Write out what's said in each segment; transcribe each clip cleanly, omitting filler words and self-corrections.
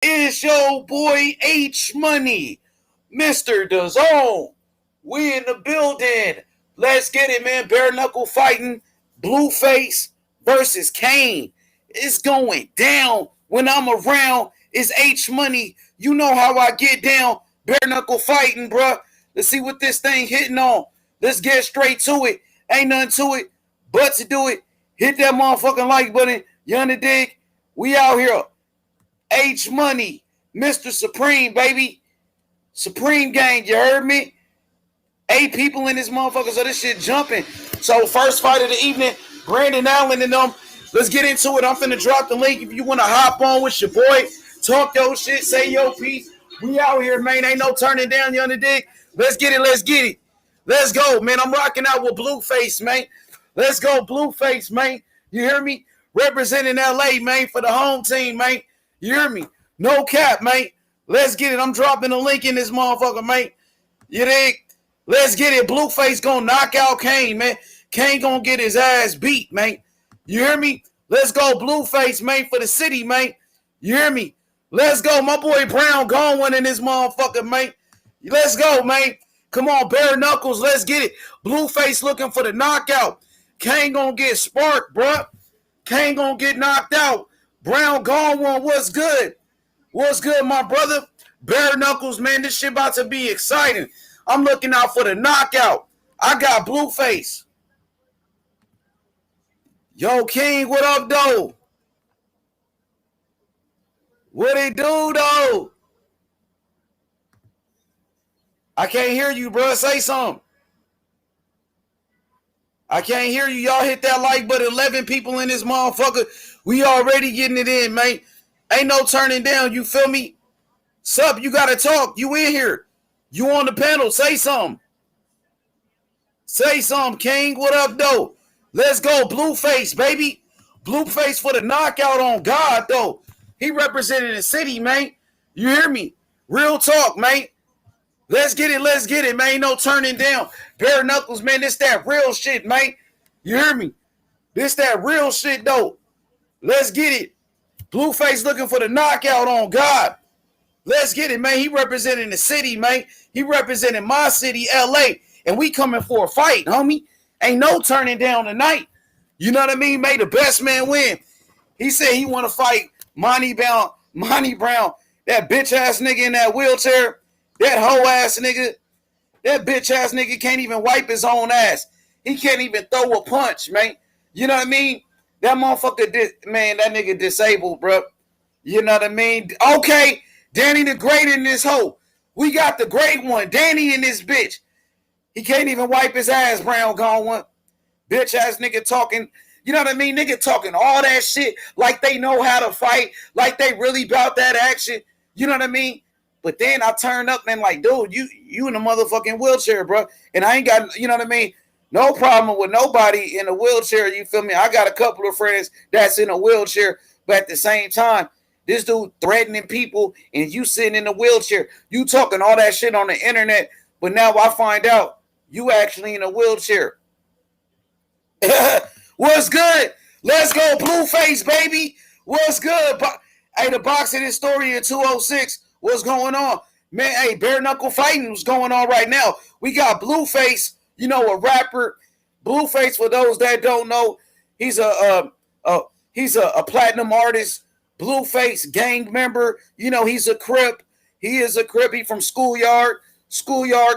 It's your boy H Money, Mr. DAZN. We in the building. Let's get it, man. Bare knuckle fighting. Blueface versus Kane. It's going down when I'm around. It's H Money. You know how I get down. Bare knuckle fighting, bruh. Let's see what this thing hitting on. Let's get straight to it. Ain't nothing to it but to do it. Hit that motherfucking like button. You underdig? We out here. H Money, Mr. Supreme, baby. Supreme gang, you heard me? 8 people in this motherfucker, so this shit jumping. So first fight of the evening, Brandon Allen and them. Let's get into it. I'm finna drop the link if you want to hop on with your boy. Talk your shit, say your piece. We out here, man. Ain't no turning down, you underdig? Let's get it, let's get it. Let's go, man. I'm rocking out with Blueface, man. Let's go, Blueface, man. You hear me? Representing LA, man, for the home team, man. You hear me? No cap, mate. Let's get it. I'm dropping a link in this motherfucker, mate. You dig? Let's get it. Blueface gonna knock out Kane, man. Kane gonna get his ass beat, mate. You hear me? Let's go, Blueface, mate, for the city, mate. You hear me? Let's go. My boy Brown gone one in this motherfucker, mate. Let's go, mate. Come on, bare knuckles. Let's get it. Blueface looking for the knockout. Kane gonna get sparked, bruh. Kane gonna get knocked out. Brown gone one. What's good? What's good, my brother? Bare knuckles, man. This shit about to be exciting. I'm looking out for the knockout. I got Blueface. Yo, King, what up, though? What it do, though? I can't hear you, bro. Say something. I can't hear you. Y'all hit that like button. 11 people in this motherfucker. We already getting it in, man. Ain't no turning down. You feel me? Sup, you got to talk. You in here. You on the panel. Say something. Say something, King. What up, though? Let's go. Blueface, baby. Blueface for the knockout on God, though. He represented the city, man. You hear me? Real talk, man. Let's get it, man. Ain't no turning down. Bare knuckles, man. This that real shit, man. You hear me? This that real shit, though. Let's get it. Blueface looking for the knockout on God. Let's get it, man. He representing the city, man. He representing my city, LA. And we coming for a fight, homie. Ain't no turning down tonight. You know what I mean? May the best man win. He said he want to fight Monty Brown, that bitch ass nigga in that wheelchair. That hoe ass nigga, that bitch ass nigga can't even wipe his own ass. He can't even throw a punch, man. You know what I mean? That motherfucker, man, that nigga disabled, bro. You know what I mean? Okay, Danny the Great in this hoe. We got the great one, Danny in this bitch. He can't even wipe his ass, Brown gone one. Bitch ass nigga talking, you know what I mean? Nigga talking all that shit like they know how to fight, like they really about that action. You know what I mean? But then I turned up and like, dude, you in a motherfucking wheelchair, bro. And I ain't got, you know what I mean? No problem with nobody in a wheelchair, you feel me? I got a couple of friends that's in a wheelchair, but at the same time, this dude threatening people and you sitting in a wheelchair. You talking all that shit on the internet, but now I find out you actually in a wheelchair. What's good? Let's go, Blueface, baby. What's good? Hey, the boxing historian 206. What's going on? Man, hey, bare knuckle fighting was going on right now. We got Blueface, you know, a rapper. Blueface, for those that don't know, he's a platinum artist. Blueface gang member. You know, he's a Crip. He is a Crip. He from Schoolyard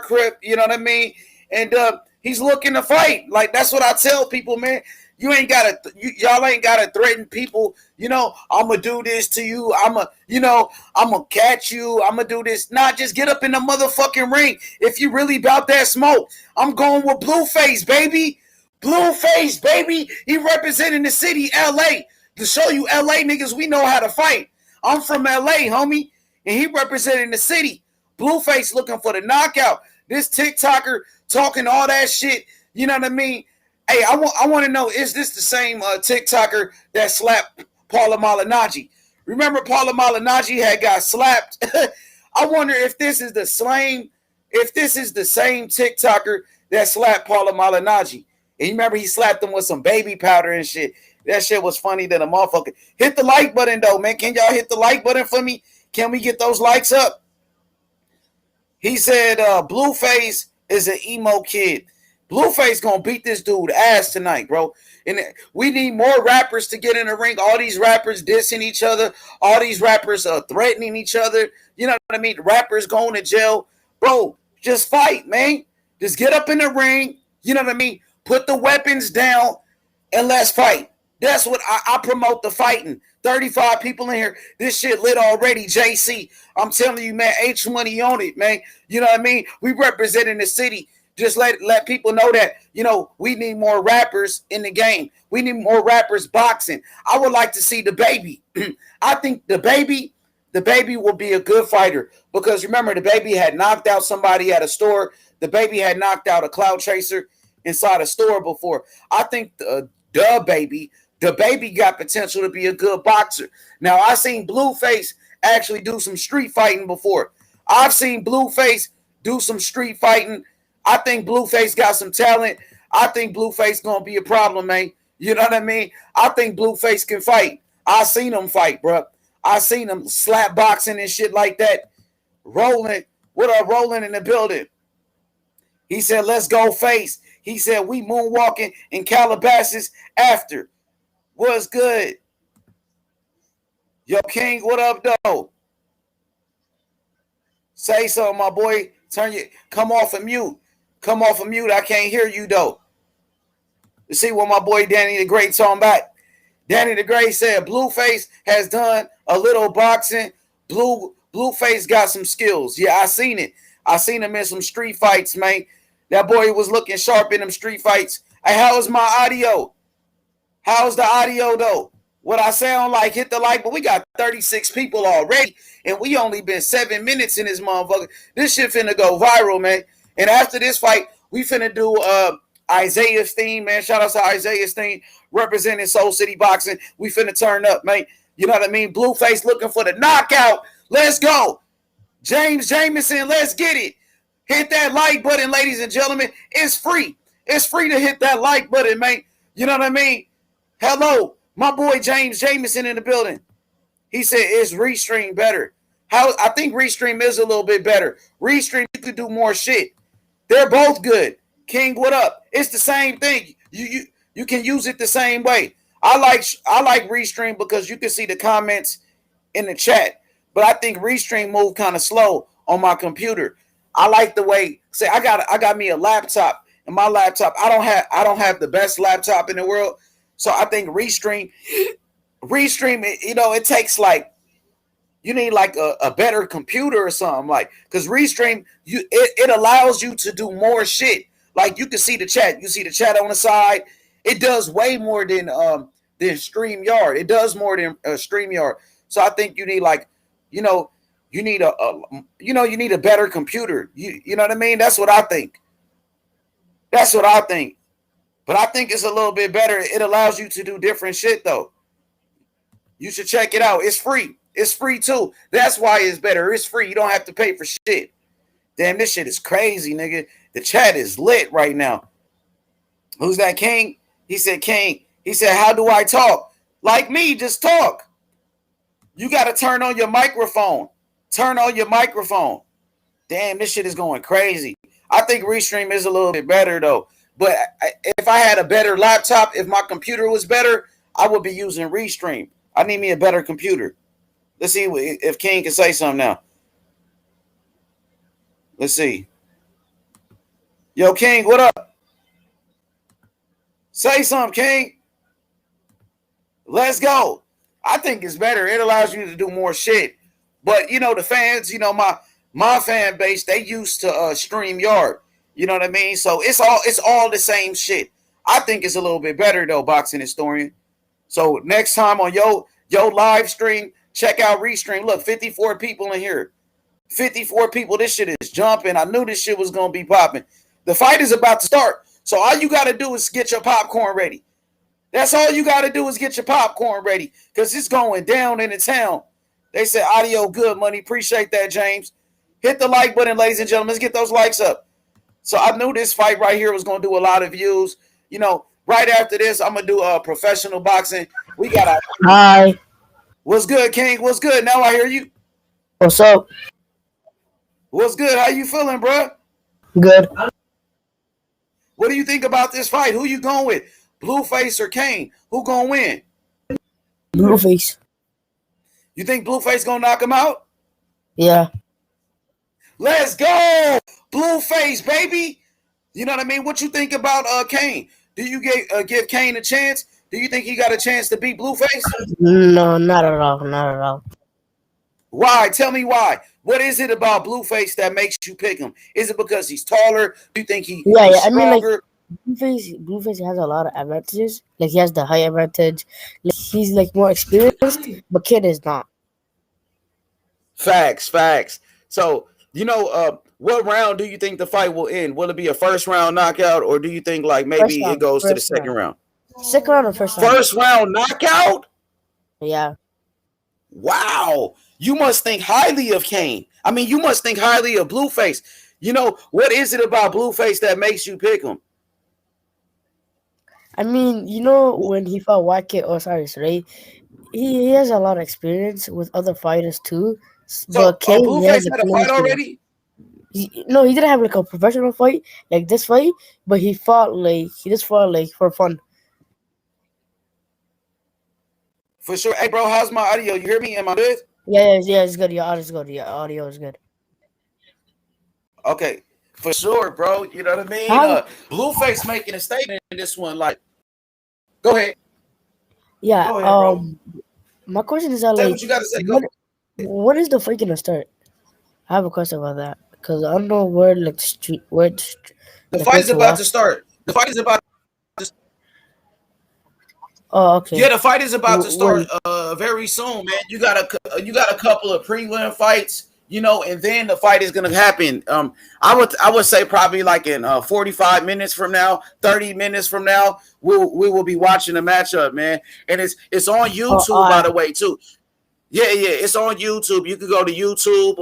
Crip. You know what I mean? And he's looking to fight. Like, that's what I tell people, man. Y'all ain't gotta threaten people. You know, I'm gonna do this to you. I'm gonna catch you. I'm gonna do this. Nah, just get up in the motherfucking ring. If you really about that smoke, I'm going with Blueface, baby. Blueface, baby. He representing the city, LA. To show you LA niggas, we know how to fight. I'm from LA, homie. And he representing the city. Blueface looking for the knockout. This TikToker talking all that shit. You know what I mean? Hey, I want to know, is this the same TikToker that slapped Paula Malignaggi? Remember Paula Malignaggi had got slapped? I wonder if this is the same TikToker that slapped Paula Malignaggi. And you remember he slapped him with some baby powder and shit. That shit was funny than a motherfucker. Hit the like button, though, man. Can y'all hit the like button for me? Can we get those likes up? He said Blueface is an emo kid. Blueface gonna beat this dude ass tonight, bro. And we need more rappers to get in the ring. All these rappers dissing each other. All these rappers threatening each other. You know what I mean? Rappers going to jail. Bro, just fight, man. Just get up in the ring. You know what I mean? Put the weapons down and let's fight. That's what I promote, the fighting. 35 people in here. This shit lit already, JC. I'm telling you, man, H-Money on it, man. You know what I mean? We representing the city. Just let people know that, you know, we need more rappers in the game. We need more rappers boxing. I would like to see the baby. I think the baby will be a good fighter because remember, the baby had knocked out somebody at a store. The baby had knocked out a cloud chaser inside a store before. I think the baby got potential to be a good boxer. Now, I've seen Blueface actually do some street fighting before. I've seen Blueface do some street fighting. I think Blueface got some talent. I think Blueface gonna be a problem, man. You know what I mean? I think Blueface can fight. I seen him fight, bro. I seen him slap boxing and shit like that. Rolling. What up, Rolling in the building? He said, let's go face. He said, we moonwalking in Calabasas after. What's good? Yo, King, what up, though? Say something, my boy. Come off of mute. Come off of mute. I can't hear you, though. You see what my boy Danny the Great talking about? Danny the Great said, Blueface has done a little boxing. Blueface got some skills. Yeah, I seen it. I seen him in some street fights, man. That boy was looking sharp in them street fights. Hey, how is my audio? How's the audio, though? What I sound like? Hit the like, but we got 36 people already, and we only been 7 minutes in this motherfucker. This shit finna go viral, man. And after this fight, we finna do Isaiah Steen, man. Shout out to Isaiah Steen, representing Soul City Boxing. We finna turn up, man. You know what I mean? Blueface looking for the knockout. Let's go. James Jamison, let's get it. Hit that like button, ladies and gentlemen. It's free. It's free to hit that like button, man. You know what I mean? Hello, my boy James Jamison in the building. He said, is Restream better? I think Restream is a little bit better. Restream, you could do more shit. They're both good. King, what up? It's the same thing. You can use it the same way. I like Restream because you can see the comments in the chat. But I think Restream move kind of slow on my computer. I like the way, say I got me a laptop, and my laptop, I don't have the best laptop in the world. So I think Restream, you know, it takes like, you need like a better computer or something, like, because Restream, it allows you to do more shit. Like, you can see the chat. You see the chat on the side. It does way more than StreamYard. It does more than StreamYard. So I think you need, like, you know, you need a better computer. You know what I mean? That's what I think. That's what I think. But I think it's a little bit better. It allows you to do different shit, though. You should check it out. It's free. It's free, too. That's why it's better. It's free. You don't have to pay for shit. Damn, this shit is crazy, nigga. The chat is lit right now. Who's that, King? He said, King. He said, how do I talk? Like me, just talk. You got to turn on your microphone. Turn on your microphone. Damn, this shit is going crazy. I think Restream is a little bit better, though. But if I had a better laptop, if my computer was better, I would be using Restream. I need me a better computer. Let's see if King can say something now. Let's see. Yo, King, what up? Say something, King. Let's go. I think it's better. It allows you to do more shit. But, you know, the fans, you know, my fan base, they used to StreamYard. You know what I mean? So it's all the same shit. I think it's a little bit better, though, Boxing Historian. So next time on yo live stream, check out Restream. Look, 54 people in here. 54 people. This shit is jumping. I knew this shit was going to be popping. The fight is about to start. So all you got to do is get your popcorn ready. That's all you got to do is get your popcorn ready because it's going down in the town. They said audio good, money. Appreciate that, James. Hit the like button, ladies and gentlemen. Let's get those likes up. So I knew this fight right here was going to do a lot of views. You know, right after this, I'm going to do professional boxing. We got Hi. What's good, King? What's good? Now I hear you. What's up? What's good? How you feeling, bro? Good. What do you think about this fight? Who you going with? Blueface or Kane? Who gonna win? Blueface. You think Blueface gonna knock him out? Yeah. Let's go, Blueface, baby. You know what I mean? What you think about Kane? Do you give Kane a chance? Do you think he got a chance to beat Blueface? No, not at all. Not at all. Why? Tell me why. What is it about Blueface that makes you pick him? Is it because he's taller? Do you think he's Yeah. I mean, like stronger? Blueface has a lot of advantages. Like he has the height advantage. Like he's like more experienced, but Kid is not. Facts. So, what round do you think the fight will end? Will it be a first round knockout, or do you think like First maybe it round. goes to the First second round. round? Second round or first round? First round knockout? Yeah. Wow. You must think highly of Kane. I mean, you must think highly of Blueface. What is it about Blueface that makes you pick him? I mean, when he fought Wackett Osiris, right? He has a lot of experience with other fighters too. So, But Kane, he has Blueface a had a clean fight experience. already? No, he didn't have like a professional fight like this fight, but he just fought like for fun. For sure. Hey, bro, how's my audio? You hear me? Am I good? Yeah, it's good. Your audio is good. Your audio is good. Okay. For sure, bro. You know what I mean? How? Blueface making a statement in this one. Like, go ahead. Yeah. Go ahead, bro. My question is that Say like, what you got to say. Go. when is the fight gonna start? I have a question about that because I don't know where like The the fight is fight to about watch. to start. The fight is about. Oh, okay. Yeah, the fight is about to start When? very soon, man. You got a couple of prelim fights, and then the fight is gonna happen. I would say probably like in 45 minutes from now, 30 minutes from now, we will be watching the matchup, man. And it's on YouTube, by the way, too. Yeah, it's on YouTube. You can go to YouTube,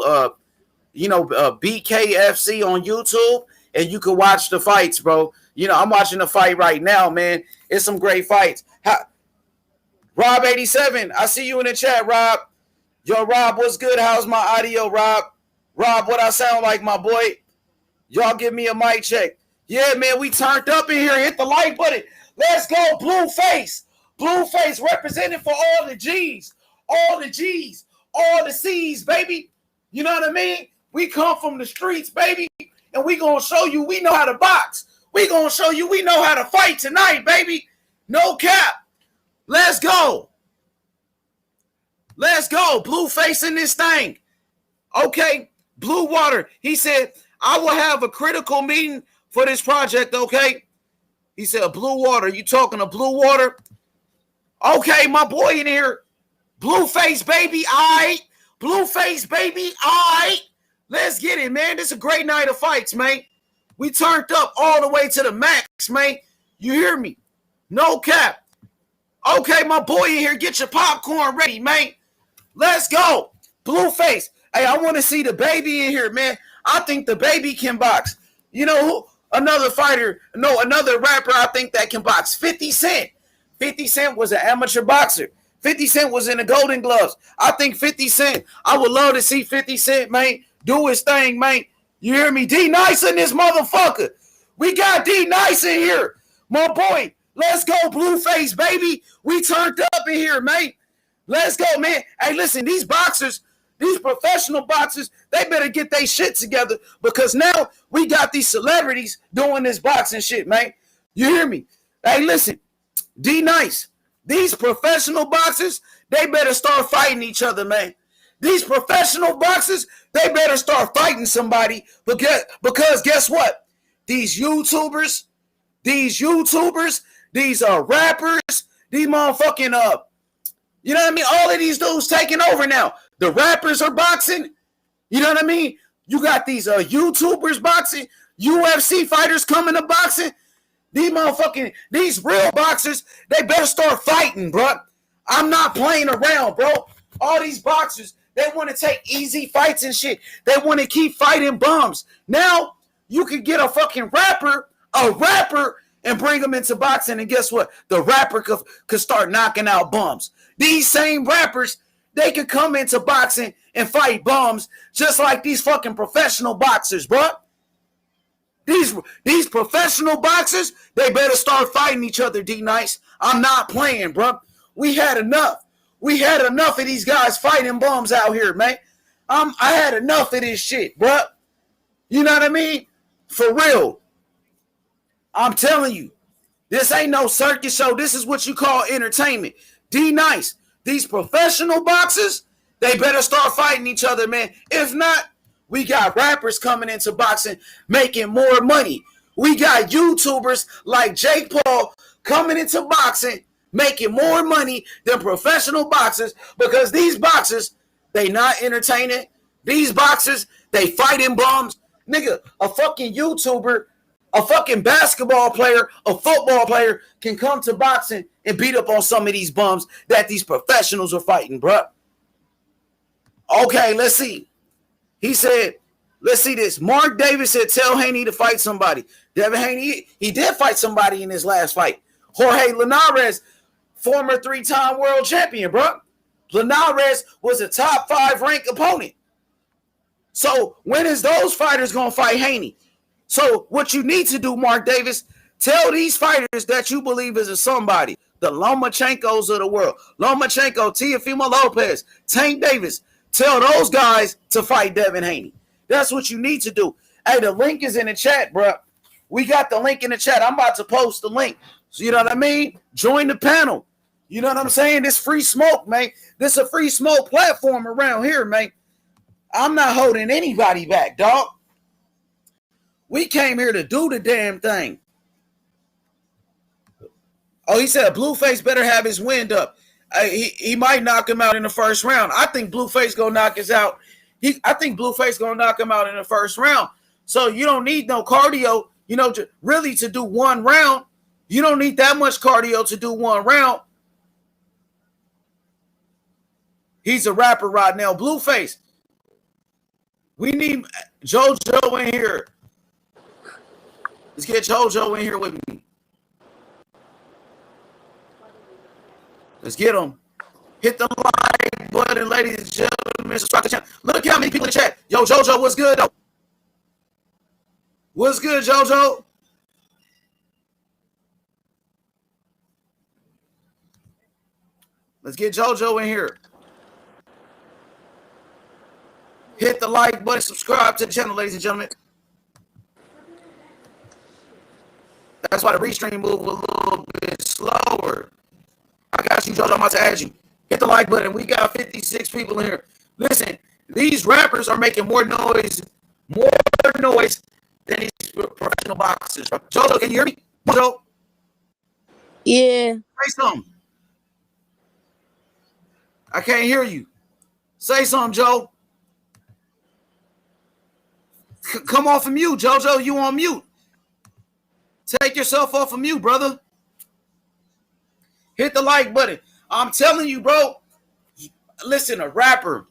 BKFC on YouTube, and you can watch the fights, bro. I'm watching the fight right now, man. It's some great fights. Rob87, I see you in the chat, Rob. Yo, Rob, what's good? How's my audio, Rob? Rob, what I sound like, my boy? Y'all give me a mic check. Yeah, man, we turned up in here. Hit the like button. Let's go, Blueface. Blueface representing for all the G's. All the G's. All the C's, baby. You know what I mean? We come from the streets, baby, and we going to show you we know how to box. We going to show you we know how to fight tonight, baby. No cap. Let's go. Let's go. Blueface in this thing. Okay. Blue Water. He said, I will have a critical meeting for this project, okay? He said, Blue Water. You talking to Blue Water? Okay, my boy in here. Blueface, baby. All right. Blueface, baby. All right. Let's get it, man. This is a great night of fights, man. We turned up all the way to the max, man. You hear me? No cap. Okay, my boy in here, get your popcorn ready, man. Let's go. Blueface. Hey, I want to see the baby in here, man. I think the baby can box. You know who? Another rapper I think that can box. 50 Cent. 50 Cent was an amateur boxer. 50 Cent was in the Golden Gloves. I think 50 Cent, I would love to see 50 Cent, man, do his thing, man. You hear me? D Nice in this motherfucker. We got D Nice in here. My boy. Let's go, Blueface, baby. We turned up in here, man. Let's go, man. Hey, listen, these boxers, these professional boxers, they better get their shit together because now we got these celebrities doing this boxing shit, man. You hear me? Hey, listen, D Nice, these professional boxers, they better start fighting each other, man. These professional boxers, they better start fighting somebody because guess what? These YouTubers, these rappers, these motherfucking you know what I mean? All of these dudes taking over now. The rappers are boxing. You know what I mean? You got these YouTubers boxing, UFC fighters coming to boxing. These real boxers, they better start fighting, bro. I'm not playing around, bro. All these boxers, they want to take easy fights and shit. They want to keep fighting bums. Now, you could get a fucking rapper, and bring them into boxing, and guess what? The rapper could start knocking out bums. These same rappers, They could come into boxing and fight bums just like these fucking professional boxers, bro. These professional boxers, they better start fighting each other, D-Nice. I'm not playing, bro. We had enough. We had enough of these guys fighting bums out here, man. I had enough of this shit, bro. You know what I mean? For real. I'm telling you, this ain't no circus show. This is what you call entertainment. D-Nice. These professional boxers, they better start fighting each other, man. If not, we got rappers coming into boxing making more money. We got YouTubers like Jake Paul coming into boxing making more money than professional boxers because these boxers, they not entertaining. These boxers, they fighting bums. Nigga, a fucking YouTuber, a fucking basketball player, a football player can come to boxing and beat up on some of these bums that these professionals are fighting, bruh. Okay, let's see. He said, let's see this. Mark Davis said, tell Haney to fight somebody. Devin Haney, he did fight somebody in his last fight. Jorge Linares, former 3-time world champion, bro. Linares was a top 5 ranked opponent. So when is those fighters going to fight Haney? So what you need to do, Mark Davis, tell these fighters that you believe is a somebody. The Lomachenkos of the world. Lomachenko, Teofimo Lopez, Tank Davis. Tell those guys to fight Devin Haney. That's what you need to do. Hey, the link is in the chat, bro. We got the link in the chat. I'm about to post the link. So you know what I mean? Join the panel. You know what I'm saying? This free smoke, man. This a free smoke platform around here, man. I'm not holding anybody back, dog. We came here to do the damn thing. Oh, he said Blueface better have his wind up. He might knock him out in the first round. I think Blueface gonna knock us out. I think Blueface gonna knock him out in the first round. So you don't need no cardio, you know, really to do one round. You don't need that much cardio to do one round. He's a rapper right now. Blueface. We need JoJo in here. Let's get JoJo in here with me. Let's get him. Hit the like button, ladies and gentlemen. Subscribe to the channel. Look how many people in the chat. Yo, JoJo, what's good, though? What's good, JoJo? Let's get JoJo in here. Hit the like button. Subscribe to the channel, ladies and gentlemen. That's why the restream move a little bit slower. I got you, JoJo. I'm about to add you. Hit the like button. We got 56 people in here. Listen, these rappers are making more noise than these professional boxers. JoJo, can you hear me? JoJo? Yeah. Say something. I can't hear you. Say something, Joe. Come off of mute, JoJo. You on mute. Take yourself off of mute, brother. Hit the like button. I'm telling you, bro. Listen, a rapper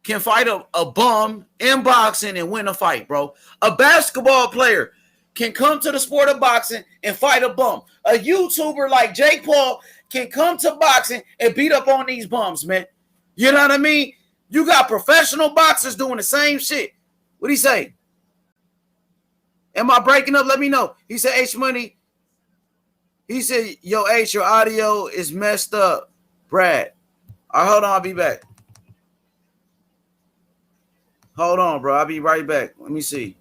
can fight a bum in boxing and win a fight, bro. A basketball player can come to the sport of boxing and fight a bum. A YouTuber like Jake Paul can come to boxing and beat up on these bums, man. You know what I mean? You got professional boxers doing the same shit. What'd he say? Am I breaking up? Let me know. He said, H Money. He said, yo, H, your audio is messed up. Brad. All right, hold on. I'll be back. Hold on, bro. I'll be right back. Let me see.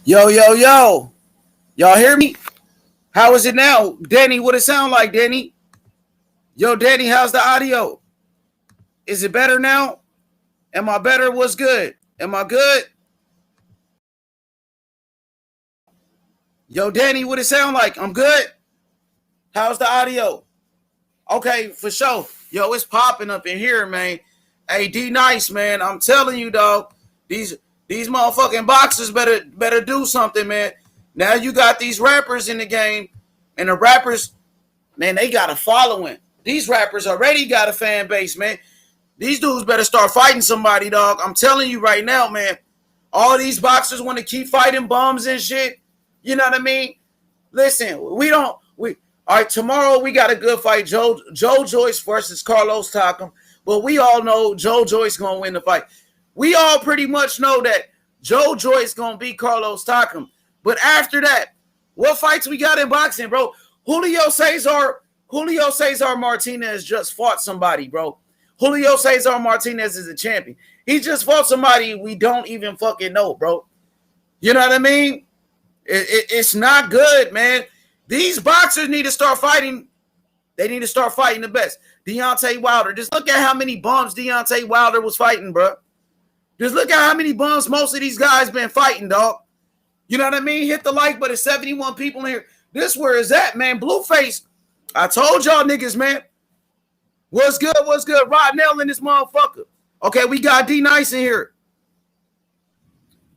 Yo, yo, yo. Y'all hear me? How is it now? Danny, what it sound like, Danny? Yo, Danny, how's the audio? Is it better now? Am I better? What's good? Am I good? Yo, Danny, what it sound like? I'm good. How's the audio? Okay, for sure. Yo, it's popping up in here, man. Hey, D Nice, man. I'm telling you, dog. These these motherfucking boxers better do something, man. Now you got these rappers in the game, and the rappers, man, they got a following. These rappers already got a fan base, man. These dudes better start fighting somebody, dog. I'm telling you right now, man. All these boxers want to keep fighting bums and shit. You know what I mean? Listen, we all right, tomorrow we got a good fight. Joe Joyce versus Carlos Takam. But we all know Joe Joyce gonna win the fight. We all pretty much know that Joe Joyce gonna beat Carlos Takam. But after that, what fights we got in boxing, bro? Julio Cesar Martinez just fought somebody, bro. Julio Cesar Martinez is a champion. He just fought somebody we don't even fucking know, bro. You know what I mean? It's not good, man. These boxers need to start fighting. They need to start fighting the best. Deontay Wilder. Just look at how many bums Deontay Wilder was fighting, bro. Just look at how many bums most of these guys been fighting, dog. You know what I mean? Hit the like button. 71 people in here. This where is that, man? Blueface. I told y'all niggas, man. What's good? What's good? Rod Nell in this motherfucker. Okay, we got D Nice in here.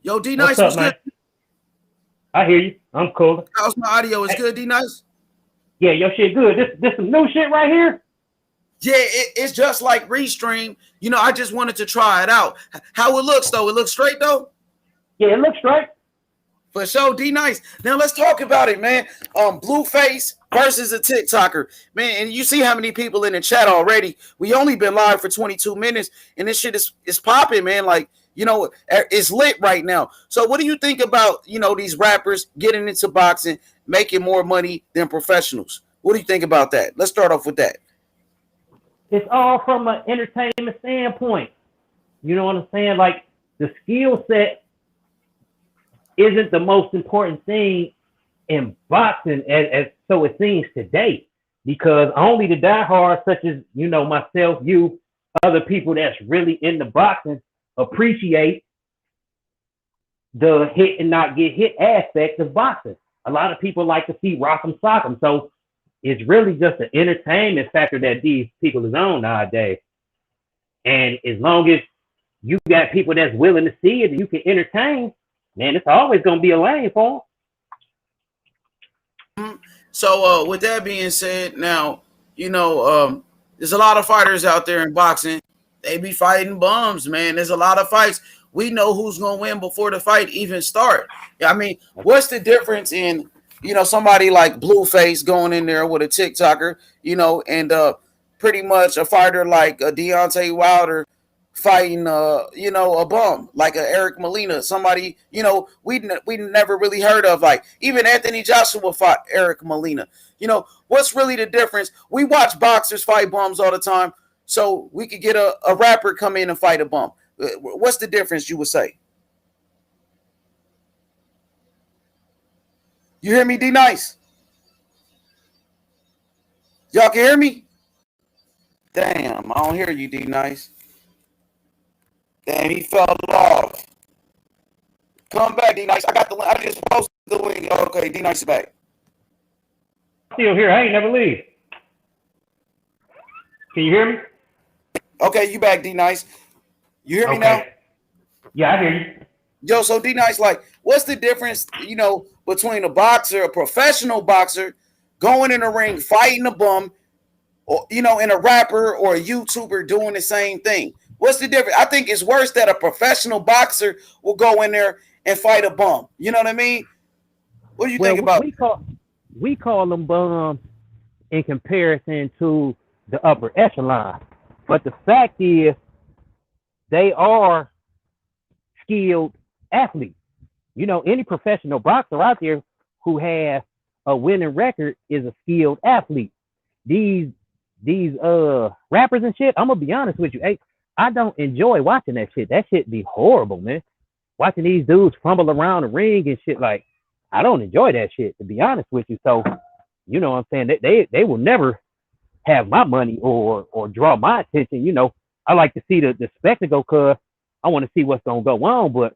Yo, D Nice, what's good? I hear you. I'm cool. How's my audio? Is good, D Nice? Yeah, your shit good. This some new shit right here. Yeah, it's just like Restream. You know, I just wanted to try it out. How it looks, though? It looks straight, though? Yeah, it looks straight. For sure, D Nice. Now let's talk about it, man. Blueface versus a TikToker, man. And you see how many people in the chat already. We only been live for 22 minutes, and this shit is popping, man. Like, you know, it's lit right now. So, what do you think about, you know, these rappers getting into boxing, making more money than professionals? What do you think about that? Let's start off with that. It's all from an entertainment standpoint. You know what I'm saying? Like, the skill set isn't the most important thing in boxing as so it seems today, because only the diehards such as, you know, myself, you, other people that's really into boxing appreciate the hit and not get hit aspect of boxing. A lot of people like to see rock'em sock'em, so it's really just an entertainment factor that these people is on nowadays. And as long as you got people that's willing to see it and you can entertain, man, it's always gonna be a lane for them. So with that being said, now, you know, there's a lot of fighters out there in boxing. They be fighting bums, man. There's a lot of fights. We know who's gonna win before the fight even start. I mean, what's the difference in, you know, somebody like Blueface going in there with a TikToker, you know, and pretty much a fighter like a Deontay Wilder fighting, you know, a bum like a Eric Molina, somebody, you know, we never really heard of. Like even Anthony Joshua fought Eric Molina. You know, what's really the difference? We watch boxers fight bums all the time, so we could get a rapper come in and fight a bum. What's the difference, you would say? You hear me, D Nice? Y'all can hear me? Damn, I don't hear you, D Nice. Damn, he fell off. Come back, D Nice. I just posted the link. Okay, D Nice is back. still here. I ain't never leave. Can you hear me? Okay, you back, D Nice. You hear me now? Yeah, I hear you. Yo, so D Nice, like, what's the difference, you know, between a boxer, a professional boxer, going in the ring, fighting a bum, or, you know, and a rapper or a YouTuber doing the same thing? What's the difference? I think it's worse that a professional boxer will go in there and fight a bum. You know what I mean? What do you think about it? We call them bums in comparison to the upper echelon. But the fact is, they are skilled athletes. You know, any professional boxer out there who has a winning record is a skilled athlete. These rappers and shit, I'm gonna be honest with you. Hey, I don't enjoy watching that shit. That shit be horrible, man. watching these dudes fumble around the ring and shit. Like, I don't enjoy that shit, to be honest with you. So, you know what I'm saying? They will never have my money or draw my attention. You know, I like to see the spectacle because I want to see what's gonna go on. But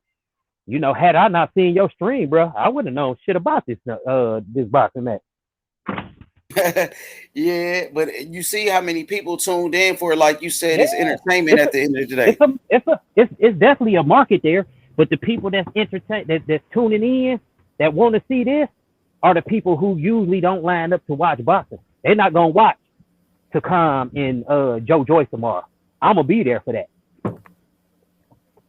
you know, had I not seen your stream, bro, I wouldn't have known shit about this boxing match. Yeah, but you see how many people tuned in for it. Like you said, it's entertainment at the end of the day. It's definitely a market there. But the people that's that's tuning in, that want to see this, are the people who usually don't line up to watch boxing. They're not gonna watch Takam and Joe Joyce tomorrow. I'm gonna be there for that.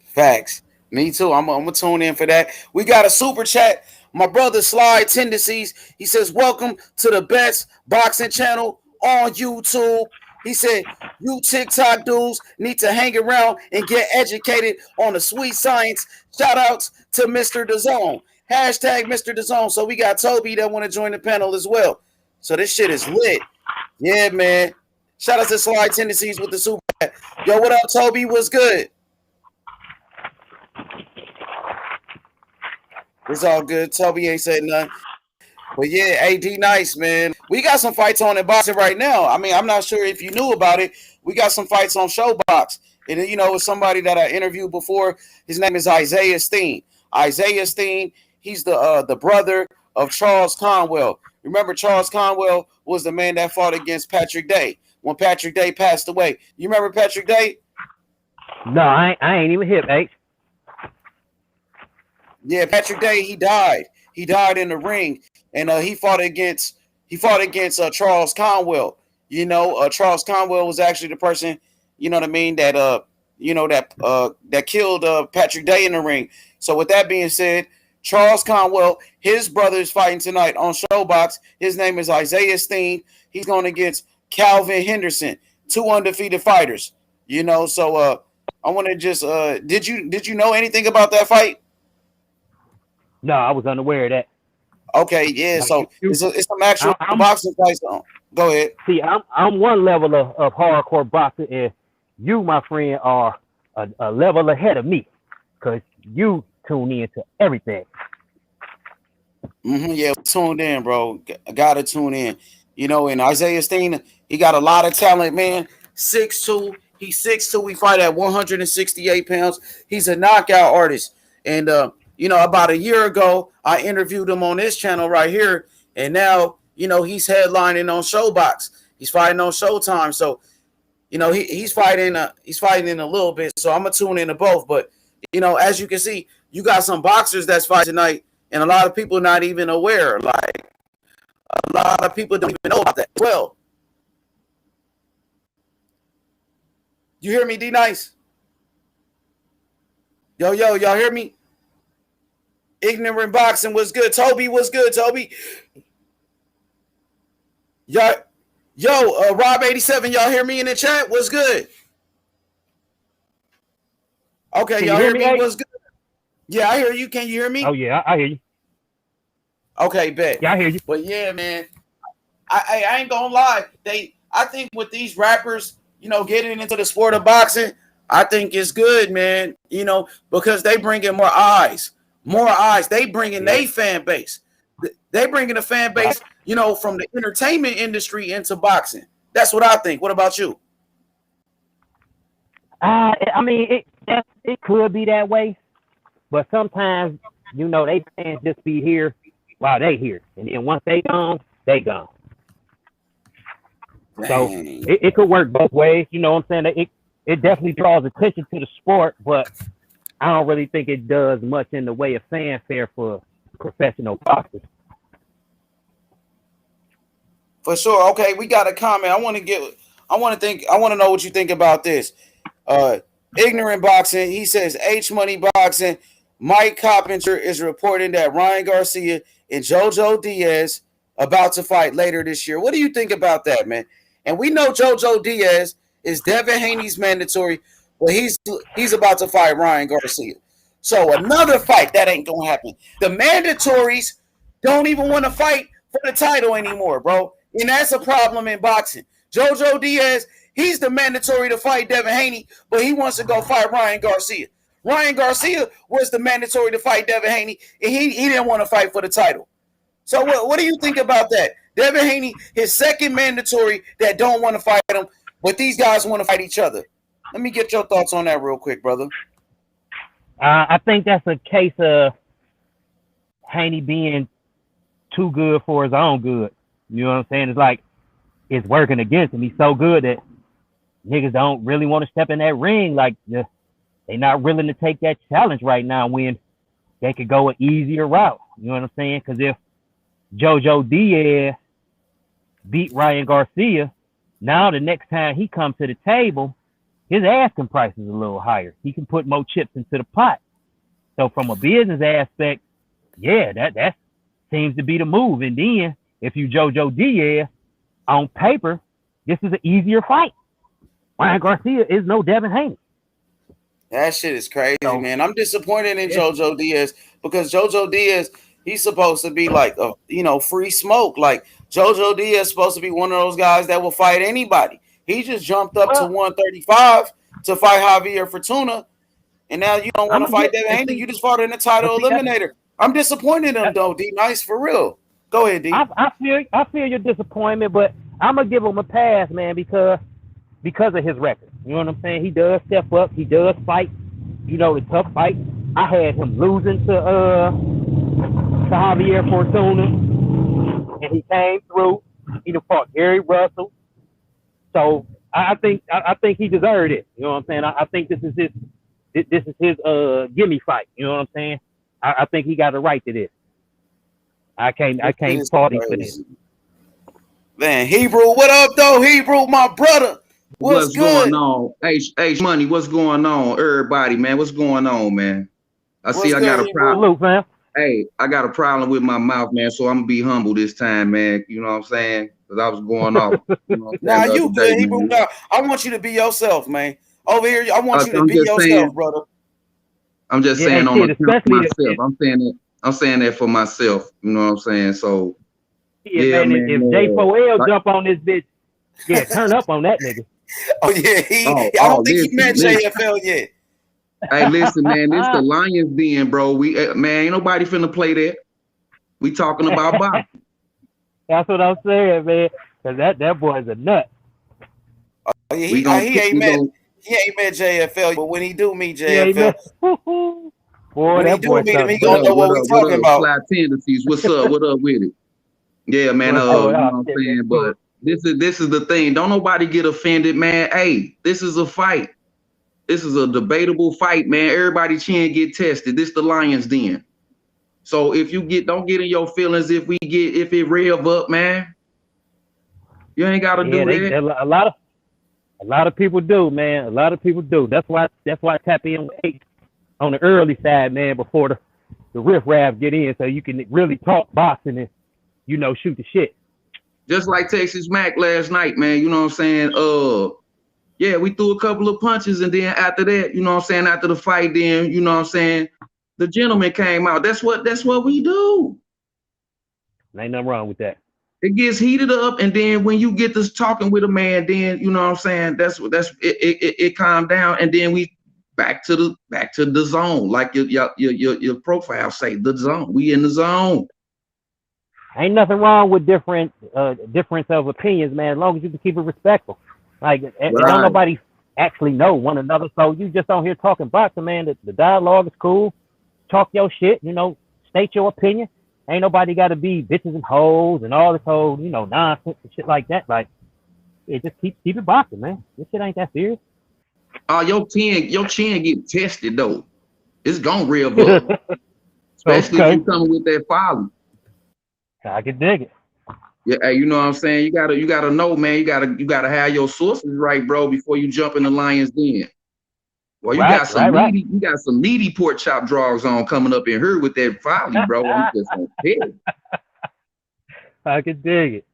Facts. Me too. I'm gonna tune in for that. We got a super chat. My brother Slide Tendencies. He says, "Welcome to the best boxing channel on YouTube." He said, "You TikTok dudes need to hang around and get educated on the sweet science." Shout outs to Mr. DAZN. Hashtag Mr. DAZN. So we got Toby that want to join the panel as well. So this shit is lit. Yeah, man. Shout out to Slide Tendencies with the super chat. Yo, what up, Toby? What's good? It's all good. Toby ain't said nothing. But yeah, AD nice, man. We got some fights on in boxing right now. I mean, I'm not sure if you knew about it. We got some fights on Showbox. And, you know, it's somebody that I interviewed before. His name is Isaiah Steen. Isaiah Steen, he's the brother of Charles Conwell. Remember, Charles Conwell was the man that fought against Patrick Day when Patrick Day passed away. You remember Patrick Day? No, I ain't even hip, H. Yeah, Patrick Day, he died. He died in the ring, and he fought against Charles Conwell. You know, Charles Conwell was actually the person, you know what I mean, that that killed Patrick Day in the ring. So with that being said, Charles Conwell, his brother is fighting tonight on Showbox. His name is Isaiah Steen. He's going against Calvin Henderson, 2 undefeated fighters. You know, so I want to just did you know anything about that fight? No, I was unaware of that. Okay, yeah. So it's some actual boxing fights on. Go ahead. See, I'm one level of hardcore boxing, and you, my friend, are a level ahead of me, because you tune in to everything. Yeah, tuned in, bro. Gotta tune in. You know, and Isaiah Steen, he got a lot of talent, man. 6'2". He's 6'2". We fight at 168 pounds. He's a knockout artist. And you know, about a year ago, I interviewed him on this channel right here, and now, you know, he's headlining on Showbox. He's fighting on Showtime, so, you know, he's fighting in a little bit. So I'm gonna tune into both. But, you know, as you can see, you got some boxers that's fighting tonight, and a lot of people not even aware. Like, a lot of people don't even know about that as well. You hear me, D Nice? Yo, y'all hear me? Ignorant Boxing was good. Toby was good. Toby. Yo, Rob 87, y'all hear me in the chat? What's good? Okay, y'all hear me? What's good? Yeah, I hear you. Can you hear me? Oh yeah, I hear you. Okay, bet. Yeah, I hear you. But yeah, man, I ain't gonna lie. I think with these rappers, you know, getting into the sport of boxing, I think it's good, man. You know, because they bring in more eyes. They bring in their fan base. They bring in a fan base, you know, from the entertainment industry into boxing. That's what I think. What about you? I mean, it could be that way, but sometimes, you know, they fans just be here while they here, and then once they gone, they gone. Dang. So it could work both ways. You know what I'm saying? It definitely draws attention to the sport, but I don't really think it does much in the way of fanfare for professional boxers. For sure. Okay, we got a comment. I want to know what you think about this. Ignorant Boxing, he says H Money Boxing, Mike Coppinger is reporting that Ryan Garcia and Jojo Diaz about to fight later this year. What do you think about that, man? And we know Jojo Diaz is Devin Haney's mandatory, but he's about to fight Ryan Garcia. So another fight that ain't gonna happen. The mandatories don't even want to fight for the title anymore, bro. And that's a problem in boxing. Jojo Diaz, he's the mandatory to fight Devin Haney, but he wants to go fight Ryan Garcia. Ryan Garcia was the mandatory to fight Devin Haney, and he didn't want to fight for the title. So what do you think about that? Devin Haney, his second mandatory that don't want to fight him, but these guys want to fight each other. Let me get your thoughts on that real quick, brother. I think that's a case of Haney being too good for his own good. You know what I'm saying? It's like it's working against him. He's so good that niggas don't really want to step in that ring. Like they're not willing to take that challenge right now when they could go an easier route. You know what I'm saying? Because if JoJo Diaz beat Ryan Garcia, now the next time he comes to the table, his asking price is a little higher. He can put more chips into the pot. So from a business aspect, yeah, that seems to be the move. And then if you JoJo Diaz, on paper, this is an easier fight. Ryan Garcia is no Devin Haney. That shit is crazy, man. I'm disappointed in JoJo Diaz because JoJo Diaz, he's supposed to be like a free smoke. Like JoJo Diaz is supposed to be one of those guys that will fight anybody. He just jumped up to 135 to fight Javier Fortuna, and now you don't want to fight Devin Haney. You just fought in the title eliminator. I'm disappointed in him though, D Nice, for real. Go ahead, D. I feel your disappointment, but I'm gonna give him a pass, man, because of his record. You know what I'm saying? He does step up. He does fight. You know, the tough fight. I had him losing to Javier Fortuna, and he came through. He fought Gary Russell. So I think he deserved it. You know what I'm saying? I think this is his gimme fight. You know what I'm saying? I think he got a right to this. I can't fault him for this. Man, Hebrew, what up though? Hebrew, my brother. What's going on? H Money, what's going on? Everybody, man, what's going on, man? I got a problem. Luke, man. Hey, I got a problem with my mouth, man, so I'm gonna be humble this time, man. You know what I'm saying? Because I was going off. You know nah, you good, Hebrew. Nah, I want you to be yourself, man. Over here, I want you to be yourself, brother. I'm just saying on the account of myself. I'm saying that for myself. You know what I'm saying? So yeah, man, if J4L jump on this bitch, yeah, turn up on that nigga. Oh yeah, I don't think he meant JFL yet. Hey, listen, man, this the Lions Den, bro. Man, ain't nobody finna play that. We talking about boxing. That's what I'm saying, man. Cause that boy's a nut. He ain't met JFL, but when he do meet JFL, boy, when that he do boy meet him, he gonna know what we talking about. Fly tendencies. What's up? What up with it? Yeah, man. You know what I'm saying? But this is the thing. Don't nobody get offended, man. Hey, this is a fight. This is a debatable fight, man. Everybody chin get tested. This the Lions Den. So if you don't get in your feelings if it rev up, man. You ain't gotta do that. A lot of people do, man. A lot of people do. That's why I tap in on the early side, man, before the riff-raff get in, so you can really talk boxing and shoot the shit. Just like Texas Mac last night, man. You know what I'm saying? Yeah, we threw a couple of punches, and then after that, you know what I'm saying, after the fight, then, you know what I'm saying, the gentleman came out. That's what we do. Ain't nothing wrong with that. It gets heated up, and then when you get this talking with a man, then you know what I'm saying, it calmed down, and then we back to the zone, like your profile say, the zone. We in the zone. Ain't nothing wrong with difference of opinions, man, as long as you can keep it respectful. Like, don't nobody actually know one another, so you just on here talking boxing, man. The dialogue is cool. Talk your shit, state your opinion. Ain't nobody got to be bitches and hoes and all this whole, nonsense and shit like that. Like, yeah, just keep it boxing, man. This shit ain't that serious. Your chin get tested though. It's gonna rev up, especially if you coming with that folly. I can dig it. Yeah, hey, you know what I'm saying? You gotta know, man. You gotta have your sources right, bro, before you jump in the Lions Den. Well, you got some meaty pork chop draws on coming up in here with that folly, bro. I'm just gonna pick. I can dig it.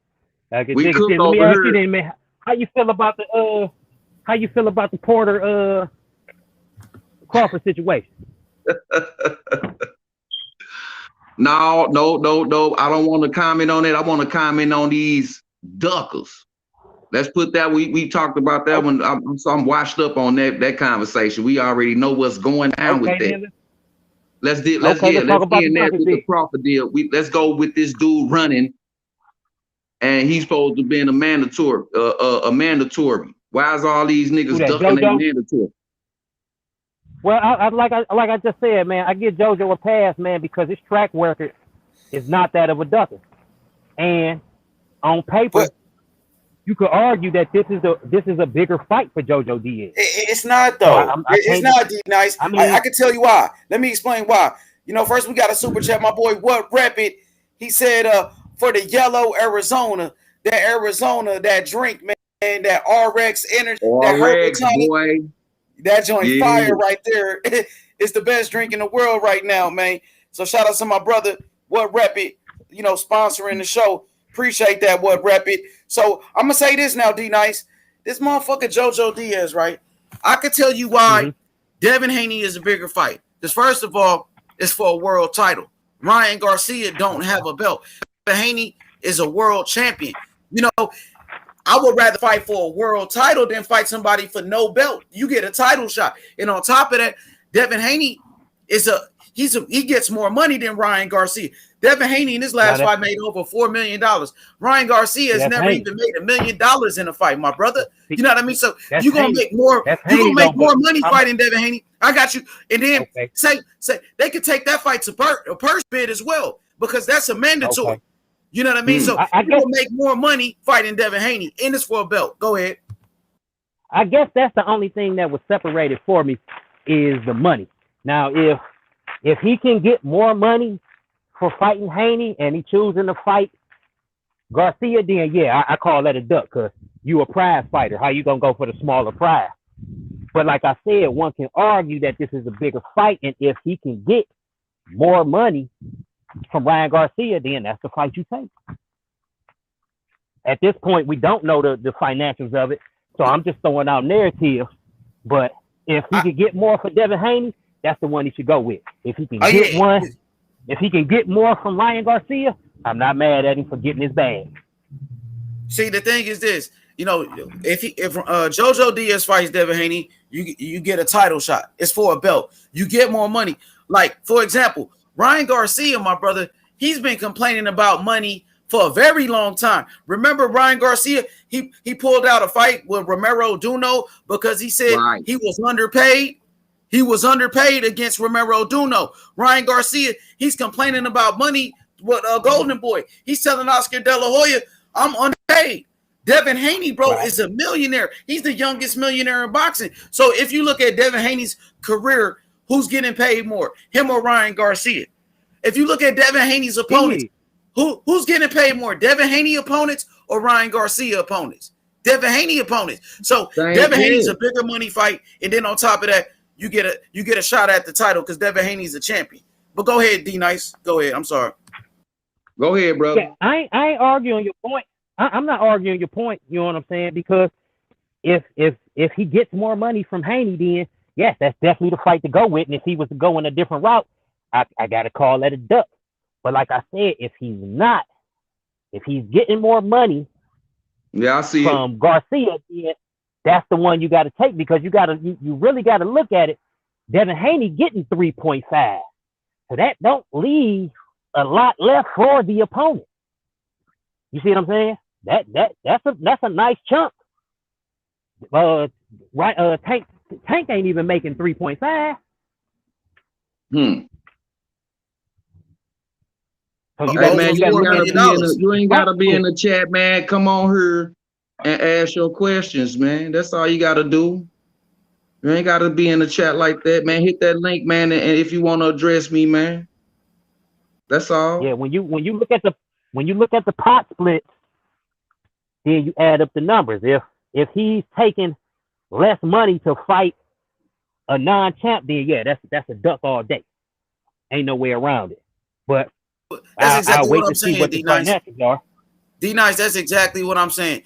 Let me ask you then, man. How you feel about the Porter Crawford situation? No. I don't want to comment on it. I want to comment on these duckers. Let's put that. We talked about that one. I'm washed up on that conversation. We already know what's going down with that. Let's end that with the Crawford deal. Let's go with this dude running, and he's supposed to be a mandatory. Why is all these niggas ducking their mandatory? Well, like I just said, man, I give JoJo a pass, man, because his track record is not that of a ducker, and on paper, you could argue that this is a bigger fight for JoJo Diaz. It's not though. It's not, D-Nice. I mean, I can tell you why. Let me explain why. You know, first we got a super chat. My boy, what rep it? He said, for the yellow Arizona, that drink, man, that RX energy, RX, boy. That joint fire right there. It's the best drink in the world right now, man. So shout out to my brother, what rep it, you know, sponsoring the show. Appreciate that, what rep it. So I'm gonna say this now, D-Nice. This motherfucker JoJo Diaz, right? I could tell you why Devin Haney is a bigger fight. Because first of all, it's for a world title. Ryan Garcia don't have a belt. Devin Haney is a world champion. You know, I would rather fight for a world title than fight somebody for no belt. You get a title shot. And on top of that, Devin Haney is he gets more money than Ryan Garcia. Devin Haney in his last fight made over $4 million. Ryan Garcia has never even made $1 million in a fight, my brother. You know what I mean? So you're gonna make more. You're gonna make more money fighting Devin Haney. I got you. And then say they could take that fight to a purse bid as well because that's a mandatory. Okay. You know what I mean? So you're gonna make more money fighting Devin Haney, and it's for a belt. Go ahead. I guess that's the only thing that was separated for me is the money. Now, if he can get more money for fighting Haney and he choosing to fight Garcia, then yeah, I call that a duck because you a prize fighter. How you gonna go for the smaller prize? But like I said, one can argue that this is a bigger fight, and if he can get more money from Ryan Garcia, then that's the fight you take. At this point, we don't know the financials of it, so I'm just throwing out narrative. But if he could get more for Devin Haney, that's the one he should go with. If he can if he can get more from Ryan Garcia, I'm not mad at him for getting his bag. See, the thing is this, you know, if JoJo Diaz fights Devin Haney, you get a title shot. It's for a belt. You get more money. Like, for example, Ryan Garcia, my brother, he's been complaining about money for a very long time. Remember Ryan Garcia? He pulled out a fight with Romero Duno because he said he was underpaid. He was underpaid against Romero Duno. Ryan Garcia, he's complaining about money with Golden Boy. He's telling Oscar De La Hoya, I'm underpaid. Devin Haney, bro, is a millionaire. He's the youngest millionaire in boxing. So if you look at Devin Haney's career, who's getting paid more, him or Ryan Garcia? If you look at Devin Haney's opponents, who's getting paid more, Devin Haney opponents or Ryan Garcia opponents? Devin Haney opponents. So Devin Haney's a bigger money fight, and then on top of that, you get a shot at the title because Devin Haney's a champion. But go ahead, D-Nice. Go ahead. I'm sorry. Go ahead, brother. Yeah, I ain't arguing your point. I'm not arguing your point. You know what I'm saying? Because if he gets more money from Haney, then yes, that's definitely the fight to go with. And if he was to go in a different route, I got to call that a duck. But like I said, if he's getting more money, I see from Garcia, then that's the one you got to take because you really got to look at it. Devin Haney getting 3.5, so that don't leave a lot left for the opponent. You see what I'm saying? That's a nice chunk. Tank ain't even making 3.5. So you ain't gotta be in the chat, man. Come on here and ask your questions, man. That's all you gotta do. You ain't gotta be in the chat like that, man. Hit that link, man, and if you want to address me, man. That's all. Yeah, when you look at the pot splits, then you add up the numbers. If he's taking less money to fight a non-champ, then yeah, that's a duck all day. Ain't no way around it. But that's exactly wait what I'm to see saying, what the financials are. D-Nice, that's exactly what I'm saying.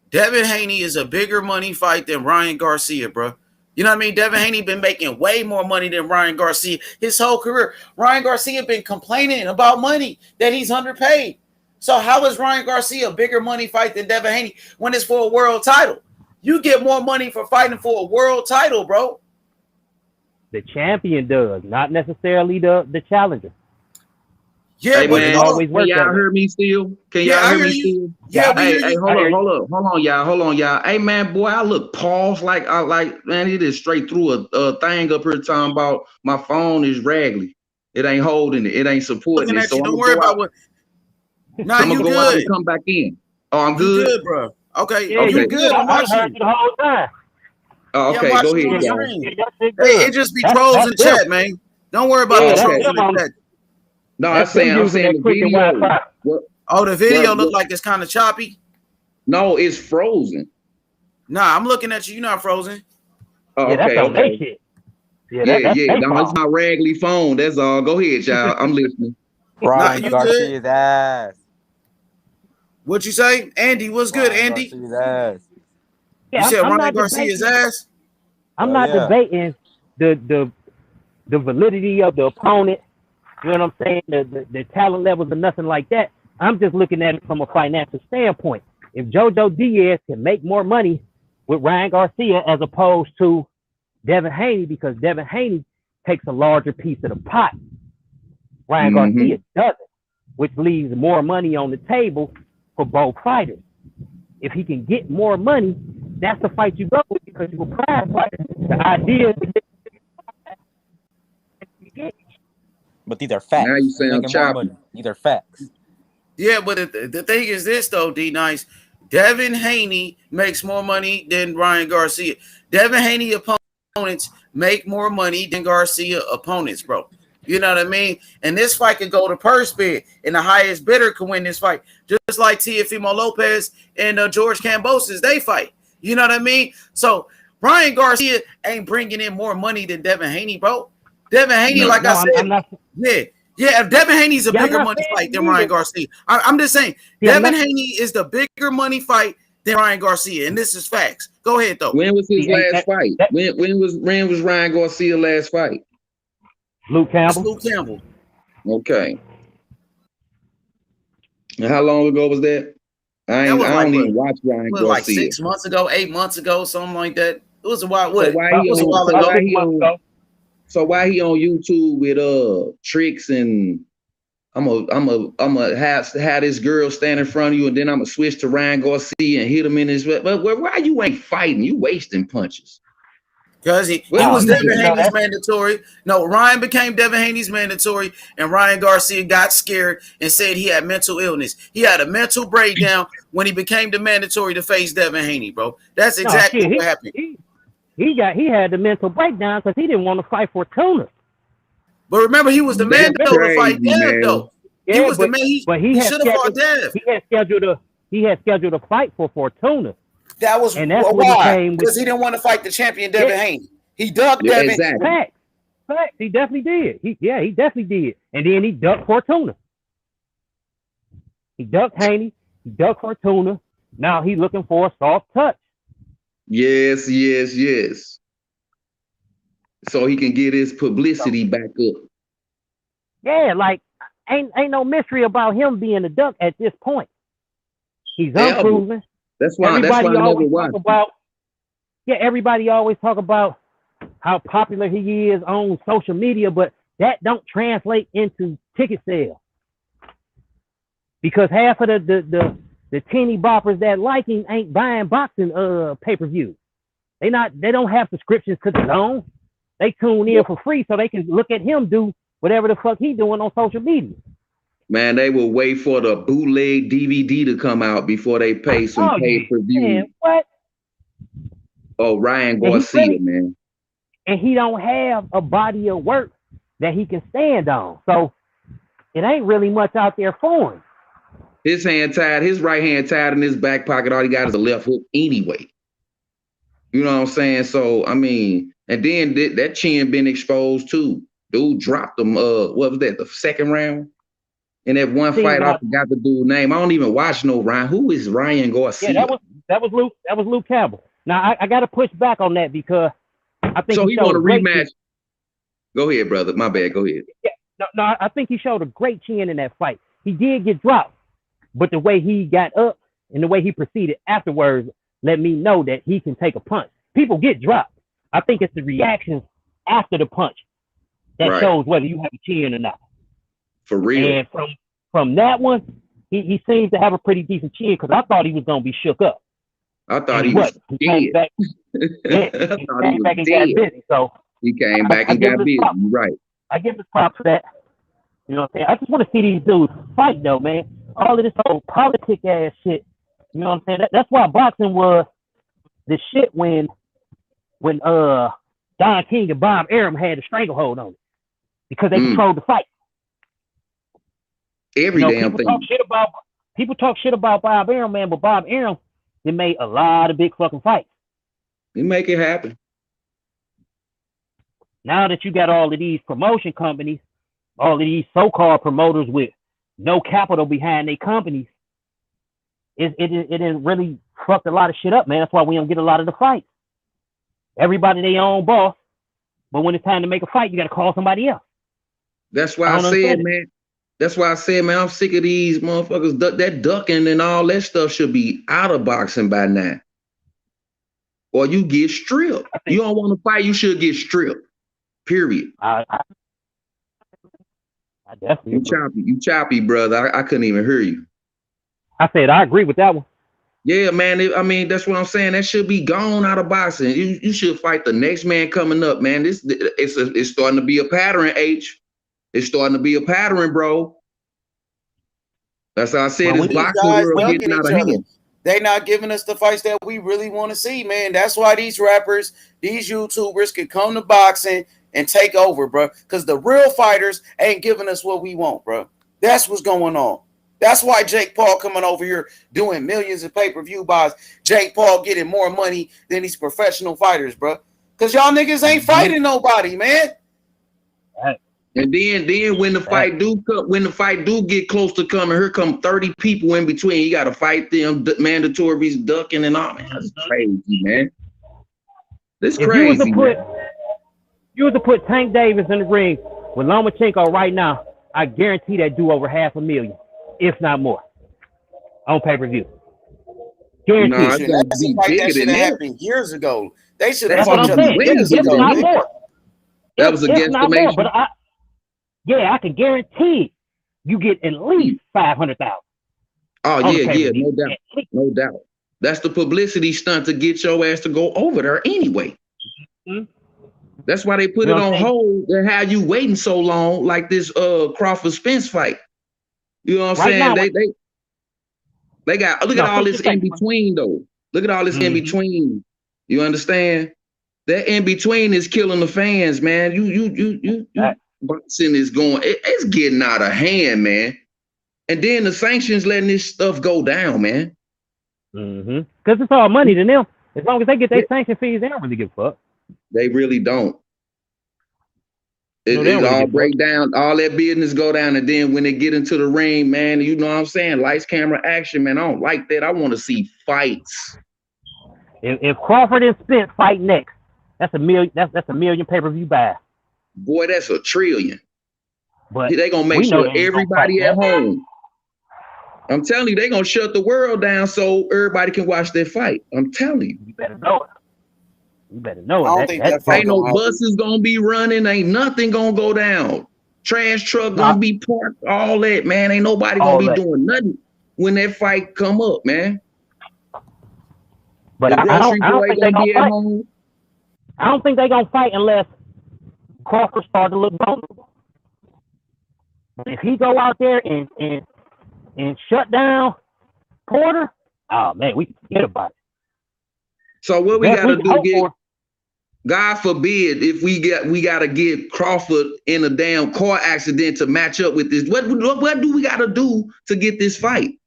Devin Haney is a bigger money fight than Ryan Garcia, bro. You know what I mean? Devin Haney been making way more money than Ryan Garcia his whole career. Ryan Garcia been complaining about money, that he's underpaid. So how is Ryan Garcia a bigger money fight than Devin Haney when it's for a world title? You get more money for fighting for a world title, bro. The champion does, not necessarily the challenger. Yeah, hey, but man, always can y'all hear me still? Can y'all hear me still? Yeah, hey, hold on, y'all. Hey, man, boy, I look paused like man, it is straight through a thing up here talking about my phone is raggedy. It ain't holding it. It ain't supporting looking it. at So you. I'm Don't gonna worry go about out. what. Nah, I'm you gonna go out good. and come back in. Oh, I'm You good. good, bro. Okay, Yeah, you you good. I'm I heard watching you the whole time. Oh, Yeah, I'm okay, go watching you ahead, on the y'all. screen. Hey, It just be trolls in the them. chat, man. Don't worry about Yeah, the Oh, that's okay. trolls in them the on. chat. No, I'm That's them saying using that the quick and video. Wi-Fi. Oh, the video look like it's kind of choppy. No, it's frozen. Nah, I'm looking at you. You're not frozen. Oh, Yeah, that's okay, on their okay. shit. Yeah, that's Yeah. they No, it's fault. my raggedy phone. That's all. Go ahead, y'all. I'm listening. Nah, Ryan you good. Garcia's ass. What you say? Andy, what's good, Ryan Andy? Garcia's ass. You Yeah, said I'm Ryan not Garcia's debating. ass? I'm Hell not yeah. debating the validity of the opponent. You know what I'm saying? The talent levels or nothing like that. I'm just looking at it from a financial standpoint. If JoJo Diaz can make more money with Ryan Garcia as opposed to Devin Haney, because Devin Haney takes a larger piece of the pot, Ryan Garcia doesn't, which leaves more money on the table for both fighters. If he can get more money, that's the fight you go with because you're a prize fighter. The idea is But these are facts. Now you He's sound making more choppy. money. These are facts. Yeah, but the thing is this, though, D-Nice. Devin Haney makes more money than Ryan Garcia. Devin Haney opponents make more money than Garcia opponents, bro. You know what I mean? And this fight could go to purse bid, and the highest bidder can win this fight. Just like Teofimo Lopez and George Kambosos, they fight. You know what I mean? So Ryan Garcia ain't bringing in more money than Devin Haney, bro. Devin Haney, No. like I said, I'm not. yeah. Devin Haney's a Yeah, I'm bigger not money saying fight than he Ryan is. Garcia. I'm just saying, See, Devin Haney is the bigger money fight than Ryan Garcia, and this is facts. Go ahead, though. When was his See, last fight? When was Ryan Garcia last fight? Luke That's Campbell. Luke Campbell. Okay. And how long ago was that? I That was like don't what? even watch Ryan What, like Garcia. 6 months ago, 8 months ago, something like that. It was a while. So What? why It he was a while on? ago. So why he on YouTube with tricks and I'm a have this girl stand in front of you and then I'm gonna switch to Ryan Garcia and hit him in his. But why you ain't fighting? You wasting punches. Because he Well, was you Devin doing? Haney's mandatory. No, Ryan became Devin Haney's mandatory, and Ryan Garcia got scared and said he had mental illness. He had a mental breakdown when he became the mandatory to face Devin Haney, bro. That's exactly what happened. He had the mental breakdown because he didn't want to fight Fortuna. But remember, he was the man That's to fight crazy, Dev, man. though. Yeah, He was the man. He should have fought Dev. He had scheduled a fight for Fortuna. That was And that's when why. he came Because he didn't want to fight the champion Devin Haney. He ducked Yeah, Devin. exactly. Facts. He definitely did. He definitely did. And then he ducked Fortuna. He ducked Haney. He ducked Fortuna. Now he's looking for a soft touch. Yes. So he can get his publicity back up. Yeah, like ain't no mystery about him being a duck at this point. He's unproven. That's why I never watched. Everybody always talk about how popular he is on social media, but that don't translate into ticket sales. Because half of the teeny boppers that like him ain't buying boxing pay-per-view. They don't have subscriptions to the zone. They tune in for free so they can look at him do whatever the fuck he doing on social media. Man, they will wait for the bootleg DVD to come out before they pay some pay-per-view. Man, what? Oh, Ryan Garcia, man. And he don't have a body of work that he can stand on. So it ain't really much out there for him. His right hand tied in his back pocket. All he got is a left hook anyway. You know what I'm saying? So, I mean, and then that chin been exposed too. Dude dropped him, what was that, the second round? In that one fight, I forgot the dude's name. I don't even watch no Ryan. Who is Ryan Garcia? Yeah, that was Luke Campbell. Now I gotta push back on that because I think so he want a rematch. Go ahead, brother. My bad. Go ahead. Yeah, no, I think he showed a great chin in that fight. He did get dropped, But the way he got up and the way he proceeded afterwards let me know that he can take a punch. People get dropped. I think it's the reactions after the punch that shows whether you have a chin or not. For real. And from that one, he seems to have a pretty decent chin because I thought he was gonna be shook up. I thought he was dead. He came back and got busy. So he came back and got busy. Right. I give him props for that. You know what I'm saying? I just want to see these dudes fight though, man. All of this whole politic ass shit. You know what I'm saying? That's why boxing was the shit when Don King and Bob Arum had a stranglehold on it because they controlled the fight. Every damn thing. People talk shit about Bob Arum, man, but Bob Arum, they made a lot of big fucking fights. He make it happen. Now that you got all of these promotion companies, all of these so-called promoters with no capital behind their companies, it really fucked a lot of shit up, man. That's why we don't get a lot of the fights. Everybody their own boss, but when it's time to make a fight, you got to call somebody else. That's why I said, man. That's why I said, man, I'm sick of these motherfuckers. That ducking and all that stuff should be out of boxing by now. Or you get stripped. You don't want to fight, you should get stripped. Period. I definitely You choppy, brother. I couldn't even hear you. I said I agree with that one. Yeah, man. I mean, that's what I'm saying. That should be gone out of boxing. You should fight the next man coming up, man. It's starting to be a pattern, H. It's starting to be a pattern, bro. That's how I said. This boxing world getting out of hand. They not giving us the fights that we really want to see, man. That's why these rappers, these YouTubers can come to boxing and take over, bro. Because the real fighters ain't giving us what we want, bro. That's what's going on. That's why Jake Paul coming over here doing millions of pay-per-view buys. Jake Paul getting more money than these professional fighters, bro. Because y'all niggas ain't fighting nobody, man. And then when the fight do get close to coming, here come 30 people in between. You got to fight them, mandatory ducking and all. Man, that's crazy, man. This crazy. You was to put Tank Davis in the ring with Lomachenko right now, I guarantee that do over $500,000, if not more, on pay-per-view. Guarantee. No, that's a fight that should have happened years ago. They should have fucked up years ago. Not more. That was a guesstimation. But I can guarantee you get at least 500,000. Oh yeah, no doubt. That's the publicity stunt to get your ass to go over there anyway. Mm-hmm. That's why they put it on hold and have you waiting so long, like this Crawford Spence fight. You know what I'm saying? Now, they got look at all this in between though. Look at all this in between. You understand? That in between is killing the fans, man. You boxing is going, it's getting out of hand, man. And then the sanctions letting this stuff go down, man. Because it's all money to them. As long as they get their sanction fees, they don't really give a fuck. They really don't. It all break down, all that business go down, and then when they get into the ring, man, you know what I'm saying? Lights, camera, action, man. I don't like that. I want to see fights. If Crawford and Spence fight next, that's a million. That's a million pay-per-view buy. Boy, that's $1 trillion. But they gonna make sure everybody at home. I'm telling you, they gonna shut the world down so everybody can watch their fight. I'm telling you. You better know it. You better know it. I don't think that ain't no buses gonna be running. Ain't nothing gonna go down. Trash truck gonna be parked. All that, man. Ain't nobody gonna be doing nothing when that fight come up, man. But I don't think they gonna fight. I don't think they gonna fight unless Crawford start to look vulnerable. If he go out there and shut down Porter, oh man, we can forget about it. So what we gotta do? God forbid if we gotta get Crawford in a damn car accident to match up with this. What do we gotta do to get this fight?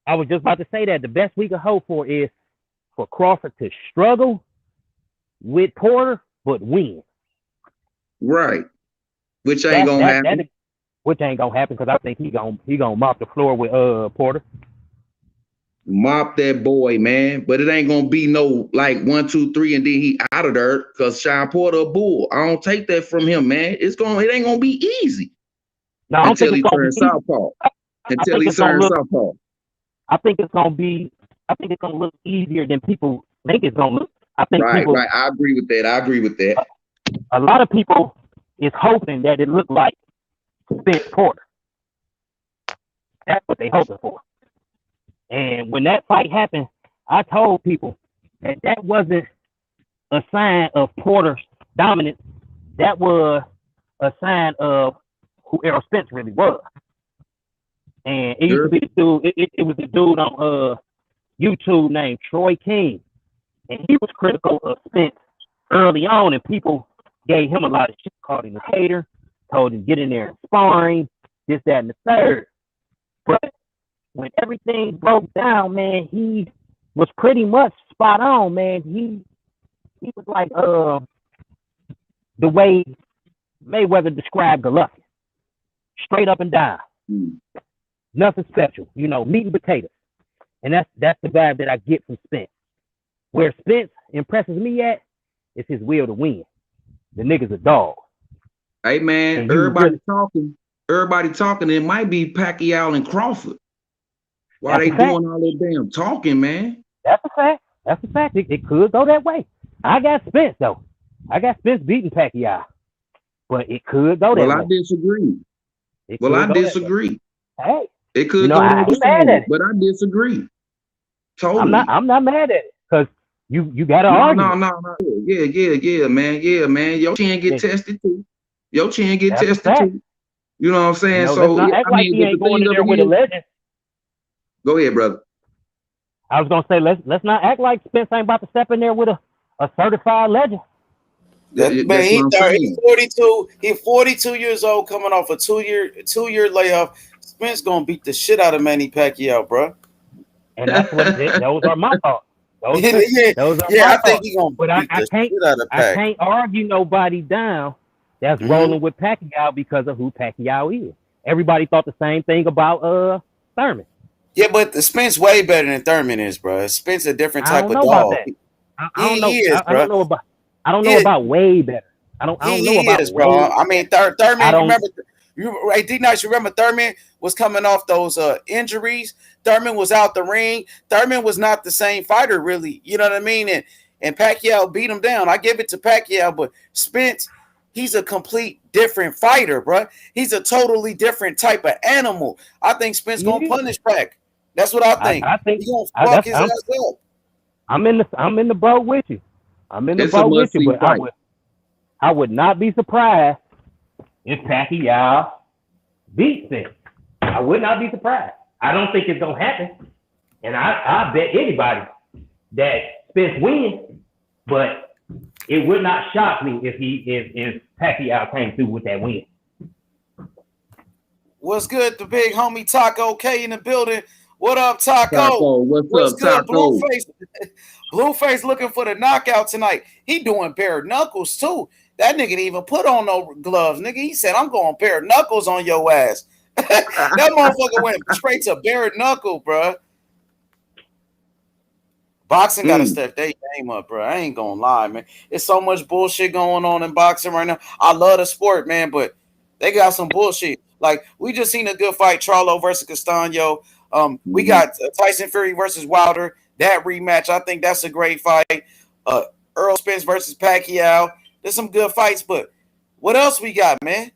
I was just about to say that the best we can hope for is for Crawford to struggle with Porter but win. Right, which ain't gonna happen. Which ain't gonna happen because I think he gonna mop the floor with Porter. Mop that boy, man. But it ain't gonna be no like 1, 2, 3, and then he out of there because Sean Porter a bull. I don't take that from him, man. It ain't gonna be easy. No, until he turns southpaw. Until he turns southpaw. I think it's gonna look easier than people think it's gonna look. I think right. I agree with that. A lot of people is hoping that it looked like Spence Porter. That's what they hoping for. And when that fight happened, I told people that wasn't a sign of Porter's dominance. That was a sign of who Errol Spence really was. And it used to be the dude. It was the dude on YouTube named Troy King, and he was critical of Spence early on, and people gave him a lot of shit, called him a hater, told him get in there and sparring, this, that, and the third. But when everything broke down, man, he was pretty much spot on, man. He was like the way Mayweather described Golovkin, straight up and down. Nothing special, meat and potatoes. And that's the vibe that I get from Spence. Where Spence impresses me at is his will to win. The nigga's a dog. Hey man, everybody talking. It might be Pacquiao and Crawford. Why they doing all that damn talking, man? That's a fact. It could go that way. I got Spence though. I got Spence beating Pacquiao, but it could go that way. I disagree. I disagree. Hey, it could go that way, but I disagree. Totally. I'm not mad at it because you got to argue. No. Yeah, man. Your chin get tested too. That's too. You know what I'm saying? He ain't going in there with a legend. Go ahead, brother. I was gonna say let's not act like Spence ain't about to step in there with a certified legend. Man, he's 42. He's 42 years old, coming off a two-year layoff. Spence gonna beat the shit out of Manny Pacquiao, bro. And that's what those are my thoughts. I think he's gonna beat the shit out of Pac. I can't argue nobody down that's rolling with Pacquiao because of who Pacquiao is. Everybody thought the same thing about Thurman. Yeah, but the Spence way better than Thurman is, bro. Spence a different type of dog. I don't know about way better. I don't know about is, bro. I mean, Thurman. You remember Thurman was coming off those injuries. Thurman was out the ring. Thurman was not the same fighter, really. You know what I mean? And Pacquiao beat him down. I give it to Pacquiao, but Spence, he's a complete different fighter, bro. He's a totally different type of animal. I think Spence gonna punish Pac. That's what I think. I think he's gonna fuck his ass up. I'm in the boat with you. But I would not be surprised if Pacquiao beats Spence. I would not be surprised. I don't think it's gonna happen, and I bet anybody that Spence wins. But it would not shock me if Pacquiao came through with that win. What's good, the big homie Taco K in the building? What up, Taco? What's up, good, Taco? Blueface looking for the knockout tonight. He doing bare knuckles too. That nigga didn't even put on no gloves, nigga. He said, "I'm going bare knuckles on your ass." That motherfucker went straight to bare knuckle, bro. Boxing got to step their game up, bro. I ain't gonna lie, man. There's so much bullshit going on in boxing right now. I love the sport, man, but they got some bullshit. Like, we just seen a good fight, Charlo versus Castano. We got Tyson Fury versus Wilder. That rematch, I think that's a great fight. Earl Spence versus Pacquiao. There's some good fights, but what else we got, man?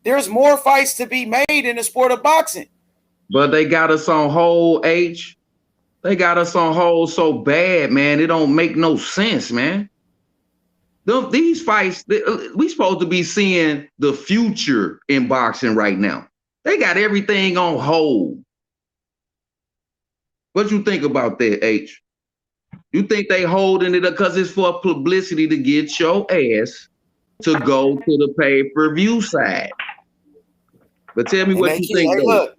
There's more fights to be made in the sport of boxing. But they got us on hold, H. They got us on hold so bad, man. It don't make no sense, man. These fights, we supposed to be seeing the future in boxing right now. They got everything on hold. What you think about that, H? You think they holding it up because it's for publicity to get your ass to go to the pay-per-view side? But tell me what you think. Hey, look,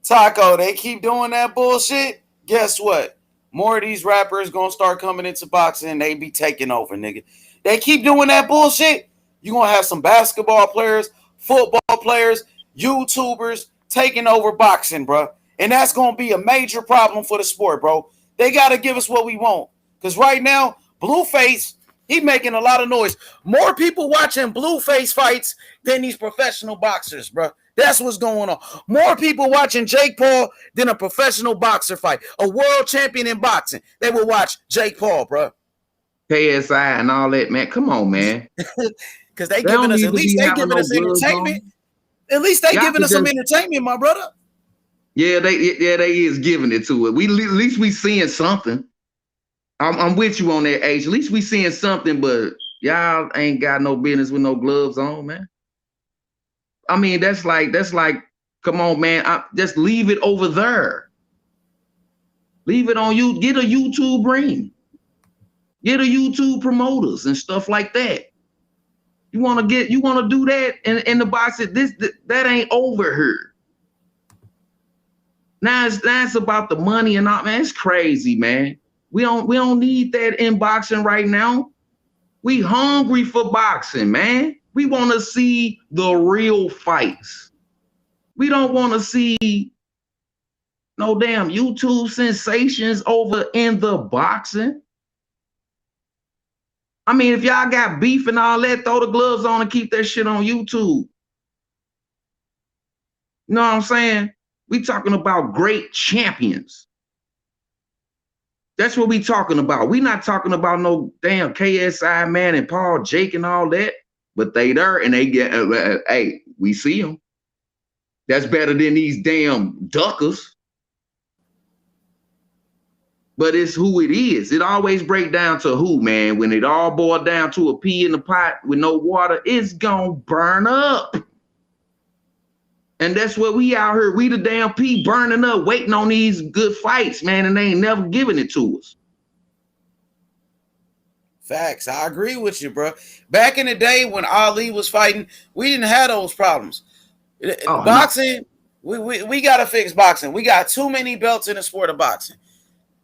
Taco, they keep doing that bullshit. Guess what? More of these rappers gonna start coming into boxing and they be taking over, nigga. They keep doing that bullshit. You're gonna have some basketball players, football players, YouTubers taking over boxing, bro. And that's gonna be a major problem for the sport, bro. They gotta give us what we want. Because right now, Blueface, he making a lot of noise. More people watching Blueface fights than these professional boxers, bro. That's what's going on. More people watching Jake Paul than a professional boxer fight. A world champion in boxing. They will watch Jake Paul, bro. KSI and all that, man. Come on, man. Because they giving us, at least they giving us entertainment. At least they giving us some entertainment, my brother. Yeah, they is giving it to it. At least we seeing something. I'm with you on that, H. At least we seeing something, but y'all ain't got no business with no gloves on, man. I mean, that's like, come on, man. Just leave it over there. Leave it on you. Get a YouTube ring. Get a YouTube promoters and stuff like that. You want to do that in the box. That ain't over here. Now it's about the money and all, man. It's crazy, man. We don't need that in boxing right now. We hungry for boxing, man. We want to see the real fights. We don't want to see no damn YouTube sensations over in the boxing. I mean, if y'all got beef and all that, throw the gloves on and keep that shit on YouTube. You know what I'm saying? We talking about great champions. That's what we talking about. We not talking about no damn KSI, man, and Paul, Jake, and all that. But they there and they get, hey, we see them. That's better than these damn duckers. But it's who it is. It always break down to who, man. When it all boiled down to a pea in the pot with no water, it's gonna burn up. And that's what we out here. We the damn pea burning up, waiting on these good fights, man, and they ain't never giving it to us. Facts. I agree with you, bro. Back in the day when Ali was fighting, we didn't have those problems. Boxing, we got to fix boxing. We got too many belts in the sport of boxing.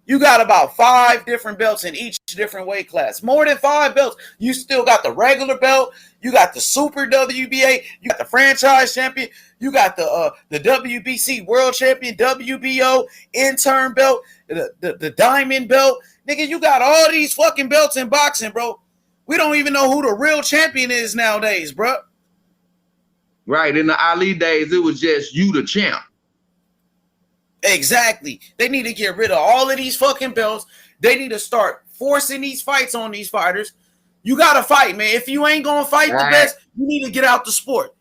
You got about 5 different belts in each different weight class. More than 5 belts. You still got the regular belt. You got the Super WBA. You got the franchise champion. You got the WBC world champion, WBO intern belt, the diamond belt. Nigga, you got all these fucking belts in boxing, bro. We don't even know who the real champion is nowadays, bro. Right. In the Ali days, it was just you the champ. Exactly. They need to get rid of all of these fucking belts. They need to start forcing these fights on these fighters. You got to fight, man. If you ain't going to fight the best, you need to get out the sport.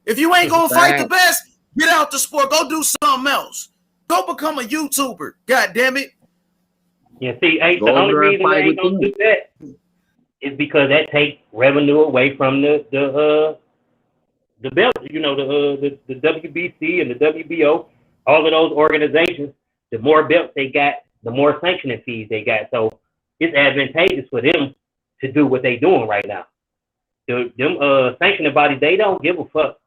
If you ain't going to fight the best, get out the sport. Go do something else. Go become a YouTuber. God damn it. Yeah, see, the only reason they ain't going to do that is because that takes revenue away from the belt. You know, the WBC and the WBO. All of those organizations, the more belts they got, the more sanctioning fees they got. So it's advantageous for them to do what they're doing right now. Them sanctioning bodies, they don't give a fuck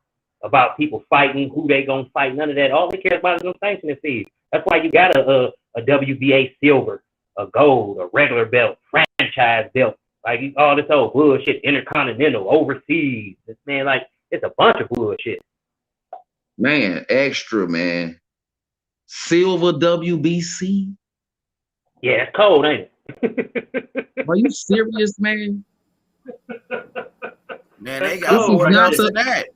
about people fighting, who they gonna fight, none of that. All they care about is them sanctioning fees. That's why you got a WBA silver, a gold, a regular belt, franchise belt, like all this old bullshit, intercontinental, overseas. Man, like it's a bunch of bullshit. Man, extra, man. Silver WBC. Yeah, it's cold, ain't it? Are you serious, man? Man, they got more belts than that.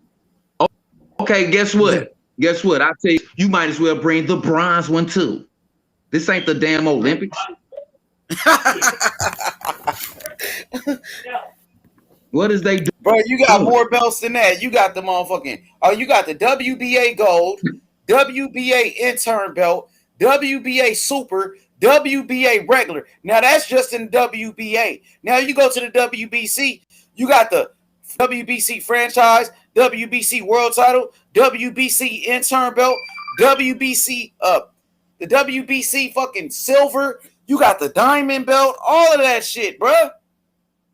Okay, guess what? Guess what? I tell you, you might as well bring the bronze one too. This ain't the damn Olympics. What is they do? Bro, you got more belts than that. You got the motherfucking, you got the WBA gold, WBA intern belt, WBA super, WBA regular. Now that's just in WBA. Now you go to the WBC, you got the WBC franchise, WBC world title, WBC intern belt, WBC the WBC fucking silver. You got the diamond belt, all of that shit, bro.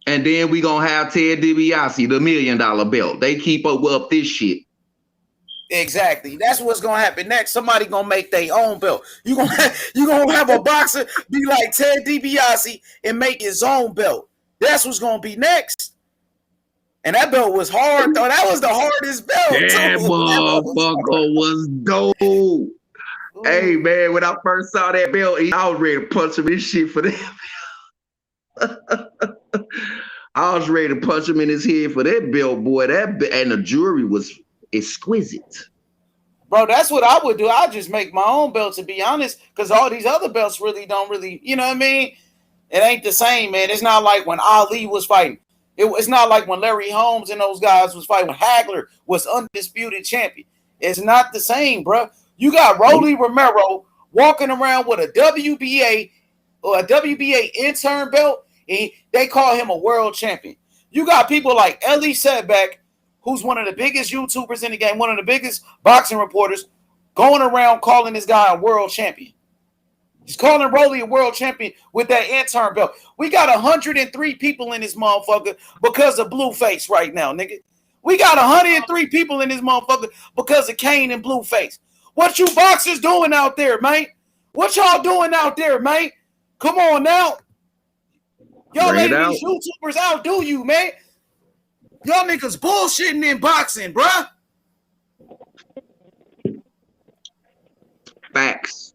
And then we gonna have Ted DiBiase, the $1 million belt. They keep up this shit. Exactly. That's what's gonna happen next. Somebody gonna make their own belt. You gonna have a boxer be like Ted DiBiase and make his own belt. That's what's gonna be next. And that belt was hard, though. That was the hardest belt. That motherfucker was dope. Ooh. Hey man, when I first saw that belt, I was ready to punch him in shit for that. I was ready to punch him in his head for that belt, boy. And the jewelry was exquisite. Bro, that's what I would do. I'd just make my own belt, to be honest, because all these other belts really don't really, you know what I mean? It ain't the same, man. It's not like when Ali was fighting. It's not like when Larry Holmes and those guys was fighting. When Hagler was undisputed champion. It's not the same, bro. You got Rolly Romero walking around with a WBA or a WBA intern belt, and they call him a world champion. You got people like Ellie Setback, who's one of the biggest YouTubers in the game, one of the biggest boxing reporters, going around calling this guy a world champion. He's calling Rolly a world champion with that intern belt. We got 103 people in this motherfucker because of Blueface right now, nigga. We got 103 people in this motherfucker because of Kane and Blueface. What you boxers doing out there, man? What y'all doing out there, man? Come on now. Y'all letting these YouTubers outdo you, man. Y'all niggas bullshitting in boxing, bruh. Facts.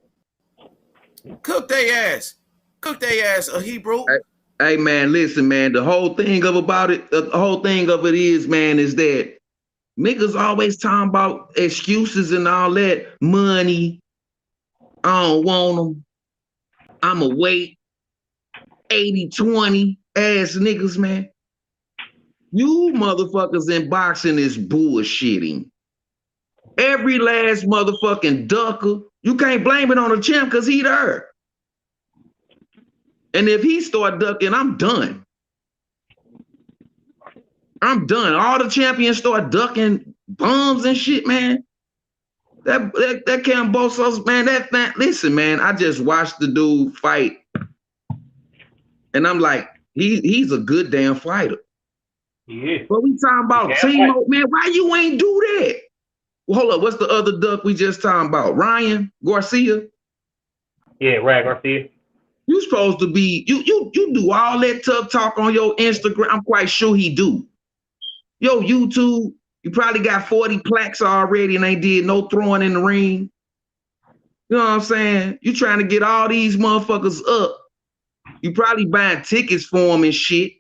Cook they ass, a Hebrew. Hey man, listen, man. The whole thing of it is, man, is that niggas always talking about excuses and all that. Money. I don't want them. I'ma wait. 80-20 ass niggas, man. You motherfuckers in boxing is bullshitting. Every last motherfucking ducker, you can't blame it on the champ because he there. And if he start ducking, I'm done. I'm done. All the champions start ducking bombs and shit, man. That Cambosos, man, listen, man, I just watched the dude fight. And I'm like, he's a good damn fighter. Yeah. But we talking about Timo, man, why you ain't do that? Well, hold up, what's the other duck we just talking about? Ryan Garcia? Yeah, Ryan Garcia. You supposed to be, you do all that tough talk on your Instagram. I'm quite sure he do. Yo, YouTube, you probably got 40 plaques already and ain't did no throwing in the ring. You know what I'm saying? You trying to get all these motherfuckers up. You probably buying tickets for them and shit,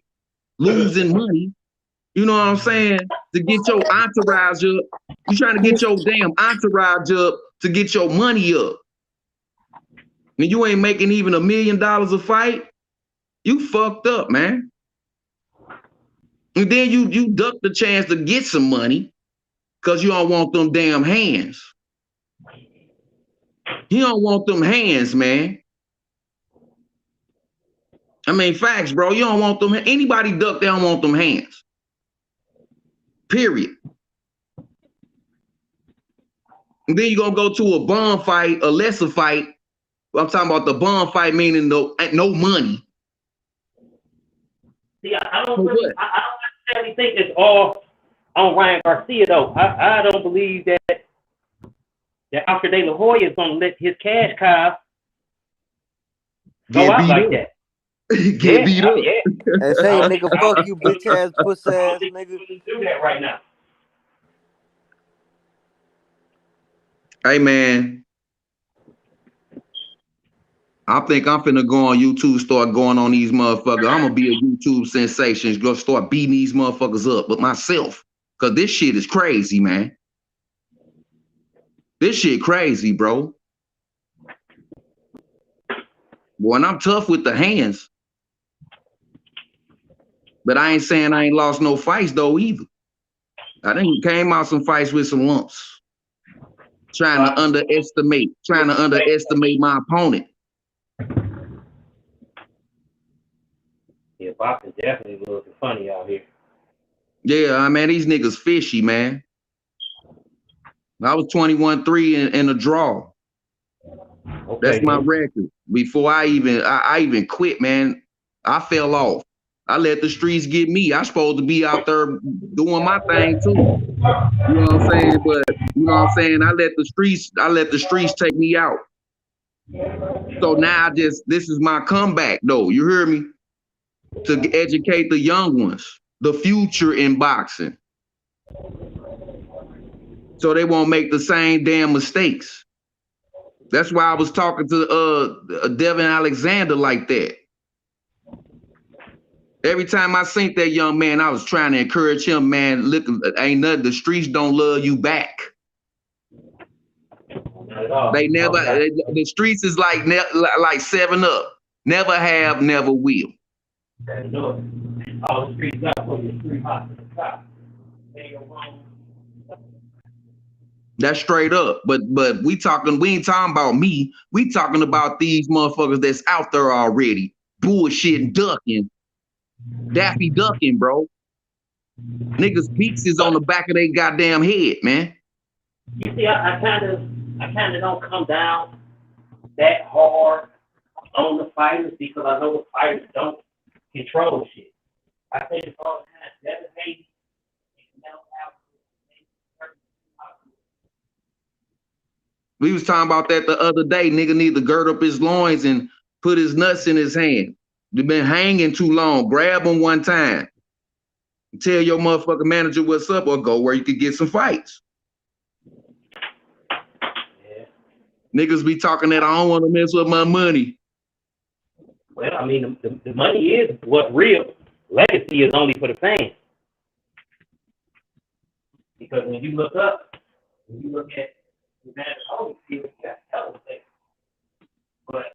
losing money. You know what I'm saying? To get your entourage up. You trying to get your damn entourage up to get your money up. And you ain't making even $1 million a fight. You fucked up, man. And then you duck the chance to get some money because you don't want them damn hands. You don't want them hands, man. I mean, facts, bro. You don't want them. Anybody duck, they don't want them hands. Period. And then you're going to go to a bum fight, a lesser fight. I'm talking about the bum fight, meaning no money. See, I don't necessarily think it's all on Ryan Garcia, though. I don't believe that Oscar De La Hoya is going to let his cash cow go out like that. Get beat up. Yeah. And say, nigga, fuck you, bitch ass, pussy ass, nigga. Do that right now. Hey, man. I think I'm finna go on YouTube, start going on these motherfuckers. I'm gonna be a YouTube sensation, go start beating these motherfuckers up, but myself, cause this shit is crazy, man. This shit crazy, bro. Boy, and I'm tough with the hands. But I ain't saying I ain't lost no fights though either. I think came out some fights with some lumps. Trying to underestimate my opponent. Yeah, boxing definitely looking funny out here. Yeah, I mean, these niggas fishy, man. I was 21-3 in a draw. Okay, that's my record. Before I even quit, man, I fell off. I let the streets get me. I supposed to be out there doing my thing too. You know what I'm saying? But you know what I'm saying? I let the streets take me out. So now this is my comeback though. You hear me? To educate the young ones, the future in boxing. So they won't make the same damn mistakes. That's why I was talking to Devin Alexander like that. Every time I seen that young man, I was trying to encourage him, man, look, ain't nothing, the streets don't love you back. They never. The streets is like 7-Up. Never have, never will. All the streets got from the street hot to the top. That's straight up. But we ain't talking about me. We talking about these motherfuckers that's out there already. Bullshit ducking. Daffy ducking, bro. Niggas beats is on the back of their goddamn head, man. You see, I kind of don't come down that hard on the fighters because I know the fighters don't control shit. I say it's all the time. Devastating. We was talking about that the other day. Nigga need to gird up his loins and put his nuts in his hand. They've been hanging too long. Grab them one time. Tell your motherfucking manager what's up or go where you could get some fights. Yeah. Niggas be talking that I don't want to mess with my money. Well, I mean, the money is what's real. Legacy is only for the fans. Because when you look at the man always feels got hell of things. But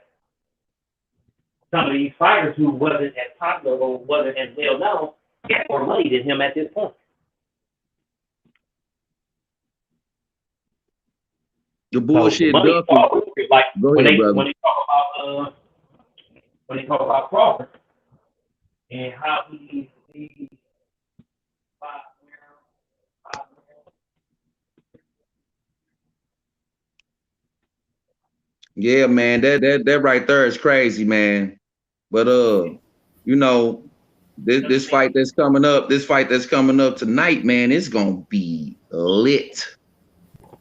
some of these fighters who wasn't as popular or wasn't as well known get more money than him at this point. The bullshit so ducking. Like go when ahead, they brother. when they talk about Crawford and how he needs to be Yeah, man, that right there is crazy, man. But you know, this fight that's coming up tonight, man, it's gonna be lit.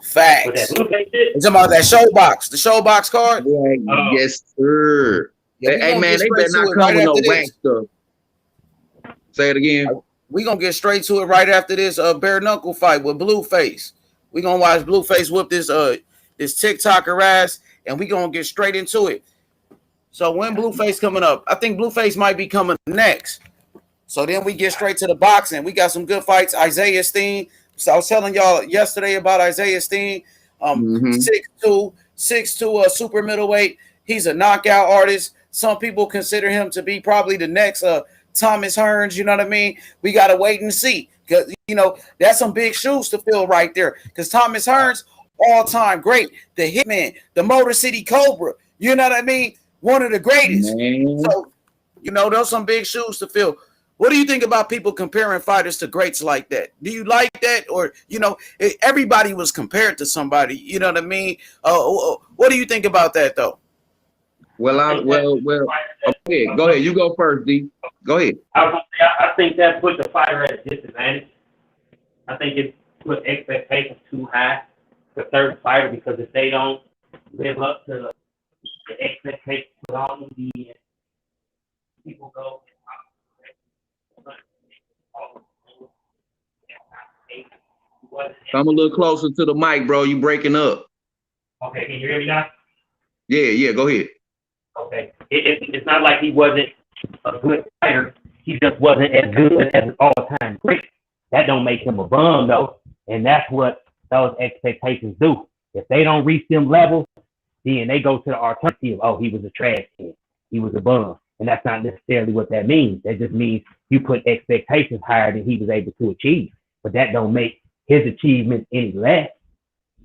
Facts. It's about that showbox, the showbox card. Yes, sir. Yeah, hey man, they better not come with no whack stuff. Say it again. We gonna get straight to it right after this bare knuckle fight with Blueface. We gonna watch Blueface whip this TikToker ass, and we gonna get straight into it. So when Blueface coming up, I think Blueface might be coming next. So then we get straight to the boxing. We got some good fights. Isaiah Steen. So I was telling y'all yesterday about Isaiah Steen. 6'2", super middleweight. He's a knockout artist. Some people consider him to be probably the next Thomas Hearns. You know what I mean? We gotta wait and see, because that's some big shoes to fill right there. Because Thomas Hearns, all-time great, the Hitman, the Motor City Cobra. You know what I mean? One of the greatest. Man. So those some big shoes to fill. What do you think about people comparing fighters to greats like that? Do you like that? Or, everybody was compared to somebody, you know what I mean? What do you think about that, though? Well, okay, go ahead. You go first, D. Go ahead. I think that put the fighter at a disadvantage. I think it put expectations too high for third fighter, because if they don't live up to the expectations put on them, the people go. Come a little closer to the mic, bro. You breaking up. Okay, can you hear me now? Yeah, go ahead. Okay. It's not like he wasn't a good fighter. He just wasn't as good as an all-time great. That don't make him a bum, though. And that's what those expectations do. If they don't reach them levels, then they go to the alternative. Oh, he was a trash kid. He was a bum. And that's not necessarily what that means. That just means you put expectations higher than he was able to achieve. But that don't make his achievements any less.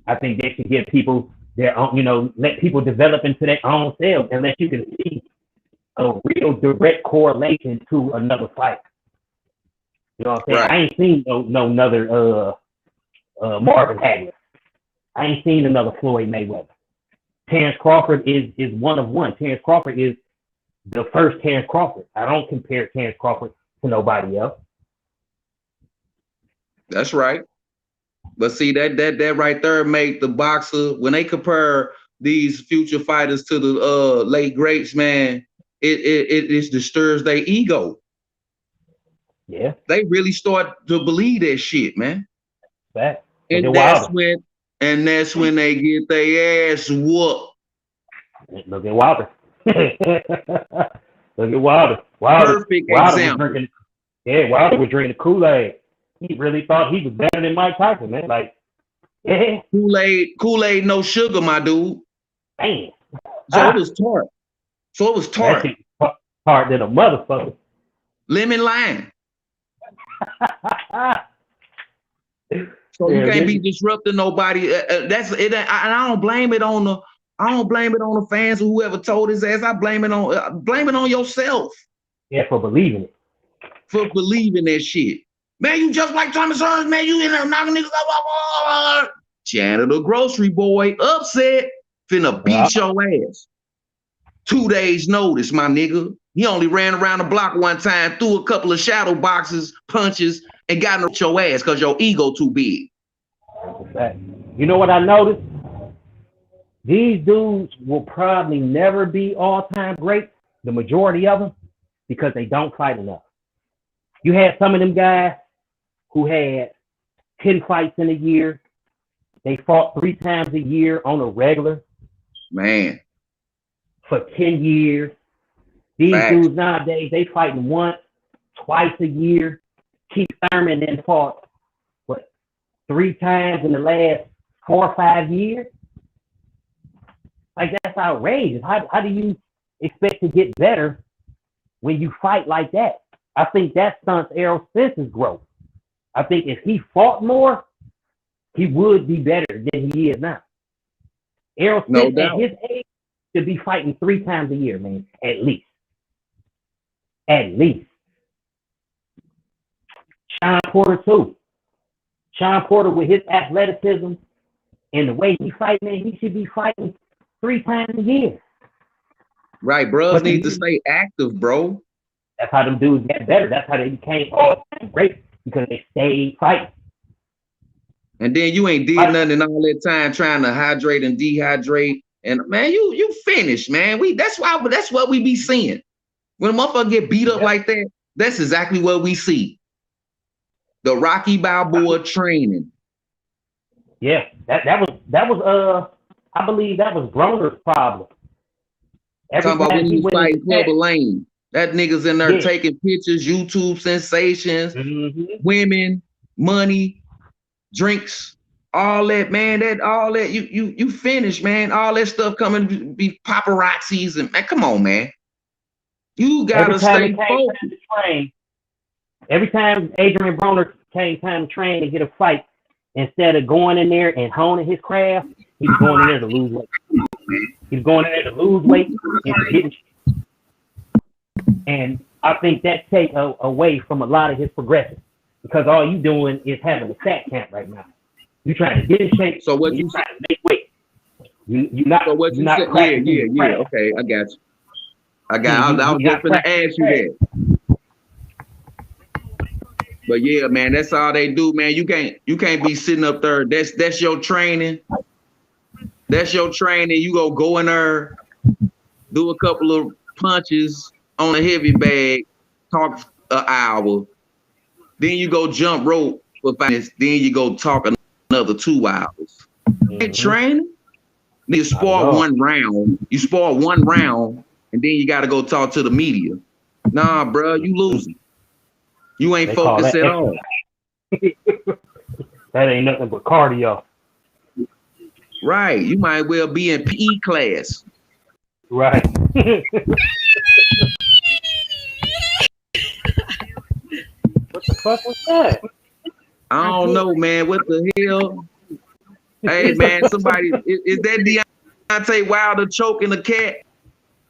I think they should give people their own, let people develop into their own selves, unless you can see a real direct correlation to another fight. You know what I'm saying? Right. I ain't seen no another Marvin Hagler. I ain't seen another Floyd Mayweather. Terrence Crawford is one of one. Terrence Crawford is the first Terrence Crawford. I don't compare Terrence Crawford to nobody else. That's right. But see, that right there make the boxer, when they compare these future fighters to the late greats, man, it disturbs their ego. Yeah. They really start to believe that shit, man. That. And that's when they get their ass whooped. Look at Wilder. Look at Wilder. Perfect example. Wilder was drinking the Kool-Aid. He really thought he was better than Mike Tyson, man. Like, Yeah. Kool-Aid, no sugar, my dude. Man. So it was tart. That shit tart than a motherfucker. Lemon lime. So you can't be disrupting nobody. That's it. I don't blame it on the fans or whoever told his ass. I blame it on yourself. Yeah, for believing it. For believing that shit. Man, you just like Thomas Hearns, man. You in there knocking niggas up. Janitor grocery boy, upset, finna beat your ass. 2 days notice, my nigga. He only ran around the block one time, threw a couple of shadow boxes, punches, and got in your ass because your ego too big. You know what I noticed? These dudes will probably never be all-time great, the majority of them, because they don't fight enough. You had some of them guys who had 10 fights in a year. They fought 3 times a year on a regular. Man. For 10 years. These dudes nowadays, they fighting once, twice a year. Keith Thurman then fought, 3 times in the last 4 or 5 years? Like, that's outrageous. How do you expect to get better when you fight like that? I think that stunts Errol Spence's growth. I think if he fought more, he would be better than he is now. Errol Spence at his age should be fighting 3 times a year, man, at least. At least. Sean Porter, too. Sean Porter, with his athleticism and the way he fights, man, he should be fighting 3 times a year. Right, bros need to stay active, bro. That's how them dudes get better. That's how they became all-time great, because they stayed fighting. And then you ain't did nothing in all that time trying to hydrate and dehydrate. And man, you finished, man. That's what we be seeing. When a motherfucker get beat up like that, that's exactly what we see. The Rocky Balboa training. Yeah, that was I believe that was Broner's problem. Talking about when he was fighting Clubber Lane. That nigga's in there taking pictures, YouTube sensations, women, money, drinks, all that, man. You finished, man. All that stuff coming to be paparazzis and man, come on, man. You gotta stay focused. Every time Adrian Broner came time to train and get a fight, instead of going in there and honing his craft, he was going in there to lose weight. He was going in there to lose weight and to get. And I think that takes away from a lot of his progression, because all you doing is having a fat camp right now. You trying to get in shape. So what you trying to make weight? You not. So what you said? Yeah. Okay, I got you. I was just gonna ask you that. But yeah, man, that's all they do, man. You can't be sitting up there. That's your training. That's your training. You go in there, do a couple of punches on a heavy bag, talk an hour. Then you go jump rope for 5 minutes. Then you go talk another 2 hours. Training. You spar one round. You spar one round, and then you got to go talk to the media. Nah, bro, you losing. You ain't focused at all. That ain't nothing but cardio. Right. You might well be in PE class. Right. What the fuck was that? I don't know, man. What the hell? Hey, man, somebody, is that Deontay Wilder choking a cat?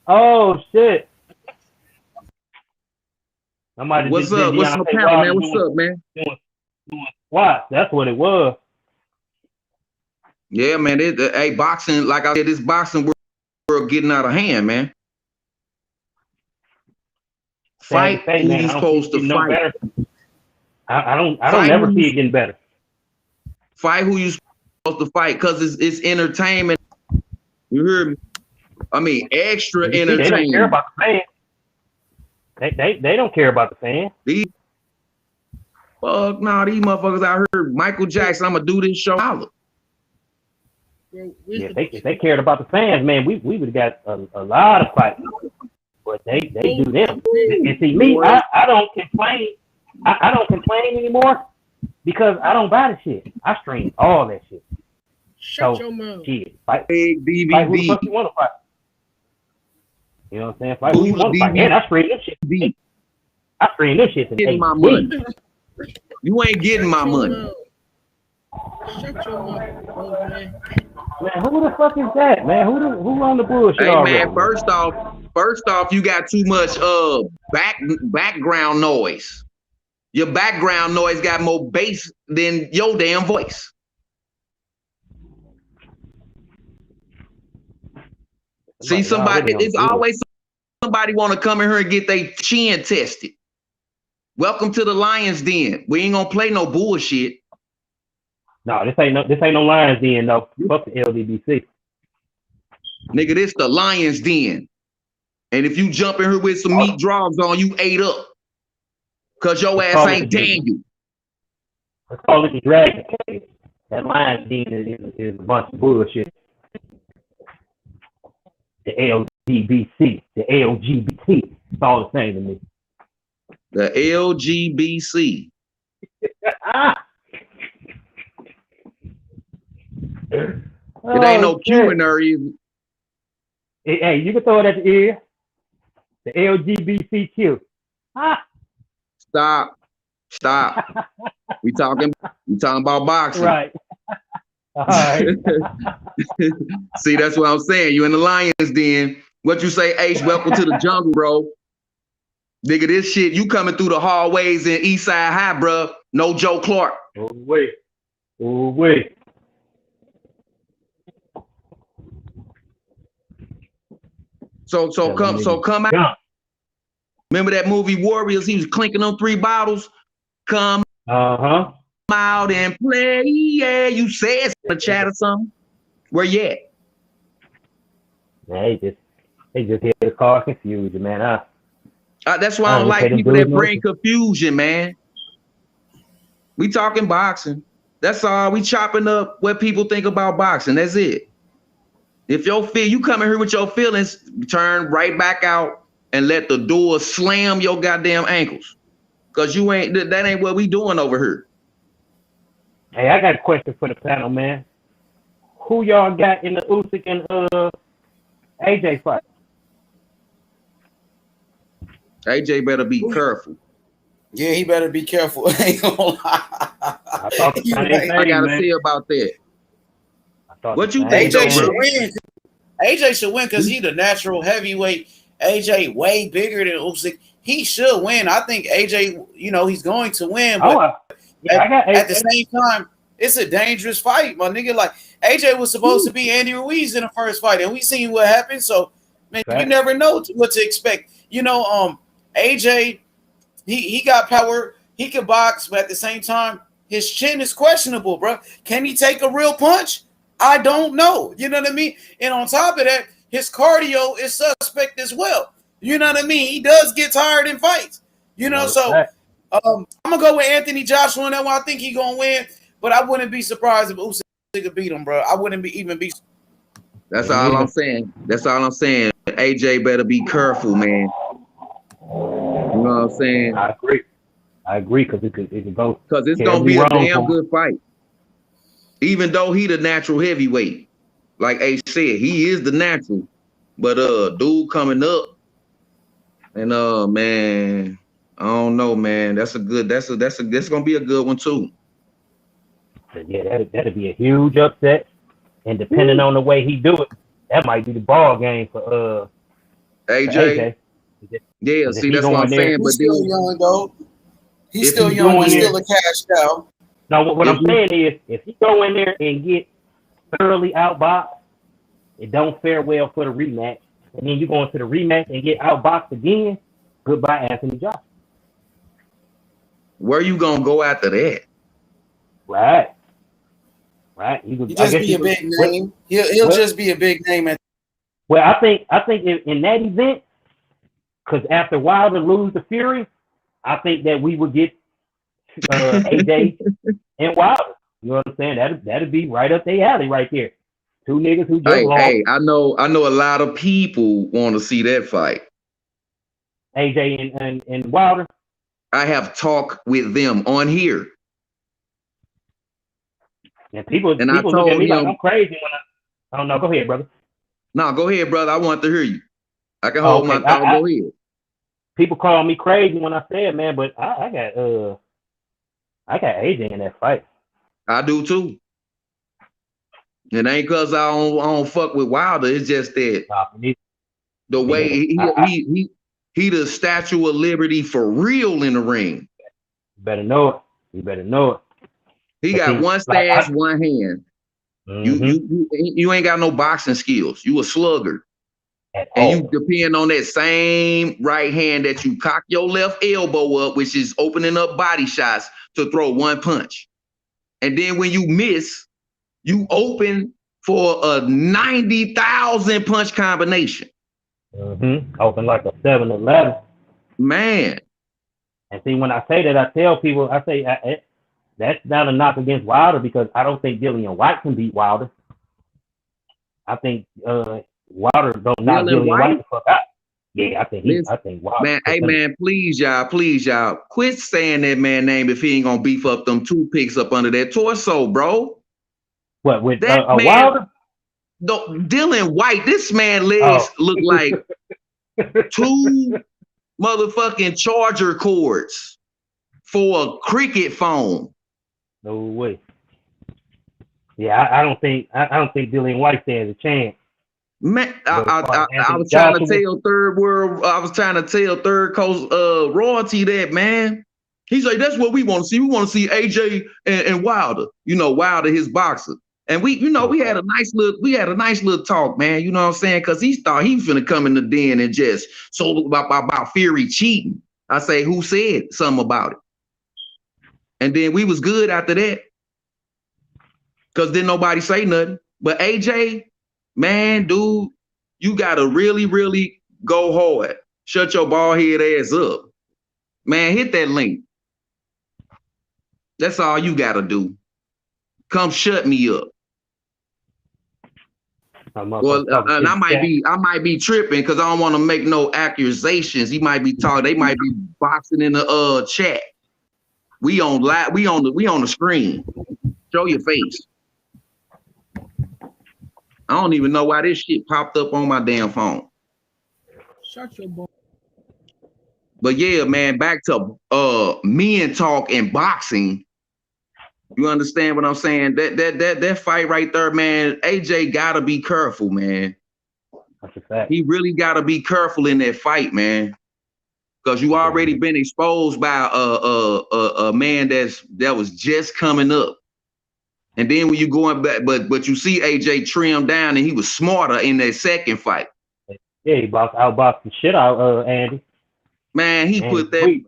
Oh, shit. What's up? What's up, man? What's up, man? Doing squats. That's what it was. Yeah, man. Hey, boxing, like I said, this boxing world getting out of hand, man. Fight who you supposed to fight. I don't never see it getting better. Fight who you supposed to fight, because it's entertainment. You hear me? I mean, extra entertainment. They don't care about the fans. They don't care about the fans. These motherfuckers out here. Michael Jackson, I'm gonna do this show. Yeah, if they cared about the fans, man, we would have got a lot of fights. But they do them. And see, me, I don't complain. I don't complain anymore because I don't buy the shit. I stream all that shit. Shut your mouth. Shit, fight Big who the DVD. fuck you want to fight. You know what I'm saying? Fight who Who's you want to fight. DVD? And I streamed this shit. I streamed this shit Getting in my HD. money. You ain't getting my money. Shut your mouth, man. Man, who the fuck is that, man? Who on the bullshit Hey already? man, first off, you got too much background noise. Your background noise got more bass than your damn voice. See, somebody, it's always somebody want to come in here and get their chin tested. Welcome to the Lions Den. We ain't gonna play no bullshit. No, this ain't no Lions Den, though. Fuck the LDBC. Nigga, this the Lions Den. And if you jump in here with some meat draws on, you ate up. Cause your ass ain't Daniel. Let's call it the Dragon Cave. That Lions Den is a bunch of bullshit. The LDBC, the LGBT, it's all the same to me. The LGBC. It ain't no Q in there either. Hey, you can throw it at the ear. The LGBTQ. Stop. We talking about boxing. Right. All right. See, that's what I'm saying. You in the Lions Den. What you say, H? Welcome to the jungle, bro. Nigga, this shit, you coming through the hallways in Eastside High, bro. No Joe Clark. Oh wait. So come out. Yeah. Remember that movie Warriors? He was clinking them 3 bottles. Come out and play. Yeah, you said in the chat or something. Where you at? Yeah, they just hear the car confusion, man. That's why I don't like people that bring confusion, man. We talking boxing. That's all. We chopping up what people think about boxing. That's it. If you come in here with your feelings, turn right back out and let the door slam your goddamn ankles. Cause that ain't what we doing over here. Hey, I got a question for the panel, man. Who y'all got in the Usyk and AJ fight? AJ better be careful. Yeah, he better be careful. I ain't gonna lie. I gotta see about that. What you think? AJ should win. AJ should win because he's the natural heavyweight. AJ way bigger than Usyk. He should win. I think AJ, he's going to win. But at the same time, it's a dangerous fight, my nigga. Like AJ was supposed to be Andy Ruiz in the first fight, and we seen what happened. So, man, you never know what to expect. AJ, he got power. He can box, but at the same time, his chin is questionable, bro. Can he take a real punch? I don't know. You know what I mean? And on top of that, his cardio is suspect as well. You know what I mean? He does get tired in fights. So I'm gonna go with Anthony Joshua on that one. I think he's gonna win, but I wouldn't be surprised if Usyk could beat him, bro. I wouldn't even be. That's all I'm saying. AJ better be careful, man. You know what I'm saying? I agree because it could go. Because it's gonna be a damn good fight. Even though he the natural heavyweight, like H said, he is the natural. But dude coming up, and man, I don't know, man. That's gonna be a good one too. Yeah, that'd be a huge upset, and depending on the way he do it, that might be the ball game for AJ. Yeah, see, that's what I'm saying. He's still young, though. He's still young. He's still a cash cow. No, what I'm saying is, if he go in there and get thoroughly outboxed, it don't fare well for the rematch, and then you go into the rematch and get outboxed again. Goodbye, Anthony Joshua. Where you gonna go after that? Right. He'll just be a big name. He'll just be a big name. Well, I think in that event, because after Wilder lose to Fury, I think that we would get AJ and Wilder. You know what I'm saying? That'd be right up their alley right there. Two niggas who just lost. Hey, I know a lot of people want to see that fight. AJ and Wilder. I have talked with them on here. And people And I look at told me like him, I'm crazy when I don't know. Go ahead, brother. no, go ahead, brother. I want to hear you. I can Oh, hold my okay. thought. Go ahead. People call me crazy when I say it, man, but I got AJ in that fight. I do too. It ain't cause I don't fuck with Wilder. It's just that the way he the Statue of Liberty for real in the ring. You better know it. You better know it. He got one stance, one hand. You ain't got no boxing skills. You a slugger. And you depend on that same right hand that you cock your left elbow up, which is opening up body shots to throw one punch. And then when you miss, you open for a 90,000 punch combination. Open like a 7-11. Man. And see, when I say that, I tell people, I say that's not a knock against Wilder because I don't think Dillian White can beat Wilder. I think Wilder don't knock Dillian White the fuck out. Yeah, I think Wilder. Man, hey man, please y'all, quit saying that man name if he ain't gonna beef up them toothpicks up under that torso, bro. What with that man, Wilder? Dylan White, this man legs look like two motherfucking charger cords for a cricket phone. No way. Yeah, I don't think Dillian White stands a chance. Man, I was trying to tell Third Coast Royalty that, man. He's like, that's what we want to see. We want to see AJ and Wilder. You know, Wilder, his boxer. And we had a nice little talk, man. You know what I'm saying? Because he thought he was finna come in the den and just so about Fury cheating. I say, who said something about it? And then we was good after that. Because didn't nobody say nothing. But AJ, man, dude, you gotta really, really go hard. Shut your bald head ass up. Man, hit that link. That's all you gotta do. Come shut me up. Well, and I might be tripping because I don't want to make no accusations. He might be talking. They might be boxing in the chat. We on the screen. Show your face. I don't even know why this shit popped up on my damn phone. Shut your boy. But yeah, man, back to men talk and boxing. You understand what I'm saying? That fight right there, man. AJ gotta be careful, man. That's a fact. He really gotta be careful in that fight, man. Because you already been exposed by a man that was just coming up. And then when you going back, but you see AJ trim down and he was smarter in that second fight. Yeah, he outboxed the shit out Andy. Man, he put that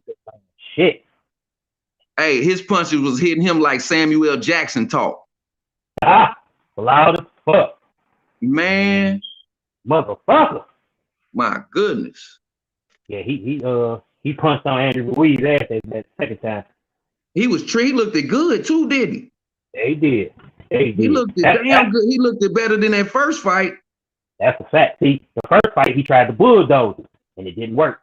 shit. Hey, his punches was hitting him like Samuel L. Jackson talk. Loud as fuck. Man. Motherfucker. My goodness. Yeah, he punched on Andrew Ruiz's ass that second time. He looked it good too, didn't he? Yeah, he did. Yeah, he looked it damn good. He looked it better than that first fight. That's a fact. See, the first fight he tried to bulldoze it, and it didn't work.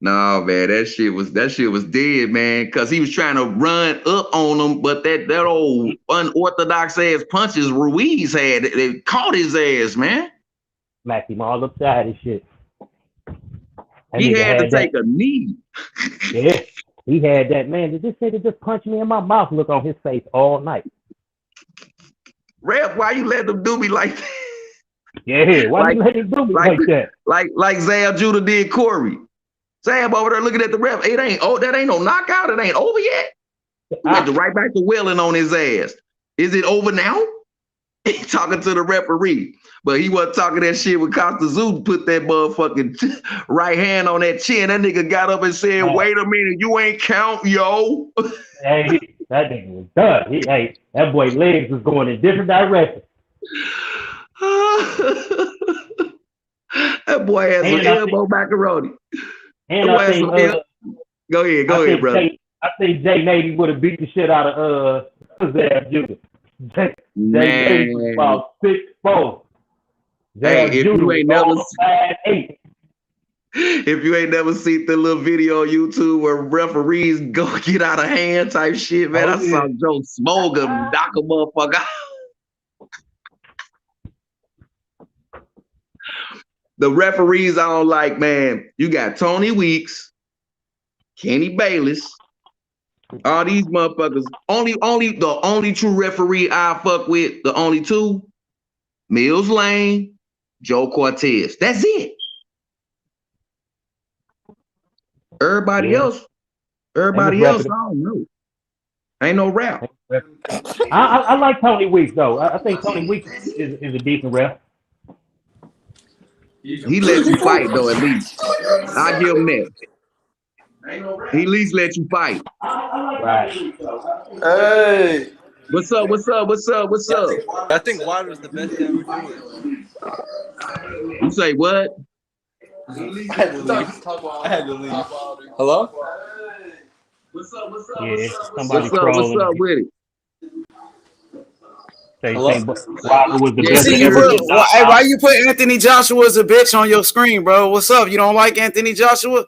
No, man, that shit was dead, man. Cause he was trying to run up on him, but that old unorthodox ass punches Ruiz had, they caught his ass, man. Smacked him all upside and shit. He had to take a knee. Yeah, he had that, man. Did this nigga just punch me in my mouth look on his face all night? Rep, why you let them do me like that? Yeah, why you let him do me like that? Like Zab Judah did Corey. Zab over there looking at the ref. That ain't no knockout. It ain't over yet. He went right back to wailing on his ass. Is it over now? He talking to the referee. But he wasn't talking that shit when Costa Zoo put that motherfucking right hand on that chin. That nigga got up and said, wait a minute, you ain't count, yo. Hey, that nigga was done. That boy legs was going in different directions. That boy has an elbow macaroni. And I think, go ahead, brother. I think Jay Nady would have beat the shit out of Zab Judah. Jay Nady was about 6'4". Hey, if you ain't never 5'8". If you ain't never seen the little video on YouTube where referees go get out of hand type shit, man, I saw Joe Smogan knock a motherfucker out. The referees I don't like, man. You got Tony Weeks, Kenny Bayless, all these motherfuckers. The only true referee I fuck with, the only two, Mills Lane, Joe Cortez. That's it. Everybody else, I don't know. Ain't no rap. I like Tony Weeks though. I think Tony Weeks is a decent ref. He lets you fight though, at least. I give him that. He at least let you fight. Right. Hey. What's up? I think Wilder was the best to ever do it. You say what? I had to leave. Hello? Yeah, somebody What's up with it? Wilder was the best See, to ever do it. hey, why you put Anthony Joshua as a bitch on your screen, bro? What's up? You don't like Anthony Joshua?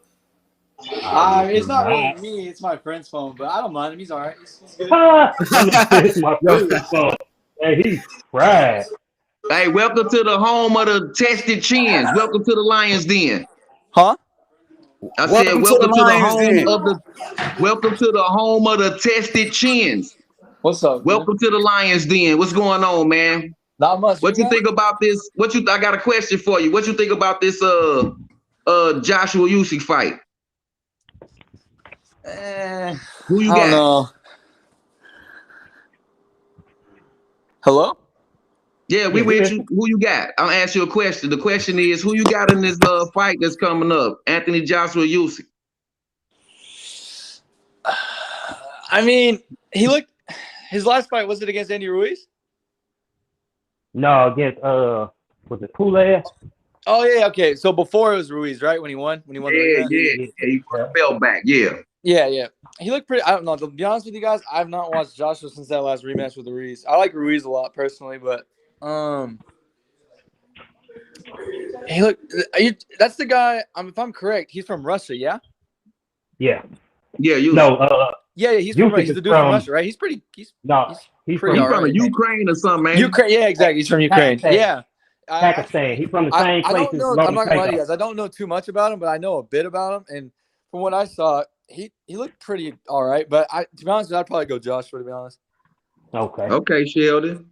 It's not really me. It's my friend's phone, but I don't mind him. He's all right. He's good. It's my friend's phone. Hey, he's fried. Hey, welcome to the home of the tested chins. Welcome to the Lions Den. Huh? I said, welcome to the home of the tested chins. What's up? Welcome to the Lions Den. What's going on, man? Not much. What you think about this? I got a question for you. What you think about this Joshua Usyk fight? Who you got? I don't know. Hello? Yeah, we with you. Who you got? I'll ask you a question. The question is, who you got in this fight that's coming up? Anthony Joshua Usyk. I mean, his last fight, was it against Andy Ruiz? No, against was it Pulev? Oh yeah, okay. So before it was Ruiz, right? When he won Yeah, he fell back. Yeah. He looked pretty. I don't know. To be honest with you guys, I've not watched Joshua since that last rematch with Ruiz. I like Ruiz a lot personally, but he looked. That's the guy. If I'm correct, he's from Russia. Yeah. Yeah. Yeah. You. No. Yeah. He's from. He's the dude from Russia, right? He's pretty. He's from Ukraine or something, man. Ukraine. Yeah, exactly. He's from Ukraine. Pakistan. Yeah. Pakistan. He's from the same place. I don't know. I'm not gonna lie to you guys. I don't know too much about him, but I know a bit about him. And from what I saw, he looked pretty all right. But to be honest, I'd probably go Joshua. To be honest. Okay. Okay, Sheldon.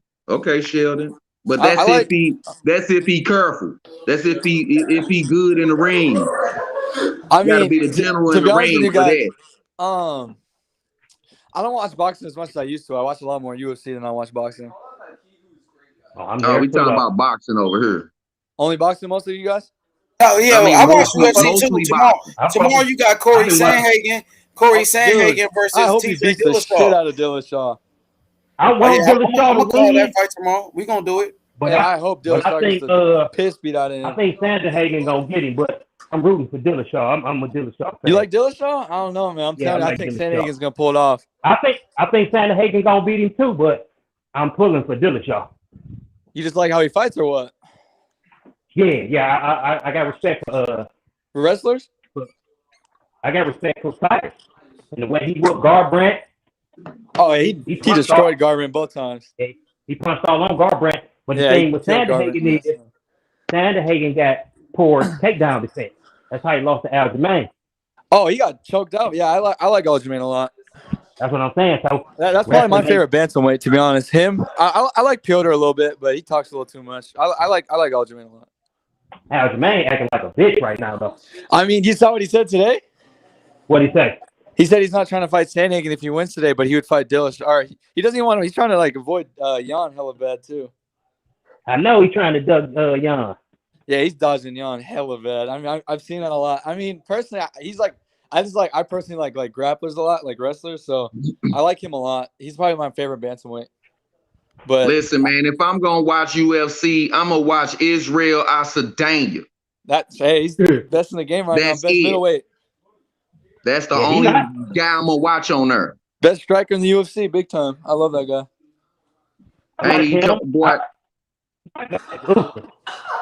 But that's if he careful. That's if he good in the ring. I mean, gotta be the general in the ring for that. I don't watch boxing as much as I used to. I watch a lot more UFC than I watch boxing. We talking about boxing over here. Only boxing, most of you guys? Oh yeah, I watch UFC too. Tomorrow you got Corey Sandhagen versus TJ Dillashaw. Shit out of Dillashaw. I want Dillashaw to call that fight tomorrow. We gonna do it. But I hope Dillashaw gets the piss beat out of him. I think Sandhagen gonna get him, but I'm rooting for Dillashaw. I'm a Dillashaw fan. You like Dillashaw? I don't know, man. I'm telling you, I think Sandhagen's gonna pull it off. I think Sandhagen gonna beat him too, but I'm pulling for Dillashaw. You just like how he fights, or what? Yeah. I got respect for wrestlers. I got respect for fighters and the way he whooped Garbrandt. Oh, he destroyed Garbrandt both times. He punched all on Garbrandt, but the thing with Sandhagen is Sandhagen got poor takedown defense. That's how he lost to Aljamain. Oh, he got choked out. Yeah, I like Aljamain a lot. That's what I'm saying. So that's probably my favorite bantamweight, to be honest. Him, I like Piotr a little bit, but he talks a little too much. I like Aljamain a lot. Aljamain acting like a bitch right now, though. I mean, you saw what he said today? What'd he say? He said he's not trying to fight Sandhagen if he wins today, but he would fight Dillashaw. Or he doesn't even want to. He's trying to avoid Jan hella bad too. I know he's trying to duck Jan. Yeah, he's dodging Jan hella bad. I mean, I've seen that a lot. I mean, personally, I personally like grapplers a lot, like wrestlers. So I like him a lot. He's probably my favorite bantamweight. But listen, man, if I'm gonna watch UFC, I'm gonna watch Israel Adesanya. He's the best in the game right now. Best middleweight. That's the only guy I'm gonna watch on there. Best striker in the UFC, big time. I love that guy.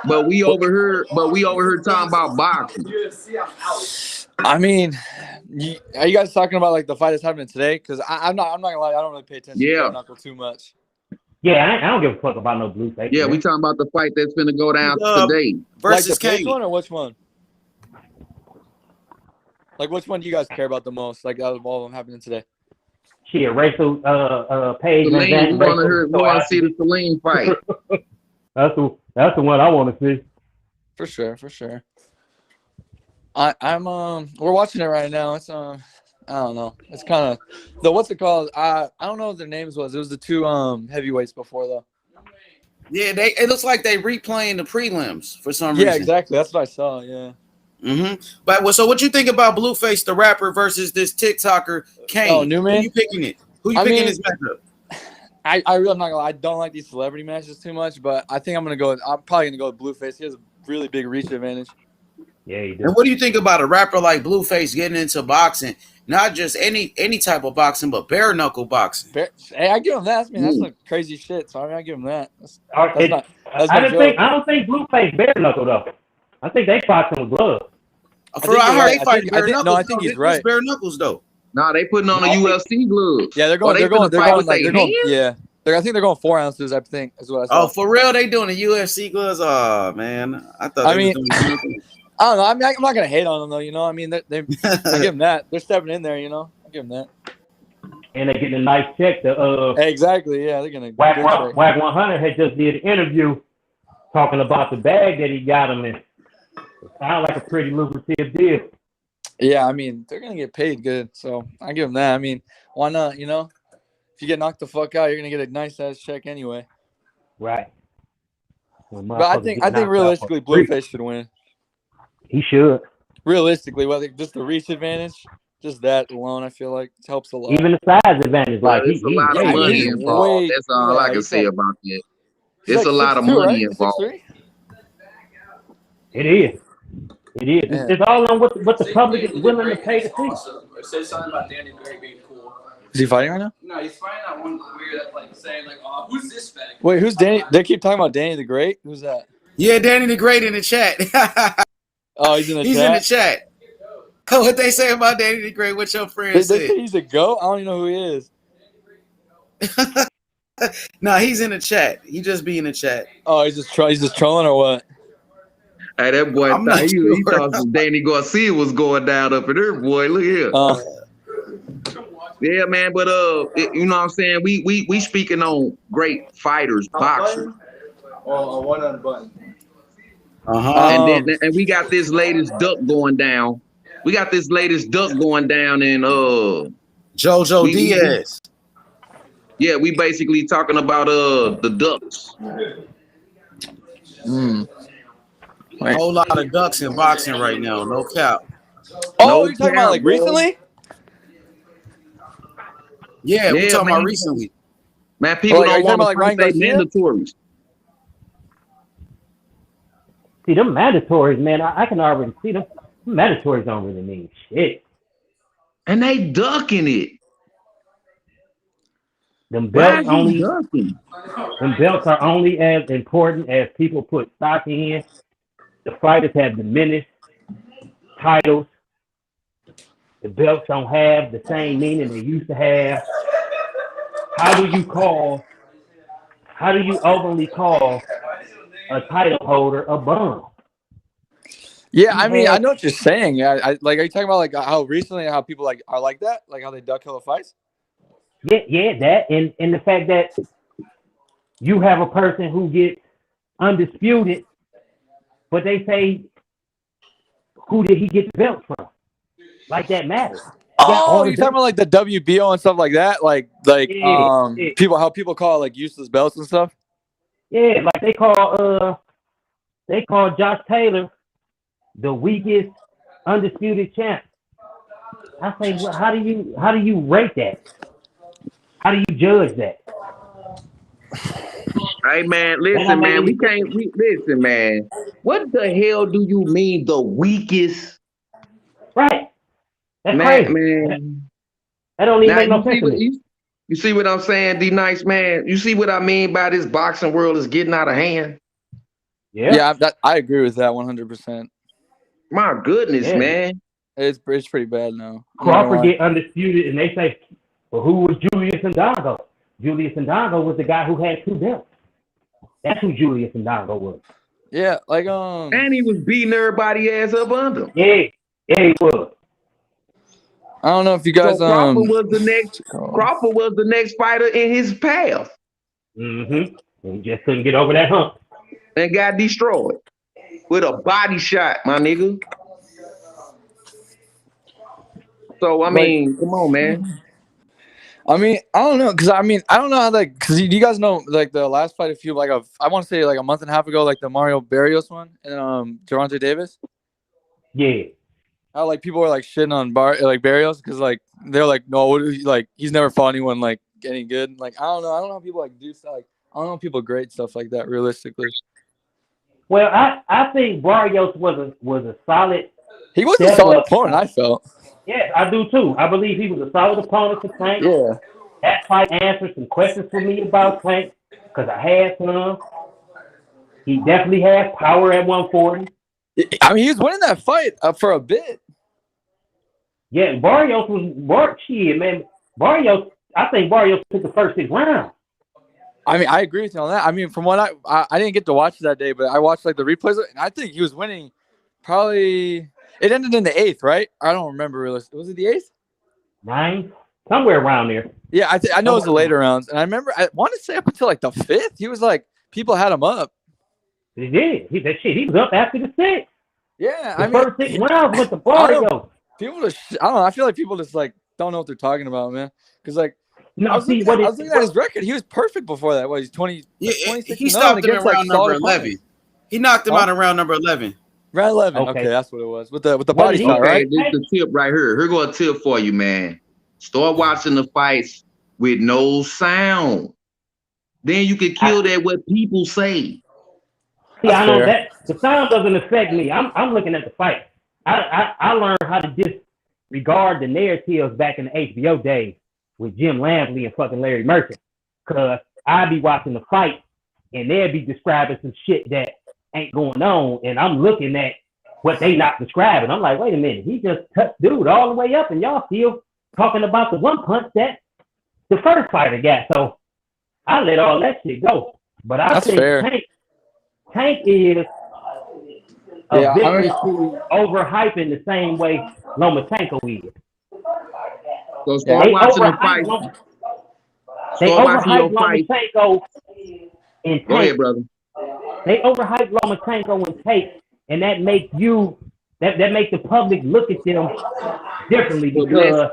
But we overheard talking about boxing. I mean, are you guys talking about like the fight that's happening today? Because I'm not gonna lie, I don't really pay attention to bare knuckle too much. Yeah, I don't give a fuck about no Blueface. Yeah, we talking about the fight that's gonna go down today versus like the Kane. one or which one? Like which one do you guys care about the most? Like out of all of them happening today? Shit, Rachel Page. Celine, we want to see the Celine fight. That's the one I want to see. For sure. We're watching it right now. It's I don't know. It's kind of what's it called? I don't know what their names was. It was the two heavyweights before though. Yeah, it looks like they replaying the prelims for some reason. Yeah, exactly. That's what I saw. Yeah. But so what you think about Blueface the rapper versus this TikToker Kane? Oh, new man. Who you picking it? Who you picking this matchup? I really am not gonna lie. I don't like these celebrity matches too much, but I think I'm probably gonna go with Blueface. He has a really big reach advantage. Yeah, he does. And what do you think about a rapper like Blueface getting into boxing? Not just any type of boxing, but bare knuckle boxing. Hey, I give him that. I mean, that's some crazy shit. So I give him that. I don't think Blueface bare knuckle though. I think they boxing with gloves. I heard they fight bare knuckles. No, I think he's right. Bare knuckles though. Nah, they putting on the UFC gloves. Yeah, they're going. Yeah, I think they're going 4 ounces. I think is what I saw. Oh, for real? They doing the UFC gloves? Oh man, I thought. I don't know. I'm not gonna hate on them though. You know, I mean, I give them that. They're stepping in there. You know, I give them that. And they're getting a nice check. Exactly. Yeah, they're gonna. Whack 100 had just did an interview talking about the bag that he got him in. It sounds like a pretty lucrative deal. Yeah, I mean, they're gonna get paid good, so I give them that. I mean, why not? You know, if you get knocked the fuck out, you're gonna get a nice ass check anyway. Right. But I think realistically, Blueface should win. He should. Realistically, whether just the reach advantage, just that alone, I feel like it helps a lot. Even the size advantage, like it's a lot of money involved. That's all I can say about that. It's a lot of money involved. It is. It is. Yeah. It's all on what the public is willing to pay to see. It says something about Danny the Great being cool. Is he fighting right now? No, he's fighting that one queer that's like saying like, "Oh, who's this fag?" Wait, who's Danny? They keep talking about Danny the Great. Who's that? Yeah, Danny the Great in the chat. Oh, he's in the chat. He's in the chat. What they say about Danny the Great? What your friends say he's a goat. I don't even know who he is. No, he's in the chat. He just be in the chat. Oh, he's just trolling or what? Hey, that boy he thought some Danny Garcia was going down up in there, boy. Look here. Yeah, man, but you know what I'm saying? We speaking on great fighters, boxers. One on the button. And we got this latest duck going down. We got this latest duck going down in Jojo Diaz. Yeah, we basically talking about the ducks. A whole lot of ducks in boxing right now, no cap. Oh, you're talking about like recently? Yeah, we're talking about recently. Man, people don't want to like say mandatories. See, them mandatories, man, I can already see them. Mandatories don't really mean shit. And they ducking it. Them belts are only as important as people put stock in. The fighters have diminished titles. The belts don't have the same meaning they used to have. How do you openly call a title holder a bum? Yeah, I mean, I know what you're saying. Yeah, are you talking about like how recently how people like are like that, like how they duck hella fights? Yeah, that and the fact that you have a person who gets undisputed, but they say, who did he get the belt from? Like that matters. Oh, you're talking about like the WBO and stuff like that, like people how people call it, like useless belts and stuff. Yeah, like they call Josh Taylor the weakest undisputed champ. I say, well, how do you rate that? How do you judge that? Hey man, listen, man. Listen, man. What the hell do you mean the weakest? Right. That's crazy. Man. That don't even make no sense to me. You see what I'm saying, D Nice, man? You see what I mean by this boxing world is getting out of hand? Yeah. Yeah, I agree with that 100%. My goodness, man. It's pretty bad now. Crawford get undisputed, and they say, well, who was Julius Ndongo? Julius Ndongo was the guy who had 2 belts. That's who Julius Ndongo was. Yeah, like And he was beating everybody ass up under him. Yeah, he was. I don't know if you guys So Crawford was the next fighter in his path. Mm-hmm. And he just couldn't get over that hump. And got destroyed with a body shot, my nigga. So I mean, come on, man. I mean, I don't know, because I don't know how, like, because you guys know, like, the last fight I want to say like a month and a half ago, like the Mario Barrios one and Gervonta Davis. Yeah. How like people were like shitting on Barrios because like they're like, no, like he's never fought anyone like any good. Like I don't know how people like do stuff. Like I don't know if people grade stuff like that realistically. Well, I think Barrios was a solid. He was a solid opponent, I felt. Yes, I do too. I believe he was a solid opponent for Tank. Yeah. That fight answered some questions for me about Tank because I had some. He definitely had power at 140. I mean, he was winning that fight for a bit. Yeah, Barrios was shit, man. I think Barrios took the first 6 rounds. I mean, I agree with you on that. I mean, from what I didn't get to watch that day, but I watched like the replays, and I think he was winning. Probably it ended in the 8th, right? I don't remember really. Was it the 8th? 9th, somewhere around there. Yeah, I know it was the later rounds, and I remember I want to say up until like the 5th, he was like people had him up. He did. He was up after the 6th. Yeah, the first 6 rounds with the Barrios. People just, I don't know. I feel like people just like don't know what they're talking about, man. Because like, no, I was looking at his record. He was perfect before that. What, he's 20? Yeah, he stopped him at round number 11. He knocked him out in round number 11. Round 11. Okay, that's what it was with the body shot, right? This is the tip right here. Here go a tip for you, man. Start watching the fights with no sound. Then you can kill that what people say. Yeah, I know that the sound doesn't affect me. I'm looking at the fight. I learned how to disregard the narratives back in the HBO days with Jim Lampley and fucking Larry Merchant. Cause I'd be watching the fight and they'd be describing some shit that ain't going on, and I'm looking at what they not describing. I'm like, wait a minute, he just touched dude all the way up, and y'all still talking about the one punch that the first fighter got. So I let all that shit go. But I think Tank is overhyping the same way Lomachenko is. So start watching the fight. They overhype Lomachenko and Tank. Go ahead, brother. They overhype Lomachenko and Tank, and that makes that makes the public look at them differently, because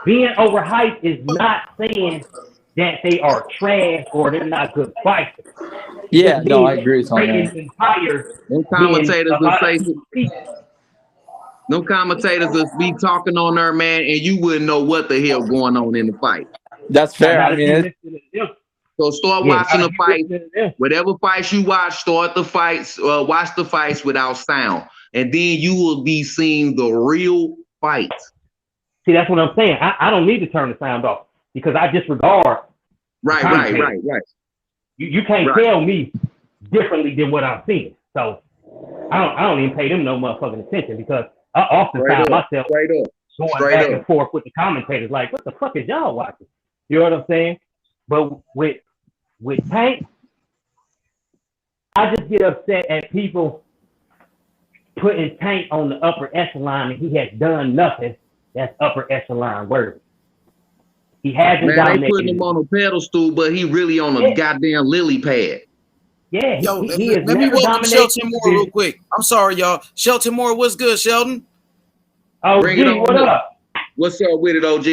being overhyped is not saying that they are trash or they're not good fighters. Yeah, no, I agree with that. Them commentators will say, them commentators will be talking on there, man, and you wouldn't know what the hell going on in the fight. That's fair. I mean, so start watching the fight. Whatever fights you watch, start the fights, watch the fights without sound, and then you will be seeing the real fights. See, that's what I'm saying. I don't need to turn the sound off because I disregard. Right. You can't tell me differently than what I'm seeing. So I don't even pay them no motherfucking attention, because I often find myself going back and forth with the commentators, like, what the fuck is y'all watching? You know what I'm saying? But with Tank, I just get upset at people putting Tank on the upper echelon, and he has done nothing that's upper echelon worthy. He hasn't dominated. They putting him on a pedestal, but he really on a goddamn lily pad. Yeah. Yo, let me welcome Shelton Moore real quick. I'm sorry, y'all. Shelton Moore, what's good, Sheldon? Oh, G, what up? What's up with it, OG?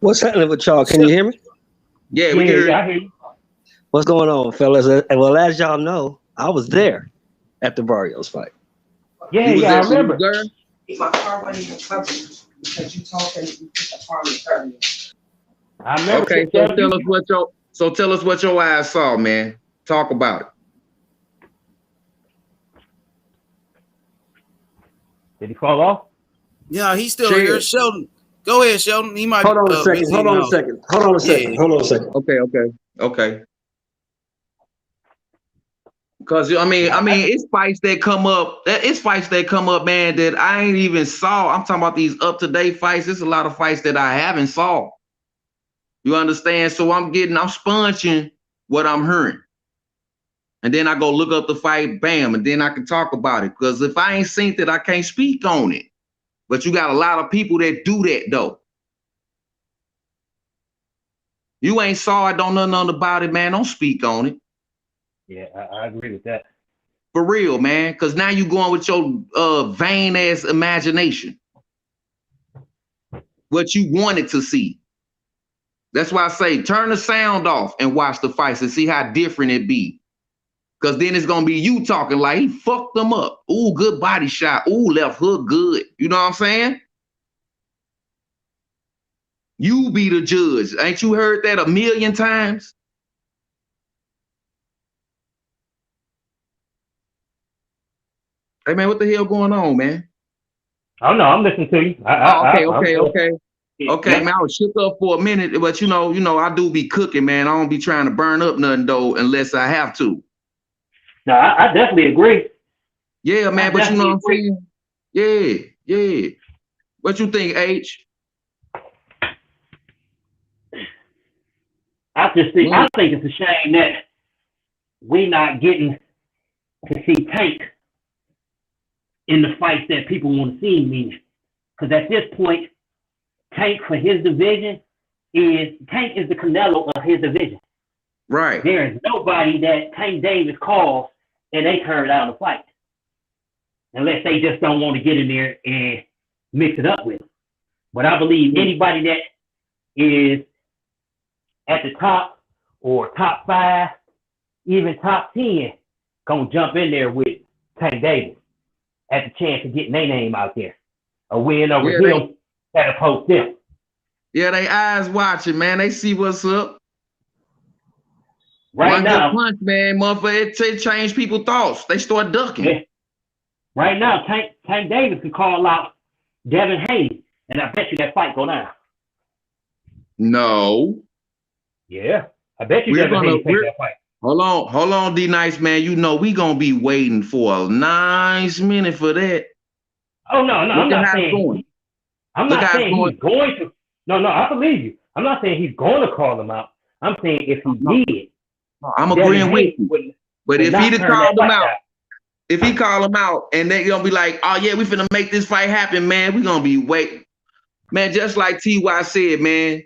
What's happening with y'all? Can you hear me? Yeah, we hear you. I hear you. What's going on, fellas? Well, as y'all know, I was there at the Barrios fight. Yeah, I remember. My car wasn't even covered because you told them you put the car in earlier. I remember. Okay, so tell us what your eyes saw, man. Talk about it. Did he fall off? Yeah, he's still here. Sheldon, Go ahead, Sheldon. He might Hold on a be second. busy Hold on a now. second. Hold on a second. Yeah. Hold on a second. Okay. Because I mean, it's fights that come up. It's fights that come up, man, that I ain't even saw. I'm talking about these up-to-date fights. There's a lot of fights that I haven't saw. You understand? So I'm sponging what I'm hearing. And then I go look up the fight, bam, and then I can talk about it. Because if I ain't seen it, I can't speak on it. But you got a lot of people that do that, though. You ain't saw it, don't know nothing about it, man. Don't speak on it. Yeah, I agree with that. For real, man. Because now you going with your vain-ass imagination. What you wanted to see. That's why I say turn the sound off and watch the fights and see how different it be. Because then it's going to be you talking like he fucked them up. Ooh, good body shot. Ooh, left hook good. You know what I'm saying? You be the judge. Ain't you heard that a million times? Hey, man, what the hell going on, man? Oh, no, I'm listening to you. Okay, man, I was shook up for a minute, but you know, I do be cooking, man. I don't be trying to burn up nothing, though, unless I have to. No, I definitely agree. Yeah, man, but you know what I'm saying? Yeah. What you think, H? I think it's a shame that we not getting to see Tank in the fights that people want to see him in. Because at this point, Tank for his division is the Canelo of his division. Right. There is nobody that Tank Davis calls and they turn down the fight. Unless they just don't want to get in there and mix it up with him. But I believe anybody that is at the top or top 5, even top 10, gonna jump in there with Tank Davis at the chance of getting their name out there. A win over him at opposed to them. Yeah, they eyes watching, man. They see what's up. Right now, good punch, man, motherfucker, it change people's thoughts. They start ducking. Yeah. Right now, Tank Davis can call out Devin Haney, and I bet you that fight go down. No. Yeah, I bet you Devin Haney take that fight. Hold on, D Nice, man. You know we gonna be waiting for a nice minute for that. Oh no, I'm not saying he's going to. No, I believe you. I'm not saying he's going to call him out. I'm saying if he did, I'm agreeing with you. But if he'd have called him out, if he call him out and they gonna be like, oh yeah, we finna make this fight happen, man. We gonna be waiting. Man, just like TY said, man,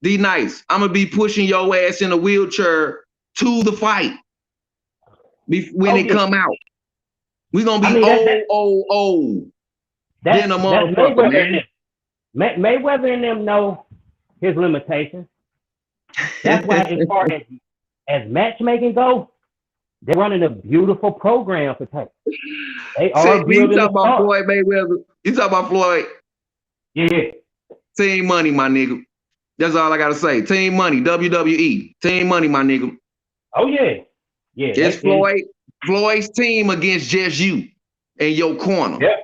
D Nice, I'm gonna be pushing your ass in a wheelchair to the fight. When it come out. We gonna be old. Then a motherfucker, man. Mayweather and them know his limitations. That's why as far as matchmaking goes, they're running a beautiful program for Tank. They are building. You talking about Floyd Mayweather? You talking about Floyd? Yeah. Team money, my nigga. That's all I gotta say. Team money, WWE. Team money, my nigga. Oh yeah. It's Floyd's team against just you and your corner. Yeah.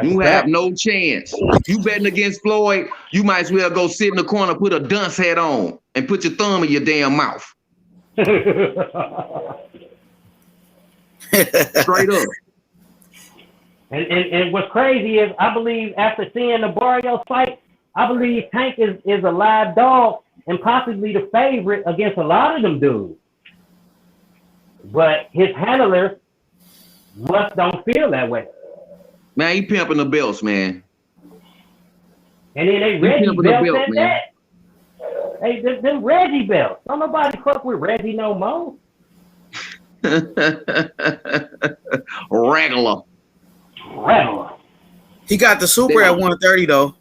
You have no chance. You betting against Floyd, you might as well go sit in the corner, put a dunce hat on, and put your thumb in your damn mouth. Straight up. And what's crazy is I believe after seeing the Barrios fight, I believe Tank is a live dog and possibly the favorite against a lot of them dudes. But his handlers must don't feel that way. Man, he pimping the belts, man. And then they Reggie belts at that. Hey, them Reggie belts. Don't nobody fuck with Reggie no more. Regular. He got the super at 130 though.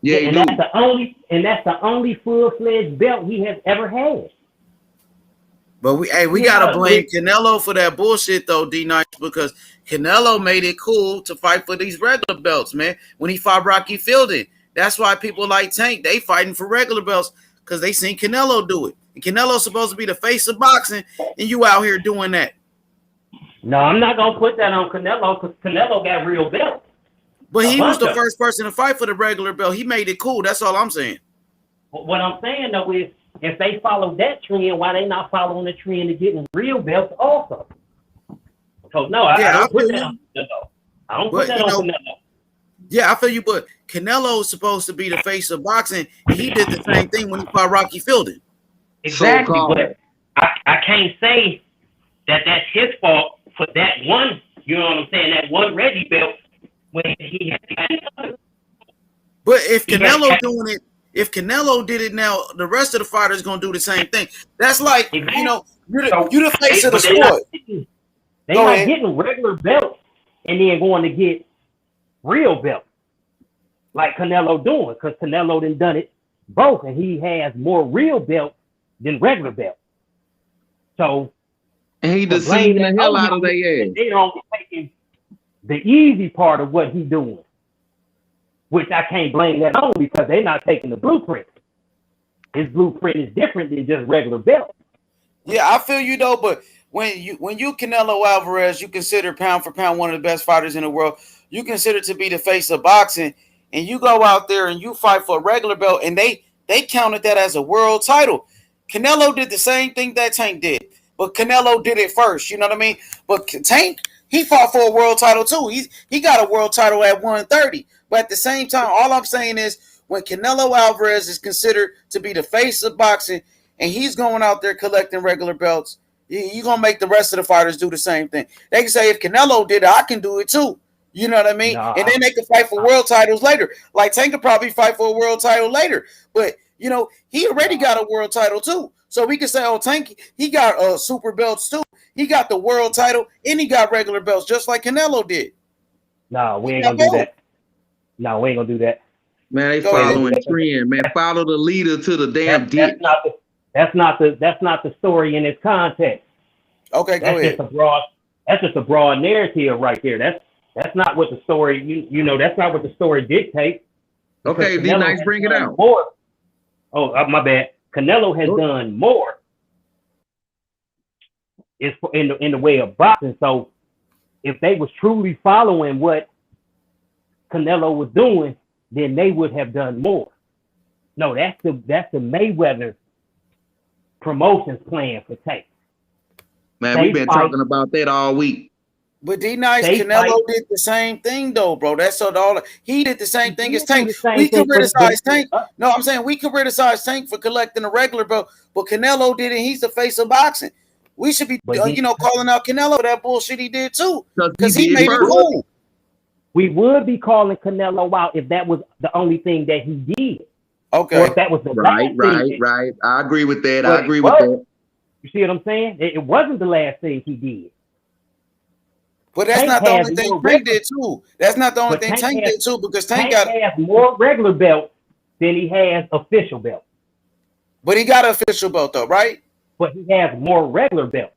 Yeah, and that's the only full-fledged belt he has ever had. But we gotta blame Canelo for that bullshit though, D Nice, because Canelo made it cool to fight for these regular belts, man. When he fought Rocky Fielding, that's why people like Tank, they fighting for regular belts because they seen Canelo do it. And Canelo's supposed to be the face of boxing, and you out here doing that. No, I'm not gonna put that on Canelo because Canelo got real belts. But he was the first person to fight for the regular belt. He made it cool. That's all I'm saying. What I'm saying though is, if they follow that trend, why they not following the trend of getting real belts also? So no, I don't put that on Canelo. I don't put that on Canelo. Yeah, I feel you, but Canelo is supposed to be the face of boxing, and he did the same thing when he fought Rocky Fielding. Exactly, but I can't say that that's his fault for that one. You know what I'm saying? That one Reggie belt when he had. But if Canelo doing it, if Canelo did it now, the rest of the fighters gonna do the same thing. That's like you know, you're the face of the sport. They're not getting regular belts and then going to get real belts like Canelo doing, because Canelo done it both, and he has more real belts than regular belts. So, and he deceiving the hell out of their ass. They don't taking the easy part of what he's doing, which I can't blame that on, because they're not taking the blueprint. His blueprint is different than just regular belts. Yeah, I feel you though, but when you Canelo Alvarez, you consider pound for pound one of the best fighters in the world. You consider to be the face of boxing, and you go out there and you fight for a regular belt, and they counted that as a world title. Canelo did the same thing that Tank did, but Canelo did it first. You know what I mean? But Tank, he fought for a world title too. He got a world title at 130. But at the same time, all I'm saying is when Canelo Alvarez is considered to be the face of boxing, and he's going out there collecting regular belts, you're going to make the rest of the fighters do the same thing. They can say, if Canelo did it, I can do it too. You know what I mean? And then they can fight for world titles later. Like Tank could probably fight for a world title later. But, you know, he already got a world title too. So we can say, oh, Tank, he got super belts too. He got the world title and he got regular belts just like Canelo did. No, we ain't going to do that. No, we ain't going to do that. Man, they following trend, man. Follow the leader to the damn ditch. That's not the story in its context. Okay, go ahead. That's just a broad narrative right there. That's not what the story, you know, that's not what the story dictates. Okay, be nice, bring it out. More. Oh, my bad. Canelo has done more. It's in the way of boxing. So if they was truly following what Canelo was doing, then they would have done more. No, that's the Mayweather promotions plan for Tank. Man, we've been talking about that all week. But D-Nice, Canelo did the same thing though, bro. That's all. He did the same thing as Tank. We can criticize Tank. No, I'm saying we can criticize Tank for collecting a regular belt, but Canelo did it. He's the face of boxing. We should be, calling out Canelo for that bullshit he did too, because he made it cool. We would be calling Canelo out if that was the only thing that he did. Okay. Or if that was the right. I agree with that. I agree with that. You see what I'm saying? It wasn't the last thing he did. But that's not the only thing Tank did too. That's not the only thing Tank did too, because Tank has more regular belts than he has official belts. But he got an official belt though, right? But he has more regular belts.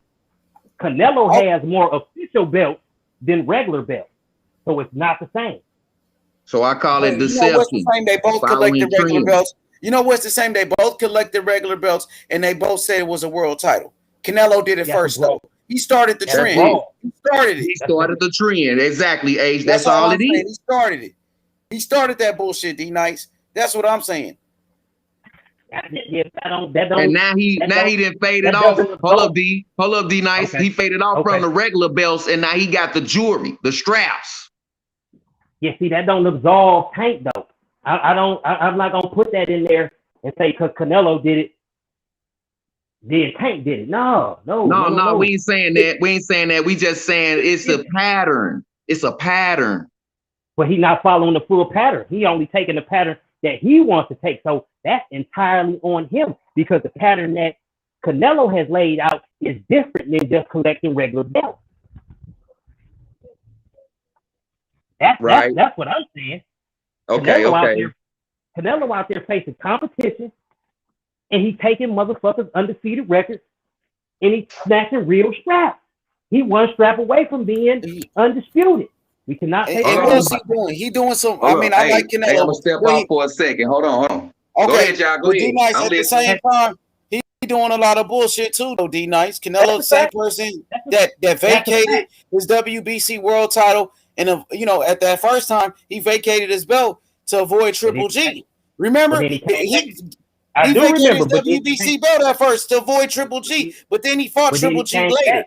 Canelo has more official belts than regular belts. So it's not the same. So I call it deception. You know what's the same? They both collected regular belts. You know what's the same? They both collected regular belts, and they both said it was a world title. Canelo did it first, though. He started the trend. He started it. He started the trend. Exactly, Age. That's all it is. He started it. He started that bullshit, D-Nice. That's what I'm saying. And now he didn't fade it off. Hold up, D-Nice. Okay. He faded off from the regular belts, and now he got the jewelry, the straps. Yeah, see, that don't absolve Tank though. I'm not gonna put that in there and say because Canelo did it, then Tank did it. No. We ain't saying that. We just saying it's a pattern. It's a pattern. But he's not following the full pattern. He only taking the pattern that he wants to take. So that's entirely on him, because the pattern that Canelo has laid out is different than just collecting regular belts. That's what I'm saying. Okay. Canelo out there facing competition, and he's taking motherfuckers undefeated records, and he's snatching real straps. He one strap away from being undisputed. We cannot take it. He doing some. I mean, I like Canelo. I'm gonna step off for a second. Hold on. Okay. Go ahead, y'all. Go ahead. D-Nice at the same time, he doing a lot of bullshit too, though. D-Nice, Canelo, the same person that vacated his WBC world title And at that first time, he vacated his belt to avoid Triple G. Remember, he vacated his WBC belt at first to avoid Triple G, but then he fought Triple G later.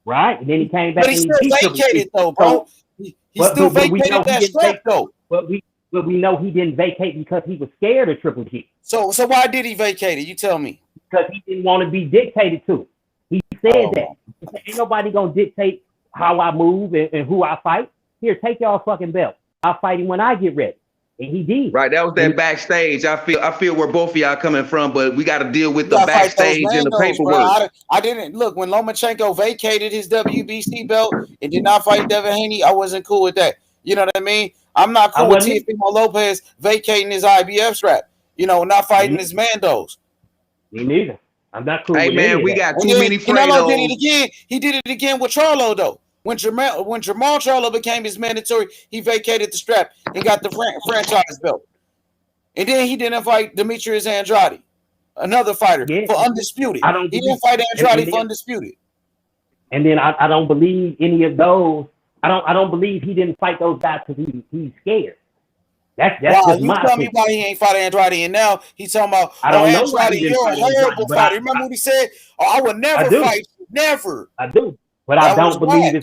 Right, and then he came back. But he still vacated though, bro. He still vacated that strap though. But we know he didn't vacate because he was scared of Triple G. So why did he vacate it? You tell me. Because he didn't want to be dictated to. He said that. He said, ain't nobody gonna dictate how I move and who I fight. Here, take y'all fucking belt. I'll fight him when I get ready. And he did. Right, that was that backstage. I feel where both of y'all coming from, but we got to deal with the backstage and the paperwork. I didn't look when Lomachenko vacated his WBC belt and did not fight Devin Haney. I wasn't cool with that. You know what I mean? I'm not cool with Teofimo Lopez vacating his IBF strap. Not fighting his Mandos. Me neither. I'm not cool. Hey man, we got too many Canelo did it again. He did it again with Charlo though. When Jamal Charlo became his mandatory, he vacated the strap and got the franchise belt. And then he didn't fight Demetrius Andrade, another fighter, for undisputed. He didn't fight Andrade for undisputed. And then I don't believe any of those. I don't believe he didn't fight those guys because he's scared. That's just my tell me why he ain't fight Andrade, and now he's talking about Andrade, you're a horrible fighter. Remember what he said? I would never fight you. Never. I do. But I don't believe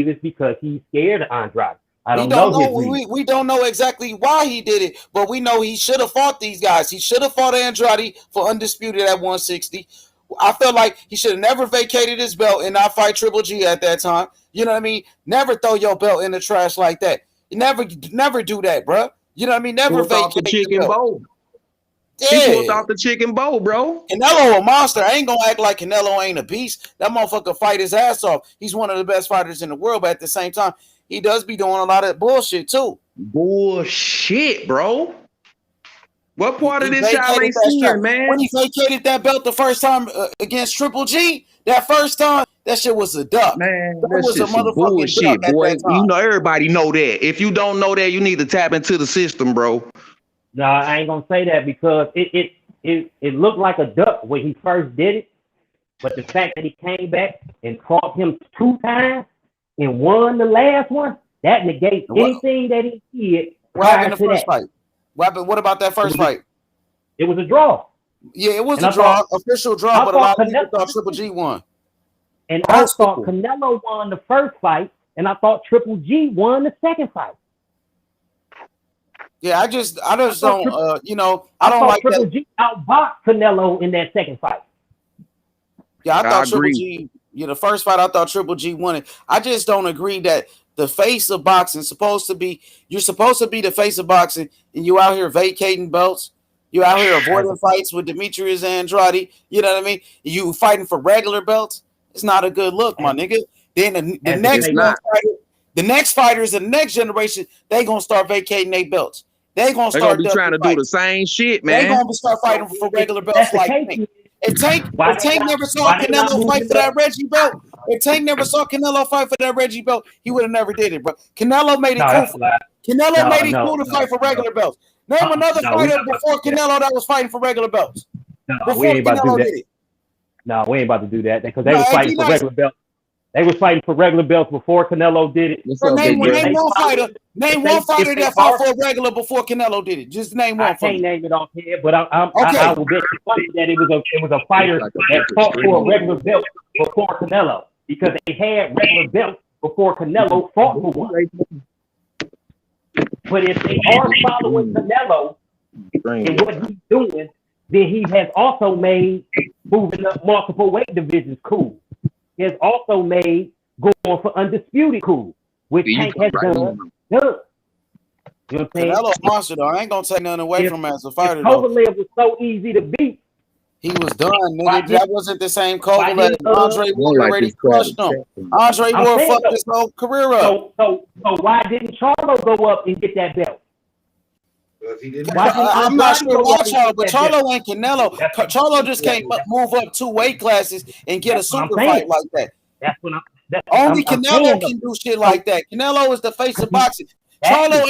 it's because he's scared of Andrade. I don't know. We don't know exactly why he did it, but we know he should have fought these guys. He should have fought Andrade for undisputed at 160. I felt like he should have never vacated his belt and not fight Triple G at that time. You know what I mean? Never throw your belt in the trash like that. You never do that, bro. You know what I mean? Never vacate the chicken bowl. Yeah. He pulled off the chicken bowl, bro. Canelo a monster. I ain't gonna act like Canelo ain't a beast. That motherfucker fight his ass off. He's one of the best fighters in the world, but at the same time, he does be doing a lot of bullshit too. Bullshit, bro. What part of this y'all ain't seeing, man? When he vacated that belt the first time against Triple G, that first time, that shit was a duck. Man, that was a motherfucking bullshit, duck boy. At that time. You know, everybody know that. If you don't know that, you need to tap into the system, bro. No, I ain't gonna say that because it looked like a duck when he first did it, but the fact that he came back and fought him 2 times and won the last one, that negates anything that he did. What happened in the first fight? What about that first fight? It was a draw. Yeah, it was a draw, official draw, but a lot of people thought Triple G won. And I thought Canelo won the first fight, and I thought Triple G won the second fight. Yeah, I just don't, I don't like Triple that. G outboxed Canelo in that second fight. Yeah, I thought Triple G. The first fight I thought Triple G won it. I just don't agree that the face of boxing you're supposed to be the face of boxing, and you out here vacating belts. You out here avoiding fights with Demetrius Andrade. You know what I mean? You fighting for regular belts. It's not a good look, my nigga. Then the next fighters in the next generation, they gonna start vacating their belts. They gonna start be trying to do the same shit, man. They gonna start fighting for regular belts like Tank. If Tank never saw Canelo fight for that Reggie belt, if Tank never saw Canelo fight for that Reggie belt, he would have never did it, bro. Canelo made it cool. Canelo made it cool to fight for regular belts. Name another fighter before Canelo that was fighting for regular belts. We ain't about to do that. No, we ain't about to do that because they was fighting for regular belts. They was fighting for regular belts before Canelo did it. So name one fighter that fought for a regular before Canelo did it. Just name one. I can't name it off here, but I will bet you that it was a fighter that fought for a regular belt before Canelo because they had regular belts before Canelo fought for one. But if they are following Canelo and what he's doing, then he has also made moving up multiple weight divisions cool. He has also made going for undisputed cool, which Tank has done. You know what I'm saying? Canelo's monster, though. I ain't gonna take nothing away from him as a fighter. Kovalev was so easy to beat. He was done, nigga. That wasn't the same Kovalev. Andre Ward already crushed him. Andre Ward fucked his whole career up. So why didn't Charlo go up and get that belt? I'm not sure about Charlo, but Charlo ain't Canelo. Charlo just can't move up 2 weight classes and get a super fight like that. That's what Only Canelo can do shit like that. Canelo is the face of boxing. Charlo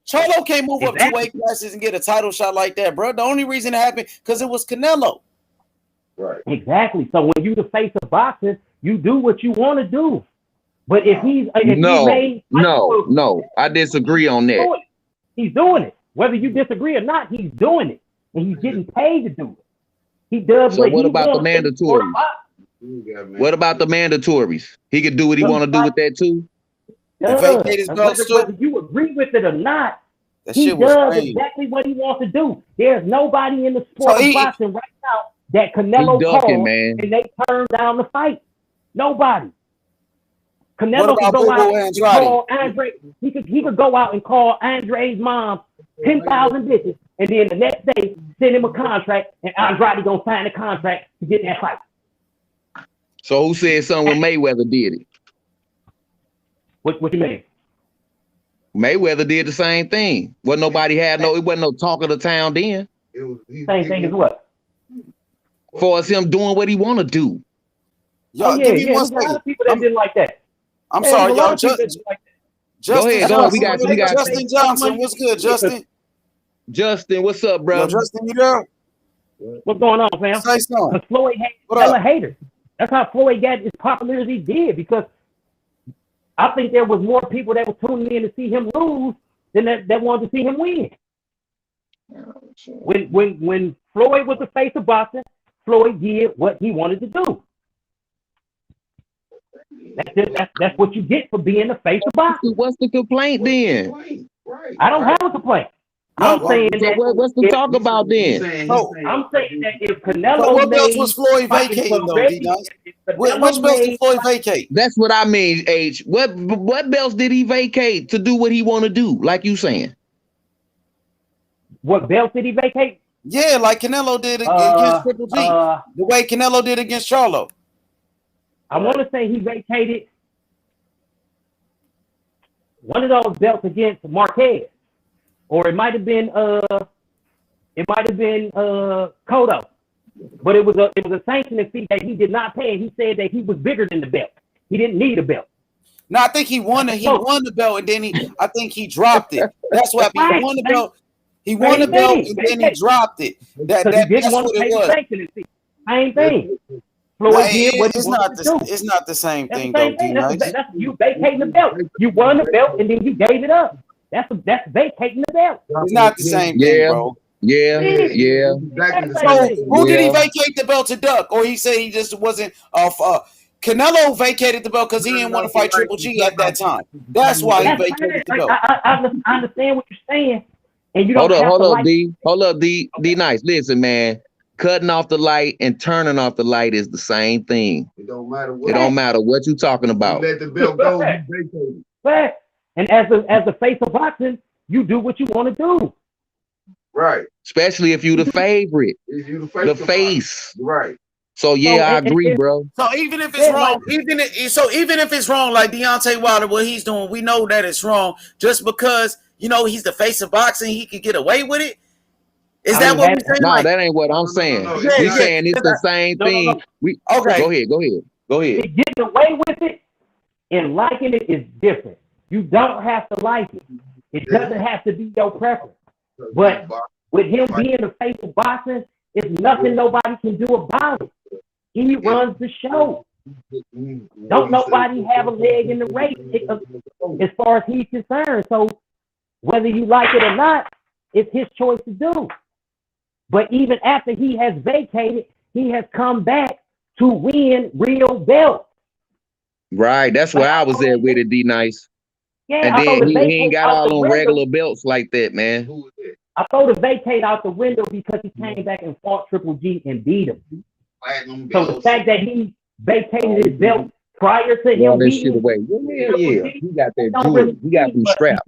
Charlo can't move up 2 weight classes and get a title shot like that, bro. The only reason it happened because it was Canelo. Right. Exactly. So when you the face of boxing, you do what you want to do. But if he made no, I disagree on that. He's doing it. Whether you disagree or not, he's doing it, and he's getting paid to do it. He does. So what about the mandatories? What about the mandatories? He could do what he want to do with that too. Whether you agree with it or not, he does exactly what he wants to do. There's nobody in the sport of boxing right now that Canelo called and they turned down the fight. Nobody. Canelo could go out and call Andre. He could go out and call Andre's mom 10,000 bitches, and then the next day send him a contract, and Andrade gonna sign the contract to get that fight. So who said something when Mayweather did it? What you mean? Mayweather did the same thing. It wasn't no talk of the town then. Same thing as what? For us, him doing what he want to do. Y'all, there's a lot of people that didn't like that. I'm sorry, y'all. Go ahead. We got Justin Johnson. What's good, Justin? Justin, what's up, bro? Justin, you there? What's going on, fam? Say something. Floyd had hella haters. That's how Floyd got as popular as he did, because I think there was more people that were tuning in to see him lose than that wanted to see him win. When Floyd was the face of boxing, Floyd did what he wanted to do. That's what you get for being the face of boxing. What's the complaint then? I don't have a complaint. I'm saying that. What's the talk about then? I'm saying that if Canelo what belts was Floyd vacating though, D-Nice? Which belts did Floyd vacate? That's what I mean, H. What belts did he vacate to do what he want to do? Like you saying? What belts did he vacate? Yeah, like Canelo did against Triple G. The way Canelo did against Charlo. I want to say he vacated one of those belts against Marquez, or it might have been Cotto, but it was a sanctioning fee that he did not pay. He said that he was bigger than the belt. He didn't need a belt. No, I think he won the belt, and then I think he dropped it. That's what happened. He won the belt. He won the belt, and then he dropped it. That's what it was. Same thing. Floyd did what it's not the same thing, though. That's you vacating the belt. You won the belt, and then you gave it up. That's vacating the belt. It's not the same thing, bro. Yeah. So who did he vacate the belt to duck? Or he said he just wasn't Canelo vacated the belt because he didn't want to fight Triple G at that time. That's why he vacated the belt. I understand what you're saying. And you don't hold up, D Nice. Listen, man. Cutting off the light and turning off the light is the same thing. It don't matter what you talking about. You let the belt go. You vacate. And as the face of boxing, you do what you want to do. Right. Especially if you the favorite. If you the face. Right. So I agree, bro. So even if it's wrong, even if it's wrong, like Deontay Wilder, what he's doing, we know that it's wrong. Just because he's the face of boxing, he could get away with it. Is that what we're saying? No, that ain't what I'm saying. We're saying it's the same thing. Okay. Go ahead. Getting away with it and liking it is different. You don't have to like it. It doesn't have to be your preference. But with him being the face of boxing, it's nothing nobody can do about it. He runs the show. Don't nobody have a leg in the race as far as he's concerned. So whether you like it or not, it's his choice to do. But even after he has vacated, he has come back to win real belts. Right. That's where I was at with it, D Nice. Yeah, and then he ain't got all them regular belts like that, man. I throw the vacate out the window because he came back and fought Triple G and beat him. So the fact that he vacated his belt prior to him beating shit away. Yeah. He got that jewelry. He got them straps.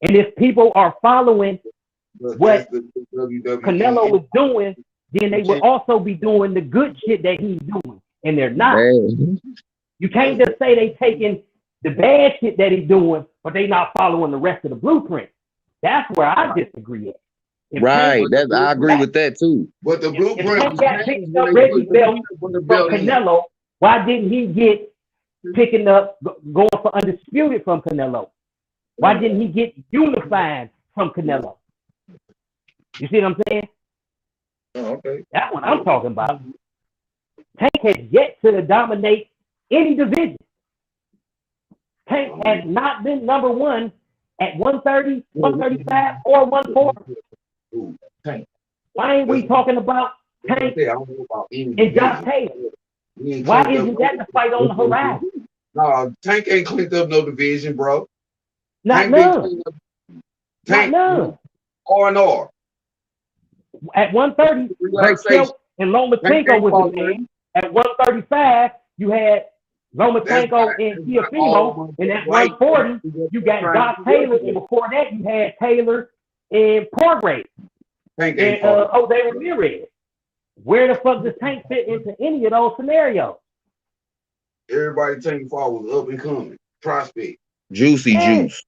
And if people are following what Canelo is doing, then they will also be doing the good shit that he's doing. And they're not. Man. You can't just say they taking the bad shit that he's doing, but they not following the rest of the blueprint. That's where I disagree at. Right. I agree with that too. But the blueprint got picked up Reggie belt from Canelo, why didn't he get picking up going for undisputed from Canelo? Why didn't he get unified from Canelo? You see what I'm saying? Oh, okay. That's what I'm talking about. Tank has yet to dominate any division. Tank has not been number one at 130, 135, or 140. Why ain't we talking about Tank and Josh Taylor? Why isn't that the fight on the horizon? No, Tank ain't cleaned up no division, bro. Not none. Tank, not none. R&R. At 130, Burchell and Lomachenko was the man. At 135, you had Lomachenko and Teofimo. And at 140, you got Josh Taylor. And before that, you had Taylor and Porgrave. And Jose Ramirez. Where the fuck does Tank fit into any of those scenarios? Everybody Tank fought was up and coming. Prospect. Juicy juice.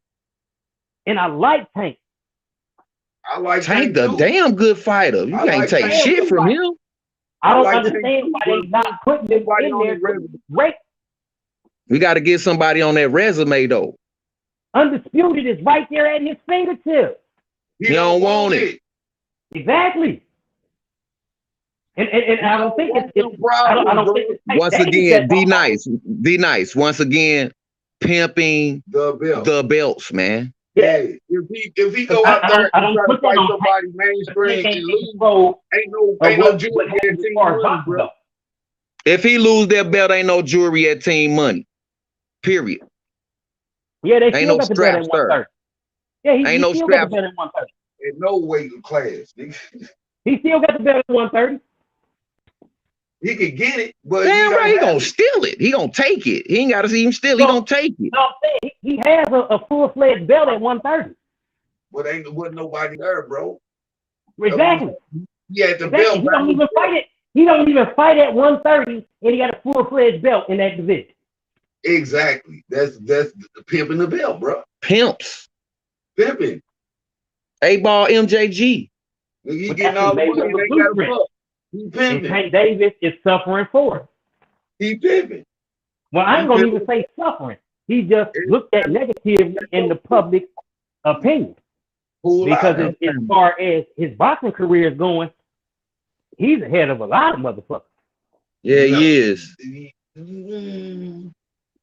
And I like Tank. I like Tank the damn good fighter. You can't take shit from him. I don't understand why they not putting him in there. Great. We got to get somebody on that resume though. Undisputed is right there at his fingertips. He don't want it. Exactly. And I don't think it's I don't think it's once again, D nice. Once again, pimping the belts, man. Yeah, if he go out there and try to fight somebody mainstream and lose, ain't no jewelry at Team Money, bro. If he lose that belt, ain't no jewelry at Team Money. Period. Yeah, they ain't still no got the belt at 130. Yeah, he no still straps. got the belt at 130. In no weight class. He still got the belt at 130. He could get it, but damn right, he gonna steal it. He gonna take it. He ain't gotta see him steal. He gonna take it. No, I'm saying he has a full-fledged belt at 130. But wasn't nobody there, bro. Exactly. Yeah, the belt. He don't even fight it. He don't even fight at 130, and he got a full-fledged belt in that division. Exactly. That's pimping the belt, bro. Pimps. Pimping. A-ball MJG. You getting all the money, they got a fuck. He pimping. And Tank Davis is suffering for it. He pimping. Well, I ain't gonna even say suffering. He just looked at negatively in the public opinion. Because as far as his boxing career is going, he's ahead of a lot of motherfuckers. Yeah, he is.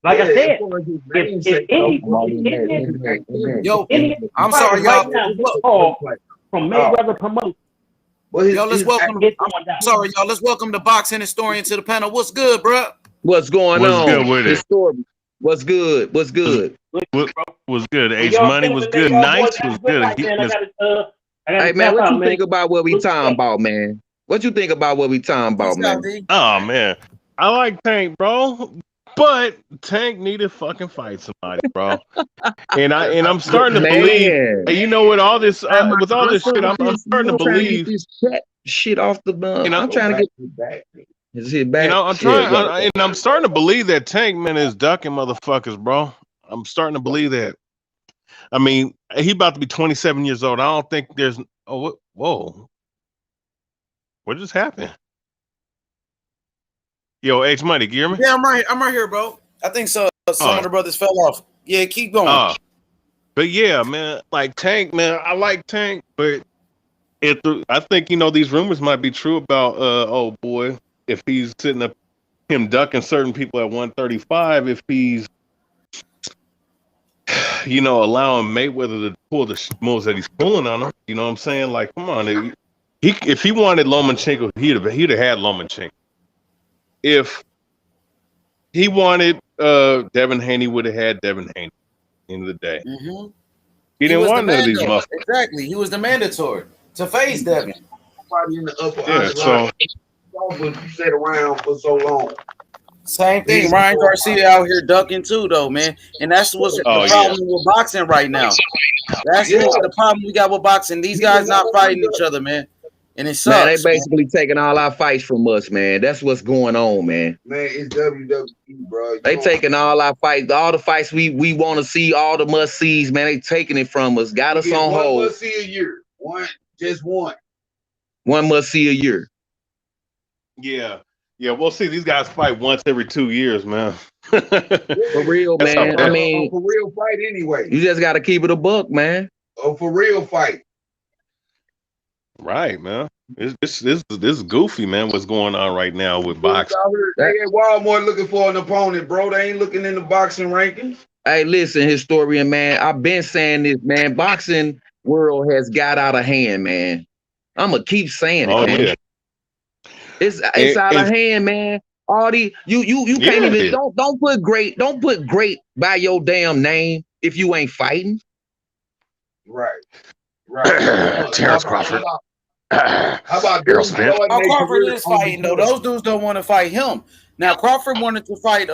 Like I said, I'm sorry, y'all. From Mayweather Promotion. Yo, let's welcome. Sorry, y'all. Let's welcome the boxing historian to the panel. What's good, bro? What's going on? What's good with it? What's good? What's good? What's good? H Money was good. Nice was good. Hey man, what you think about what we talking about, man? What you think about what we talking about, man? Oh man, I like Tank, bro. But Tank need to fucking fight somebody, bro. and I'm starting to believe. You know, with all this, with all this shit, I'm starting to believe this shit off the bum. I'm trying to get his head back. You know, I'm starting to believe that Tank, man, is ducking motherfuckers, bro. I'm starting to believe that. I mean, he about to be 27 years old. I don't think there's. Oh, whoa! What just happened? Yo, H Money, you hear me? Yeah, I'm right here, bro. I think so. Some of the brothers fell off. Yeah, keep going. But yeah, man, like Tank, man, I like Tank, but I think these rumors might be true about oh boy, if he's sitting up, him ducking certain people at 135, if he's allowing Mayweather to pull the moves that he's pulling on him. You know what I'm saying? Like, come on, if he wanted Lomachenko, he'd have had Lomachenko. If he wanted Devin Haney, would have had Devin Haney. At the end of the day, he didn't want none of these motherfuckers. Exactly, he was the mandatory to face Devin. Somebody in the upper so sat around for so long. Same thing. Ryan Garcia out here ducking too, though, man. And that's what's the problem with boxing right now. That's the problem we got with boxing. These guys not fighting each other, man. And it sucks. Man, they basically taking all our fights from us, man. That's what's going on, man. Man, it's WWE, bro. They taking all our fights, all the fights we want to see, all the must-sees, man. They taking it from us. Got us on hold. One must-see a year. Just one. One must-see a year. Yeah. Yeah, we'll see. These guys fight once every 2 years, man. For real, man. I mean, for real fight anyway. You just got to keep it a buck, man. For real fight. Right, man. This is goofy, man. What's going on right now with boxing? They at Walmart looking for an opponent, bro. They ain't looking in the boxing rankings. Hey, listen, historian, man. I've been saying this, man. Boxing world has got out of hand, man. I'ma keep saying it, man. Yeah. It's out of hand, man. All the you can't even don't put great by your damn name if you ain't fighting. Right. Terrence Crawford. How about Errol Spence? Crawford is fighting though. Those dudes don't want to fight him. Now Crawford wanted to fight.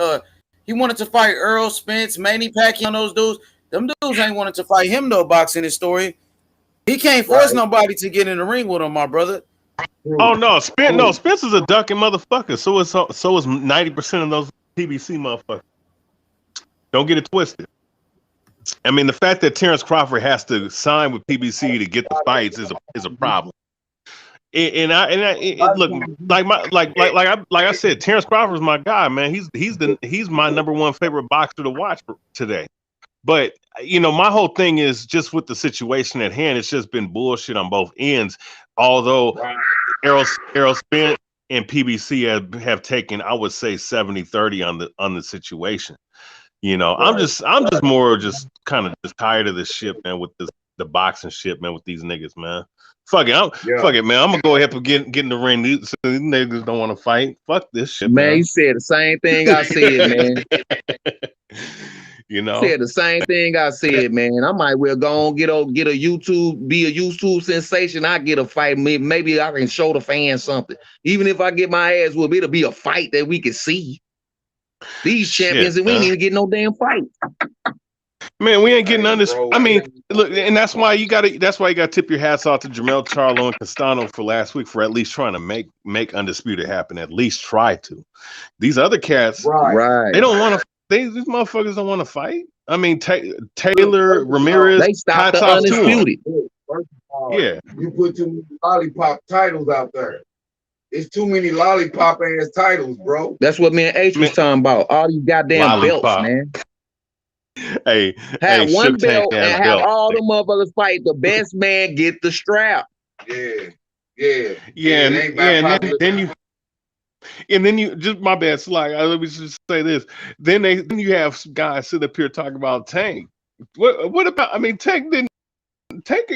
He wanted to fight Errol Spence, Manny Pacquiao. Those dudes. Them dudes ain't wanted to fight him though. Boxing historian. He can't force nobody to get in the ring with him, my brother. Oh no, Spence is a ducking motherfucker. So is 90% of those PBC motherfuckers. Don't get it twisted. I mean, the fact that Terrence Crawford has to sign with PBC to get the fights is a problem. And look, like I said, Terrence Crawford is my guy, man. He's my number one favorite boxer to watch today. But my whole thing is just with the situation at hand. It's just been bullshit on both ends. Although Errol Spence and PBC have taken, I would say 70-30 on the situation. I'm just more just kind of just tired of this shit, man, with the boxing shit, man, with these niggas, man. Fuck it, man. I'm gonna go ahead and get in the ring. These niggas don't want to fight. Fuck this shit, man. You said the same thing I said, man. Said the same thing I said, man. I might well go on get a YouTube, be a YouTube sensation. I get a fight. Maybe I can show the fans something. Even if I get my ass whooped, it'll be a fight that we can see. These champions, and we ain't even get no damn fight. Man, we ain't getting under. I mean, look, and that's why you got to tip your hats off to Jermell Charlo and Castano for last week for at least trying to make Undisputed happen. At least try to. These other cats, they don't want to. These motherfuckers don't want to fight. I mean, Taylor, Ramirez, they stopped the Undisputed. First of all, you put too many lollipop titles out there. It's too many lollipop ass titles, bro. That's what me and H was talking about. All these goddamn belts, man. Have one belt and have all the motherfuckers fight. The best man get the strap. Yeah. And then you just my bad, Sly. Let me just say this. Then you have some guys sit up here talking about Tank. What about? I mean, Tank ain't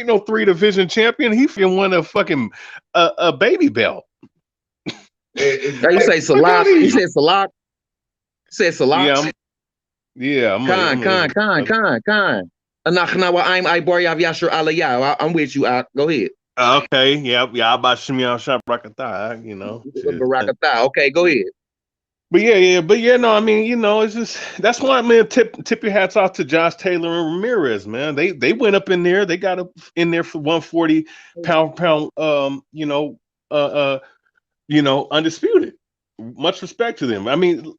no 3-division champion. He won a fucking a baby belt. You say Salak? You said Salak? Said Salak? Yeah. Khan. I'm with you. Go ahead. Okay. Yeah. About Shimon Shop Rakata. Rakata. Okay, go ahead. But yeah. No, I mean, it's just that's why, man. Tip your hats off to Josh Taylor and Ramirez, man. They went up in there. They got up in there for 140 pound. Undisputed. Much respect to them. I mean,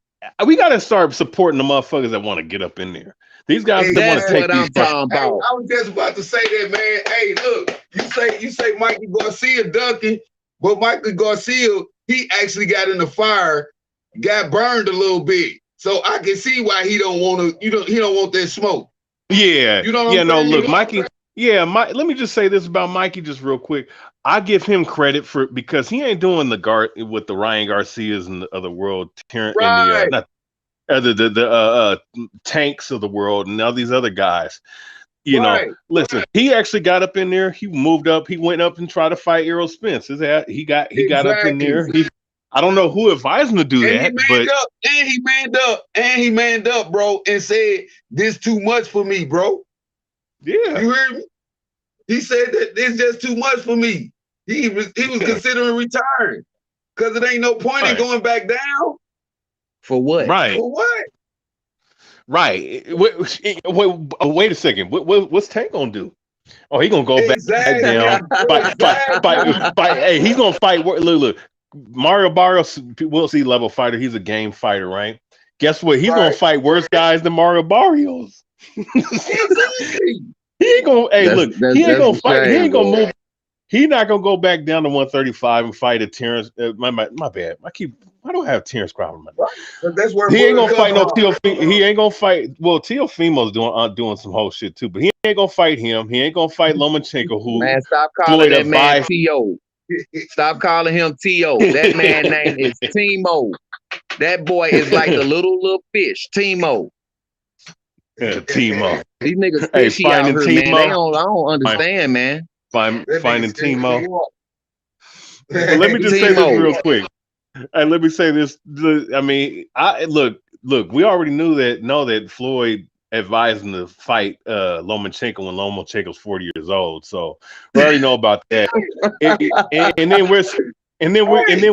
we got to start supporting the motherfuckers that want to get up in there. These guys that want to take these. I was just about to say that, man. Hey, look, you say Mikey Garcia dunking, but Mikey Garcia, he actually got in the fire, got burned a little bit. So I can see why he don't want to. He don't want that smoke. Yeah. Look, Mikey. Yeah, let me just say this about Mikey just real quick. I give him credit because he ain't doing with the Ryan Garcias and the other world, the Tanks of the world, and all these other guys. Listen, he actually got up in there. He moved up. He went up and tried to fight Errol Spence. He got up in there. I don't know who advised him to do that, he manned up, bro, and said, "This too much for me, bro." Yeah, you hear me? He said that it's just too much for me. He was considering retiring because it ain't no point in going back down. For what? Right. For what? Right. Wait a second. What's Tank gonna do? Oh, he gonna go back down. Fight. Hey, he's gonna fight. Look. Mario Barrios, we'll see level fighter. He's a game fighter, right? Guess what? He's gonna fight worse guys than Mario Barrios. Exactly. He ain't gonna. Hey, look. He ain't gonna fight. He ain't gonna move. He's not gonna go back down to 135 and fight a Terrence. My bad. Why do I have Terrence Crawford? That's where he ain't gonna fight no Teofimo. He ain't gonna fight. Well, Teofimo's doing some whole shit too, but he ain't gonna fight him. He ain't gonna fight Lomachenko. Who? Man, stop calling that man T.O. Stop calling him T.O. That man name is Timo. That boy is like the little fish, Timo. Yeah, Timo. These niggas Hey, fishy out finding here, man. I Timo. don't understand, man. Finding Timo. But let me just say Timo. this real quick. Hey, let me say this. I mean, look. We already know that Floyd advised him to fight Lomachenko when Lomachenko's 40 years old. So we already know about that. and then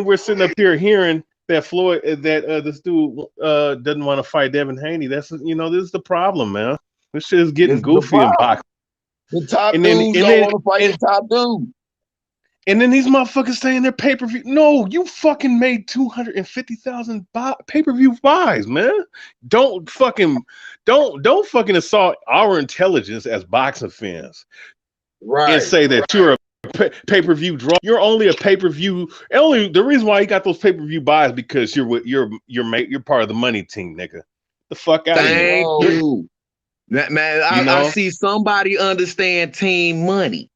we're sitting up here hearing that Floyd this dude doesn't want to fight Devin Haney. That's this is the problem, man. This shit is getting goofy in boxing. The top dudes don't want to fight the top dude. And then these motherfuckers saying they're pay-per-view. No, you fucking made 250,000 pay-per-view buys, man. Don't fucking assault our intelligence as boxing fans. Right. And say that you're a pay-per-view draw. You're only a pay-per-view. The reason why you got those pay-per-view buys because you're part of the money team, nigga. The fuck out of here. Thank you. Man, I see somebody understand team money.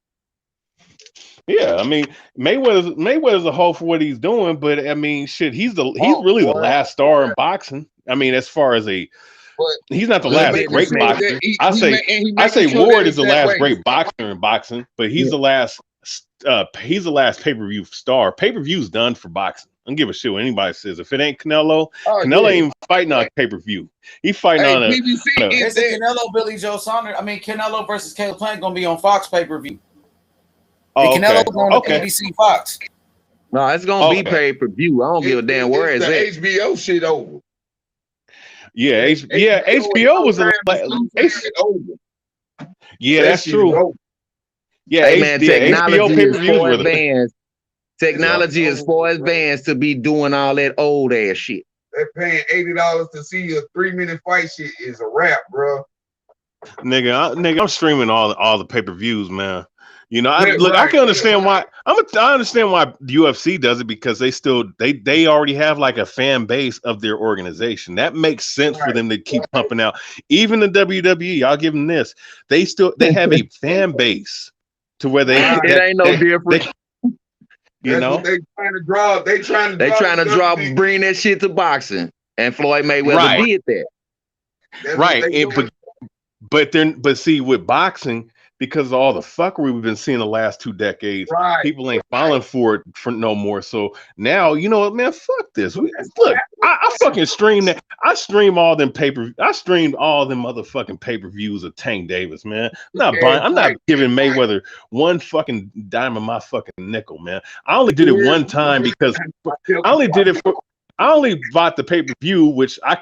Yeah, I mean Mayweather's a hoe for what he's doing, but I mean, shit, he's really the last star in boxing. I mean, as far as he's not the last great boxer. I say Ward is the last great boxer in boxing, but he's the last pay-per-view star. Pay-per-view's done for boxing. I don't give a shit what anybody says. If it ain't Canelo, Canelo ain't fighting on pay-per-view. He's fighting on a it's the Canelo Billy Joe Saunders. I mean, Canelo versus Caleb Plant gonna be on Fox pay-per-view. Oh, Canelo going to ABC Fox. No, it's gonna be pay-per-view. I don't give a damn where it's at. HBO shit over. Yeah, HBO was a yeah, that's true. Yeah, hey man, technology is for advanced. advanced. Technology is for advanced to be doing all that old ass shit. They're paying $80 to see a 3-minute fight. Shit is a wrap, bro. Nigga, I'm streaming all the pay-per-views, man. You know, I can understand why. I understand why the UFC does it because they already have like a fan base of their organization. That makes sense for them to keep pumping out. Even the WWE, I'll give them this. They have a fan base to where they it ain't no different. You know, they trying to draw. They trying to bring that shit to boxing, and Floyd Mayweather did that. Right, but see with boxing. Because of all the fuckery we've been seeing the last 2 decades, people ain't falling for it for no more. So now, you know what, man, fuck this. Look, I fucking stream that. I stream all them I streamed all them motherfucking pay-per-views of Tank Davis, man. I'm not giving Mayweather one fucking dime of my fucking nickel, man. I only did it one time because I only bought the pay-per-view, which I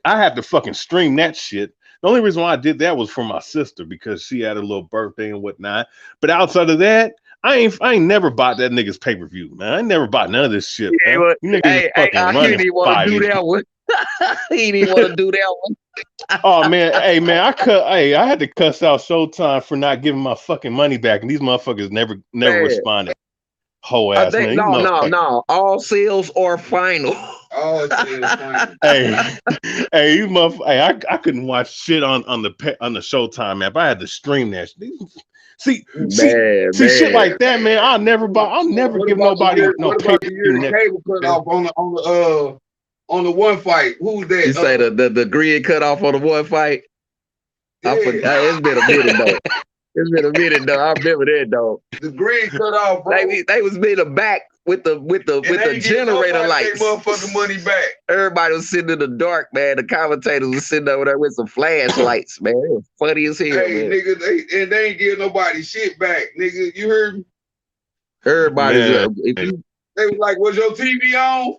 had to fucking stream that shit. The only reason why I did that was for my sister because she had a little birthday and whatnot. But outside of that, I ain't never bought that nigga's pay-per-view, man. I ain't never bought none of this shit. Yeah, man. He didn't even want to do that one. He didn't want to do that one. Oh man, hey man, I had to cuss out Showtime for not giving my fucking money back, and these motherfuckers never responded. Whole ass man. No. All sales are final. All sales final. I couldn't watch shit on the Showtime app. I had to stream that. See, shit like that, man. I'll never give nobody no pay-per-view. Cable cut off on the one fight. Who's that? You say the grid cut off on the one fight? Yeah. It's been a minute though. It's been a minute though. I remember that though. The grid cut off, bro. They was made a back with the generator lights. Motherfucking money back. Everybody was sitting in the dark, man. The commentators was sitting over there with some flashlights, man. It was funny as hell. Hey, man. Nigga, they ain't give nobody shit back, nigga. You heard me? Everybody's they was like, "Was your TV on?"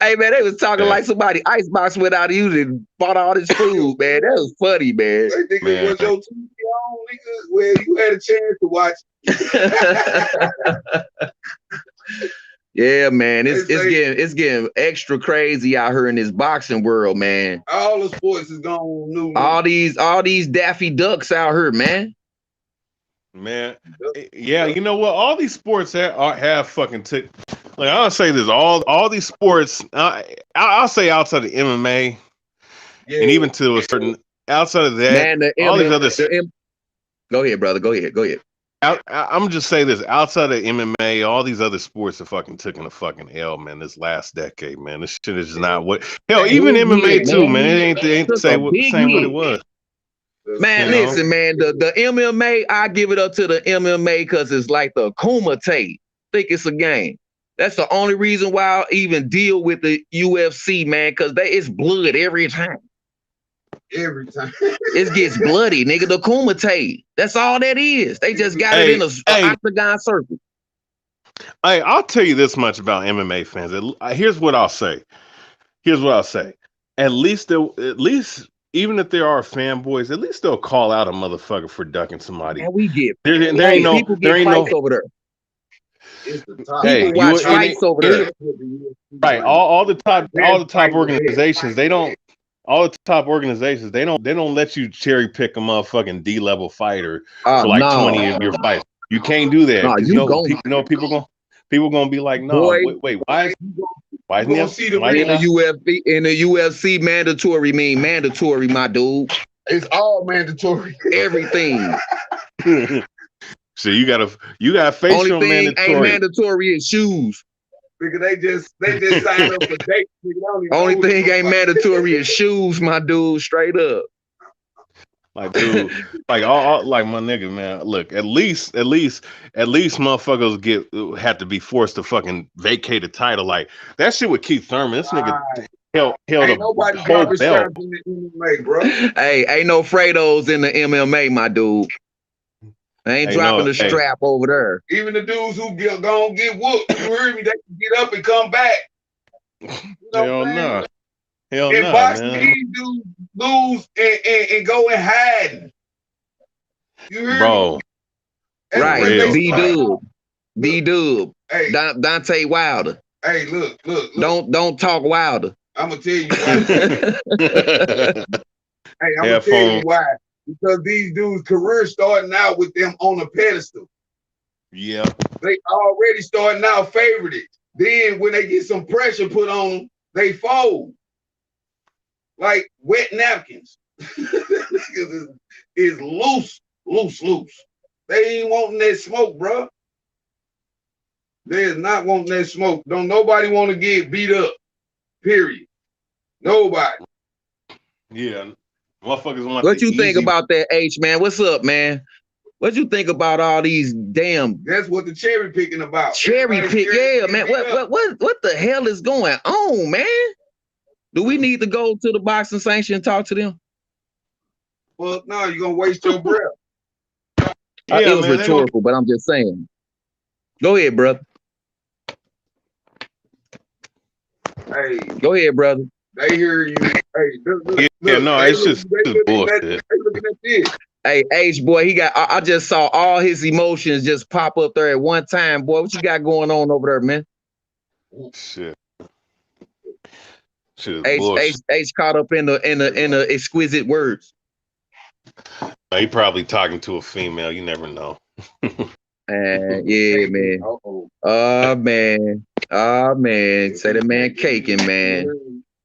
Hey man, they was talking like somebody icebox went out and bought all this food, man. That was funny, man. Like, nigga, was your TV on, nigga? Well, you had a chance to watch. Yeah, man, it's getting extra crazy out here in this boxing world, man. All the sports is gone new. All these Daffy Ducks out here, man. Man, yeah, you know what? All these sports have fucking like I'll say this: all these sports, I'll say outside of MMA, and even to a certain outside of that, man, all these other. Go Go ahead, brother. Go ahead. I'm just saying this. Outside of MMA, all these other sports have fucking taken a fucking L, man. This last decade, man. This shit is not what. Hell, even MMA too, man. It ain't the same what it was. Man, listen, man. The MMA, I give it up to the MMA because it's like the Kumite. Think it's a game. That's the only reason why I even deal with the UFC, man, because it's blood every time. Every time. It gets bloody, nigga. The Kumite. That's all that is. They just got it in a octagon circle. Hey, I'll tell you this much about MMA fans. Here's what I'll say. At least even if there are fanboys, at least they'll call out a motherfucker for ducking somebody. And we get there ain't no fights over there. Hey, people watch fights over there. Right. All the top organizations, they don't. All the top organizations, they don't let you cherry pick a motherfucking D-level fighter for like 20 of your fights. You can't do that. People gonna be like, no, boy, wait, why is in the UFC mandatory mean mandatory, my dude. It's all mandatory. Everything. So you gotta face only your thing mandatory. Ain't mandatory is shoes. Because they just sign up for dates. Only thing ain't mandatory is shoes, my dude. Straight up. Like, dude, like my nigga, man. Look, at least motherfuckers have to be forced to fucking vacate a title. Like that shit with Keith Thurman. This nigga held ain't nobody dropping straps in the MMA, bro. Hey, ain't no Fredos in the MMA, my dude. I ain't dropping the strap over there. Even the dudes who gonna get whooped, you heard me, they can get up and come back. Hell no. Hell no, boxing, man. these dudes lose and go in hiding. You heard me? Right, B-Dub. Hey. Dante Wilder. Hey, look. Don't talk Wilder. I'm gonna tell you why. I'm gonna tell you why. Because these dudes' career starting out with them on a pedestal. Yeah. They already starting out favorited. Then when they get some pressure put on them, they fold. Like wet napkins. is loose. They ain't wanting that smoke, bro. They is not wanting that smoke. Don't nobody want to get beat up. Period. Nobody. Yeah. Motherfuckers want. What you think about that, H, man? What's up, man? What you think about all these damn? That's what the cherry picking about. Cherry pick, yeah, man. What the hell is going on, man? Do we need to go to the boxing sanction and talk to them? Well, no, you're gonna waste your breath. It was rhetorical, but I'm just saying. Go ahead, brother. Hey, go ahead, brother. They hear you. Hey, look, it's just bullshit. Hey, H boy, I just saw all his emotions just pop up there at one time, boy. What you got going on over there, man? Shit. H caught up in the exquisite words. He probably talking to a female. You never know. Yeah, man. Oh man. Say the man caking, man.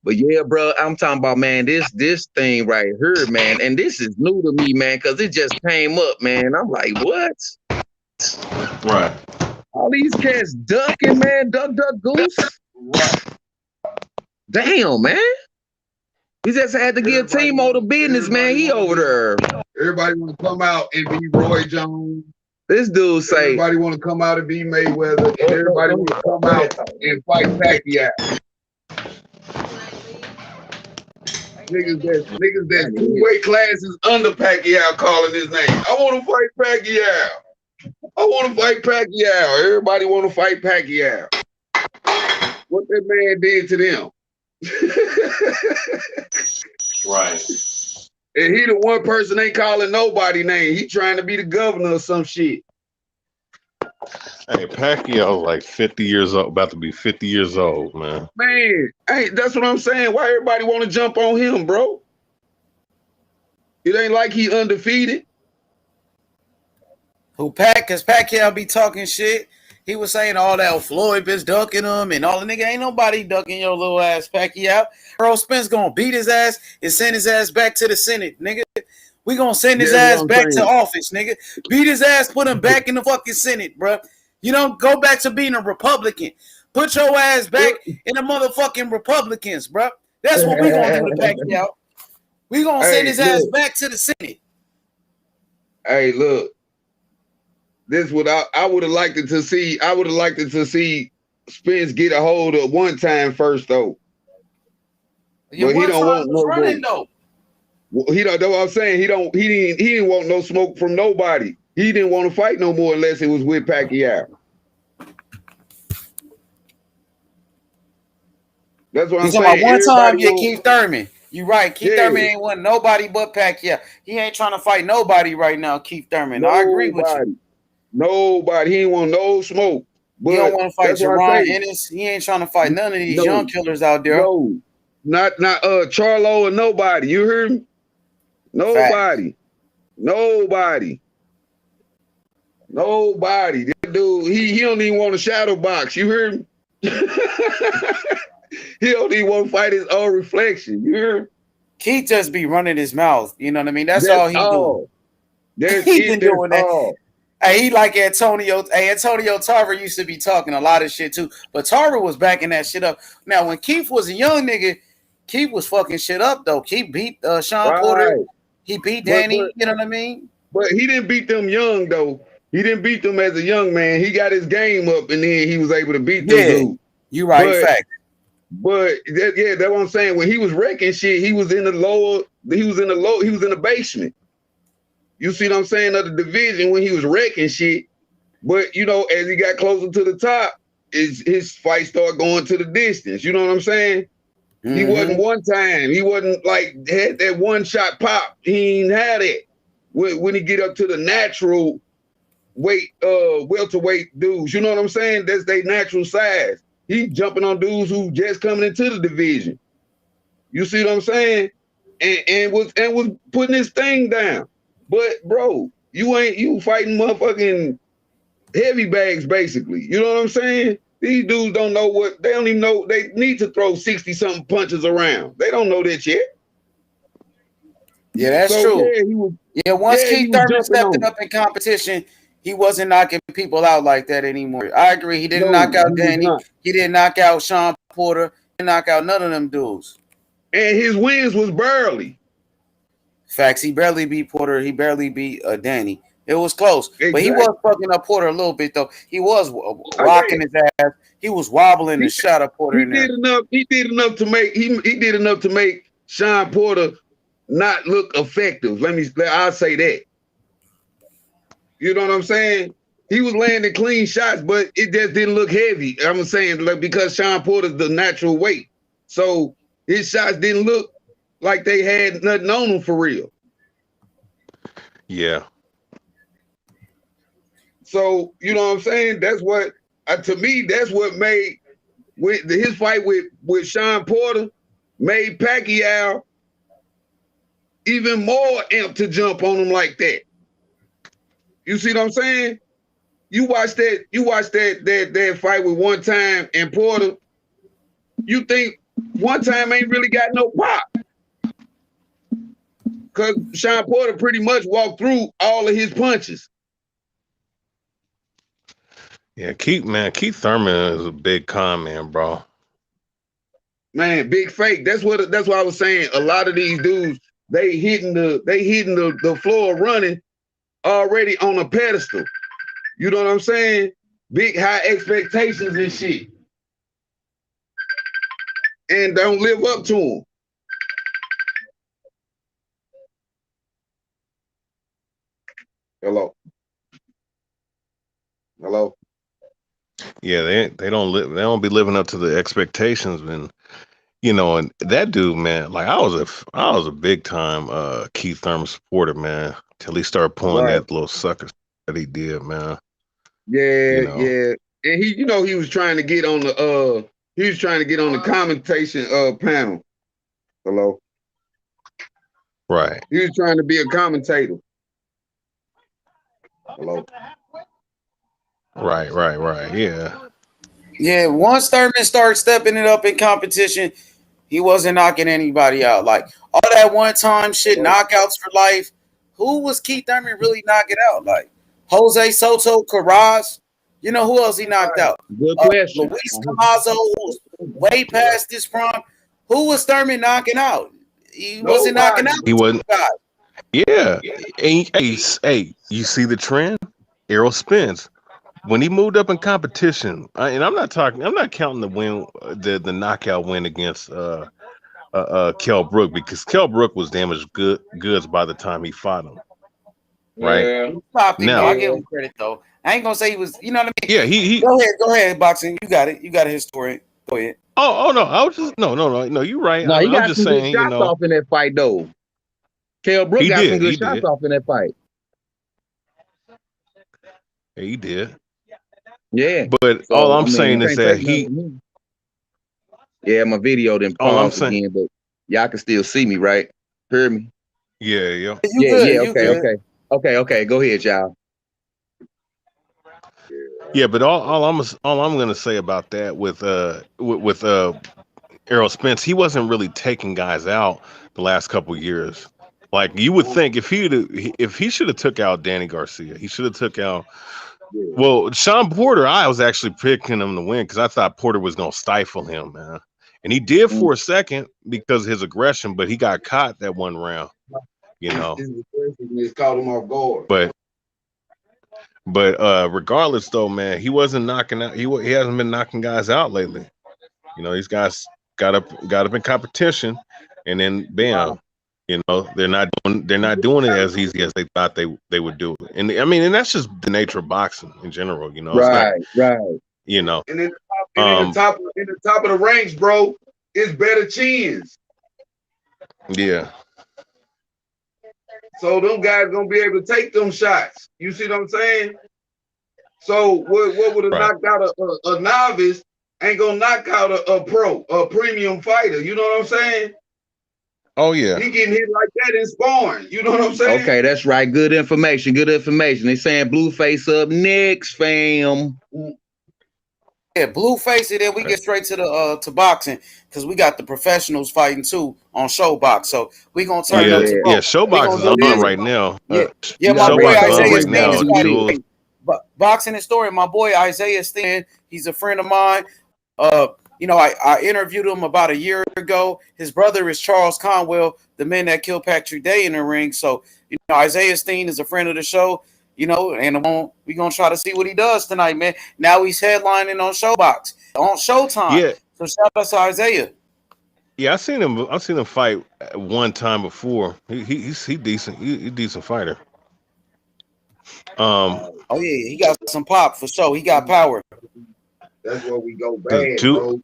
But yeah, bro, I'm talking about, man, this thing right here, man, and this is new to me, man, because it just came up, man. I'm like, what? Right. All these cats ducking, man, duck, goose. Right. Damn, man. We just had to give Timo the business, man. He over there. Everybody want to come out and be Roy Jones. This dude say. Everybody want to come out and be Mayweather. And everybody want to come out and fight Pacquiao. Niggas that 2 weight classes under Pacquiao calling his name. I want to fight Pacquiao. Everybody want to fight Pacquiao. What that man did to them. Right. And he the one person ain't calling nobody name. He trying to be the governor or some shit. Hey, Pacquiao like 50 years old, about to be 50 years old, man. Man, hey, that's what I'm saying. Why everybody want to jump on him, bro? It ain't like he undefeated. Cause Pacquiao be talking shit. He was saying all that Floyd bitch ducking him and all the nigga. Ain't nobody ducking your little ass Pacquiao. Earl Spence gonna beat his ass and send his ass back to the Senate, nigga. We gonna send his ass back to office, nigga. Beat his ass, put him back in the fucking Senate, bro. You don't go back to being a Republican. Put your ass back in the motherfucking Republicans, bro. That's what we gonna do to Pacquiao. We gonna send his ass back to the Senate. Hey, look. This is what I would have liked it to see. I would have liked it to see Spence get a hold of one time first, though. But he don't want no running, though. He don't know what I'm saying. He didn't want no smoke from nobody. He didn't want to fight no more unless it was with Pacquiao. That's what I'm saying. About one time, Keith Thurman. You right. Keith Thurman ain't want nobody but Pacquiao. He ain't trying to fight nobody right now, Keith Thurman. I agree with you. Nobody. He ain't want no smoke. But he don't want to fight Jerron Ennis. He ain't trying to fight none of these young killers out there. No, not Charlo or nobody. You heard me? Nobody. Nobody. That dude, he don't even want a shadow box. You heard me? He don't even want to fight his own reflection. You heard me? Keith just be running his mouth. You know what I mean? That's all he do. He been doing that. Hey, he like Antonio. Hey, Antonio Tarver used to be talking a lot of shit too, but Tarver was backing that shit up. Now, when Keith was a young nigga, Keith was fucking shit up though. Keith beat Sean Porter. He beat Danny. You know what I mean? But he didn't beat them young though. He didn't beat them as a young man. He got his game up, and then he was able to beat them. Dude. You right, fact. But that's what I'm saying. When he was wrecking shit, he was in the basement. You see what I'm saying, of the division when he was wrecking shit. But, you know, as he got closer to the top, his fight started going to the distance. You know what I'm saying? Mm-hmm. He wasn't one time. He wasn't like had that one shot pop. He ain't had it. When he get up to the natural weight, welterweight dudes, you know what I'm saying? That's their natural size. He jumping on dudes who just coming into the division. You see what I'm saying? And was putting his thing down. But bro, you fighting motherfucking heavy bags basically. You know what I'm saying? These dudes don't know they don't even know they need to throw 60-something punches around. They don't know that yet. Yeah, that's true. Once Keith Thurman stepped it up in competition, he wasn't knocking people out like that anymore. I agree. He didn't knock out Danny. He didn't knock out Sean Porter. He didn't knock out none of them dudes. And his wins was barely. Facts. He barely beat Porter. He barely beat Danny. It was close. Exactly. But he was fucking up Porter a little bit, though. He was rocking his ass. He was wobbling and shot up Porter in there. He did enough to make Sean Porter not look effective. I'll say that. You know what I'm saying? He was landing clean shots, but it just didn't look heavy. I'm saying because Sean Porter's the natural weight. So his shots didn't look like they had nothing on them for real. Yeah. So, you know what I'm saying? That's what, to me, that's what made his fight with Sean Porter made Pacquiao even more amped to jump on him like that. You see what I'm saying? You watch that fight with One Time and Porter, you think One Time ain't really got no pop. Because Sean Porter pretty much walked through all of his punches. Yeah, Keith Thurman is a big con man, bro. Man, big fake. That's what I was saying. A lot of these dudes, they hitting the floor running already on a pedestal. You know what I'm saying? Big high expectations and shit. And don't live up to them. Hello. Yeah, they don't be living up to the expectations, and you know, and that dude, man, like I was a big time Keith Thurman supporter, man, till he started pulling that little sucker that he did, man. Yeah, yeah. And he was trying to get on the commentation panel. Hello. Right. He was trying to be a commentator. Hello. Right. Yeah. Yeah, once Thurman started stepping it up in competition, he wasn't knocking anybody out. Like all that one time shit, knockouts for life, who was Keith Thurman really knocking out? Like Jose Soto, Carras. You know who else he knocked out? Good question. Luis Camazo, who was way past his prime. Who was Thurman knocking out? He wasn't knocking out. He wasn't. Yeah. Hey, you see the trend? Errol Spence. When he moved up in competition, and I'm not counting the win, the knockout win against Kell Brook, because Kell Brook was damaged goods by the time he fought him. Right? Yeah. Now I give him credit though. I ain't gonna say he was, you know what I mean? Yeah, he Go ahead, boxing. You got it. You got a historian. Go ahead. Oh no, I was just no, you're right. No, he got just some saying, good shots off in that fight though. Kell Brook got some good shots off in that fight. Yeah, he did. Yeah. But So, all I'm saying is that my video didn't pause again, but y'all can still see me, right? Hear me? Yeah. Okay. Go ahead, y'all. Yeah, but all I'm gonna say about that with Errol Spence, he wasn't really taking guys out the last couple years. Like you would think if he should have took out Danny Garcia, he should have took out. Well, Sean Porter, I was actually picking him to win because I thought Porter was gonna stifle him, man, and he did for a second because of his aggression, but he got caught that one round. You know, It's caught him off guard. But regardless, though, man, he wasn't knocking out. He hasn't been knocking guys out lately. You know, these guys got up in competition, and then bam, you know, they're not doing it as easy as they thought they would do it. And I mean, and that's just the nature of boxing in general. You know, right. You know, and in the top of the ranks, bro, it's better chins. Yeah. So them guys gonna be able to take them shots. You see what I'm saying? So what would have knocked out a novice ain't gonna knock out a pro, a premium fighter. You know what I'm saying? Oh yeah. He getting hit like that in sparring. You know what I'm saying? Okay, that's right. Good information. They saying Blueface up next, fam. Yeah, Blueface, and then we get straight to the to boxing because we got the professionals fighting too on Showbox. So we gonna turn it up to Showbox is on right now. My boy Isaiah Steen is fighting. Boxing and story. My boy Isaiah Steen, he's a friend of mine. You know, I interviewed him about a year ago. His brother is Charles Conwell, the man that killed Patrick Day in the ring. So, you know, Isaiah Steen is a friend of the show, you know, and we're going to try to see what he does tonight, man. Now he's headlining on Showbox, on Showtime. Yeah. So shout out to Isaiah. Yeah, I've seen him fight one time before. He's decent. He's a decent fighter. Oh yeah, he got some pop for sure. He got power. That's where we go bad, bro.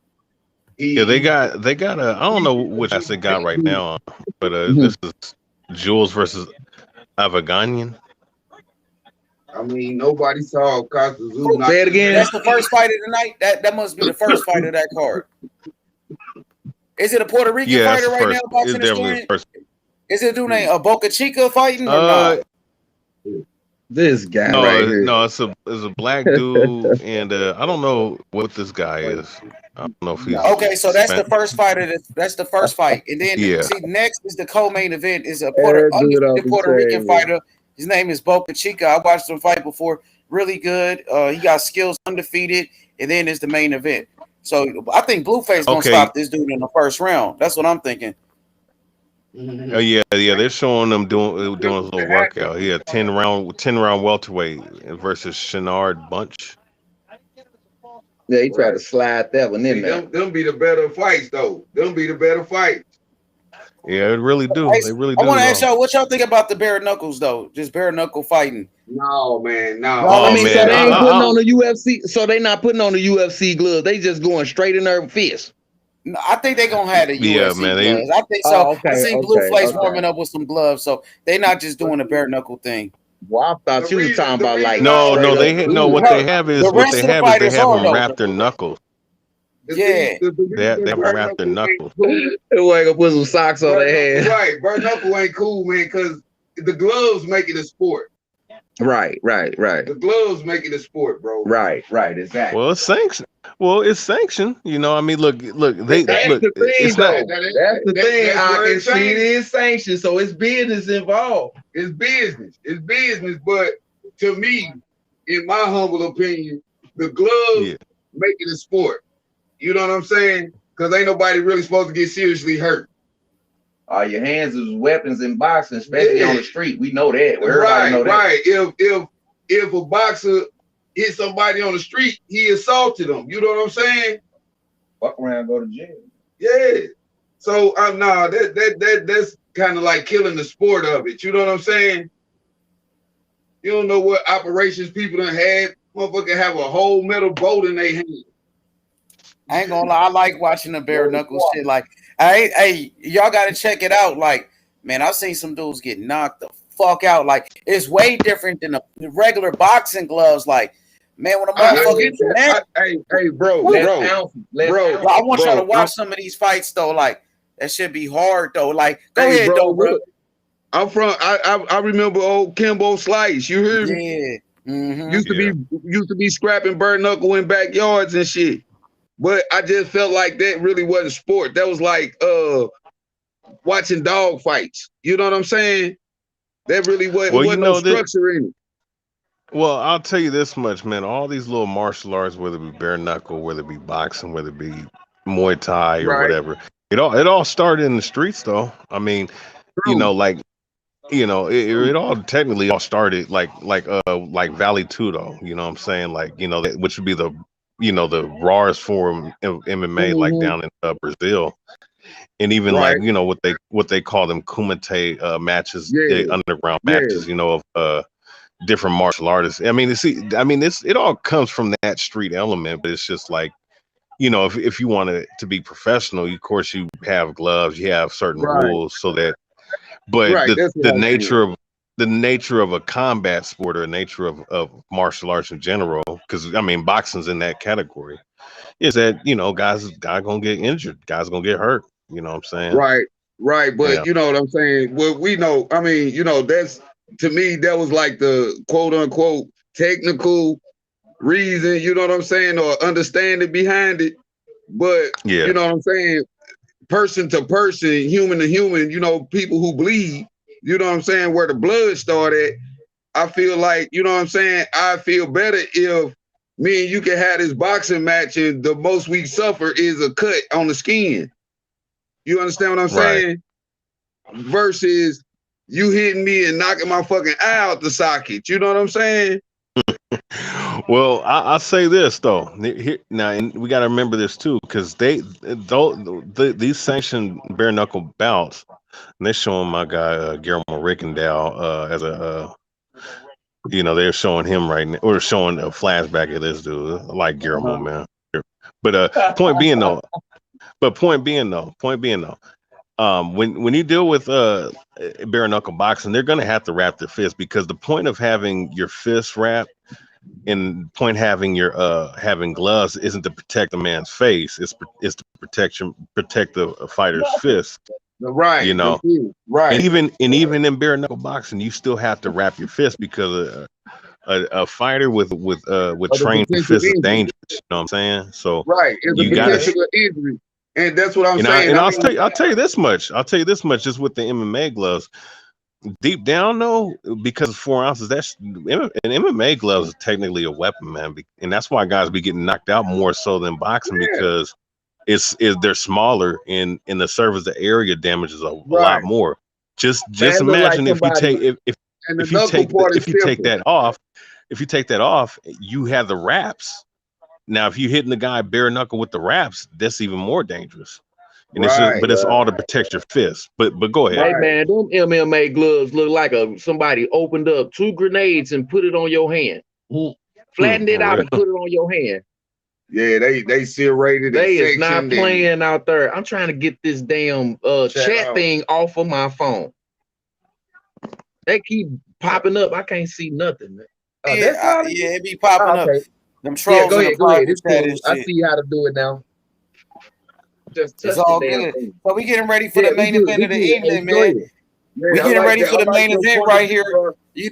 Yeah, they got I don't know which ass they got right now, but this is Jules versus Avaganian. I mean, nobody saw Kazuzu. Say it again. That's the first fight of the night. That must be the first fight of that card. Is it a Puerto Rican fighter right now? Boxing historian? Is it doing a Boca Chica fighting or not? This guy right here. No, it's a black dude, and I don't know what this guy is. I don't know if he's okay. So that's the first fight that's the first fight, and then see next is the co-main event is a Puerto Rican fighter. His name is Boca Chica. I watched him fight before. Really good. He got skills, undefeated, and then is the main event. So I think Blueface gonna stop this dude in the first round. That's what I'm thinking. Oh yeah. They're showing them doing his little workout. He had 10 round welterweight versus Shenard Bunch. Yeah, he tried to slide that one in there. Them be the better fights, though. Them be the better fights. Yeah, it really do. They really do. I want to ask y'all what y'all think about the bare knuckles, though. Just bare knuckle fighting. No, man, no. I mean, so they ain't putting on the UFC. So they not putting on the UFC gloves. They just going straight in their fist. No, I think they're gonna have the UFC gloves. I think so. I seen Blueface warming up with some gloves, so they're not just doing a bare knuckle thing. Well, I thought you was talking about like what they have is they have them wrap their knuckles. Yeah, they have them wrap their knuckles. They gonna put some socks on their head. Right, bare knuckle ain't cool, man, because the gloves make it a sport. Right. The gloves make it a sport, bro. Right, exactly. Well, it's sanctioned. You know, I mean, look. That's the thing. I can see it is sanctioned, so it's business involved. It's business. It's business. But to me, in my humble opinion, the gloves make it a sport. You know what I'm saying? Because ain't nobody really supposed to get seriously hurt. Your hands is weapons in boxing, especially on the street. We know that. Everybody know that. Right. If a boxer hit somebody on the street, he assaulted them. You know what I'm saying? Fuck around, go to jail. Yeah. So that's kind of like killing the sport of it. You know what I'm saying? You don't know what operations people done had. Motherfucker have a whole metal bolt in their hand. I ain't gonna lie, I like watching the bare knuckle shit. Like, hey, y'all gotta check it out. Like, man, I've seen some dudes get knocked the fuck out. Like, it's way different than the regular boxing gloves. Like, man, when a motherfucker hey, bro, I want y'all to watch some of these fights though. Like, that should be hard though. Like, go ahead, bro. I remember old Kimbo Slice. You hear me? Yeah. Mm-hmm. Used to be scrapping bare knuckle in backyards and shit. But I just felt like that really wasn't sport. That was like watching dog fights. You know what I'm saying? That really wasn't no structure in it. Well, I'll tell you this much, man. All these little martial arts, whether it be bare knuckle, whether it be boxing, whether it be Muay Thai or whatever, it all started in the streets, though. I mean, it all technically all started like Valley Tudo. You know what I'm saying? Like, which would be the rawest form of MMA, like down in Brazil. And even like what they call them kumite matches, underground matches, of different martial artists. I mean, it all comes from that street element, but it's just like, if you want it to be professional, of course you have gloves, you have certain rules, so that. But the nature of a combat sport, or the nature of martial arts in general, because I mean boxing's in that category, is that guys gonna get injured, guys gonna get hurt. You know what I'm saying? Right. But you know what I'm saying? Well, we know, I mean, that's, to me, that was like the quote unquote technical reason, you know what I'm saying, or understanding behind it. But you know what I'm saying? Person to person, human to human, people who bleed, you know what I'm saying, where the blood started, I feel like, you know what I'm saying, I feel better if me and you can have this boxing match and the most we suffer is a cut on the skin. You understand what I'm saying? Versus you hitting me and knocking my fucking eye out the socket. You know what I'm saying? Well, I'll say this though. Now, and we got to remember this too, because these sanctioned bare knuckle bouts, and they're showing my guy Guillermo Rickendahl as a, they're showing him right now, or showing a flashback of this dude. I like Guillermo, man. But point being though, when you deal with bare knuckle boxing, they're gonna have to wrap their fist, because the point of having your fist wrapped and point having your having gloves isn't to protect a man's face, it's to protect the fighter's fist. Right. And even in bare knuckle boxing, you still have to wrap your fist, because a fighter with trained fists is dangerous. You know what I'm saying? So it's a potential injury. And that's what I'm saying. And I'll tell you this much. Just with the MMA gloves. Deep down, though, because of 4 ounces, an MMA gloves is technically a weapon, man. And that's why guys be getting knocked out more so than boxing, because they're smaller, and the surface, the area damage is a lot more. Just imagine if you take that off, you have the wraps. Now, if you're hitting the guy bare knuckle with the wraps, that's even more dangerous. And it's all to protect your fist. But go ahead. Hey man, them MMA gloves look like somebody opened up 2 grenades and put it on your hand. Flattened it out and put it on your hand. Yeah, they serrated. They is not playing out there. I'm trying to get this damn chat thing off of my phone. They keep popping up. I can't see nothing, man. It be popping up. Them trolls go ahead. It's cool. I see how to do it now. It's all good. So we getting ready for the main event of the evening, man. We getting ready for the main event right here. We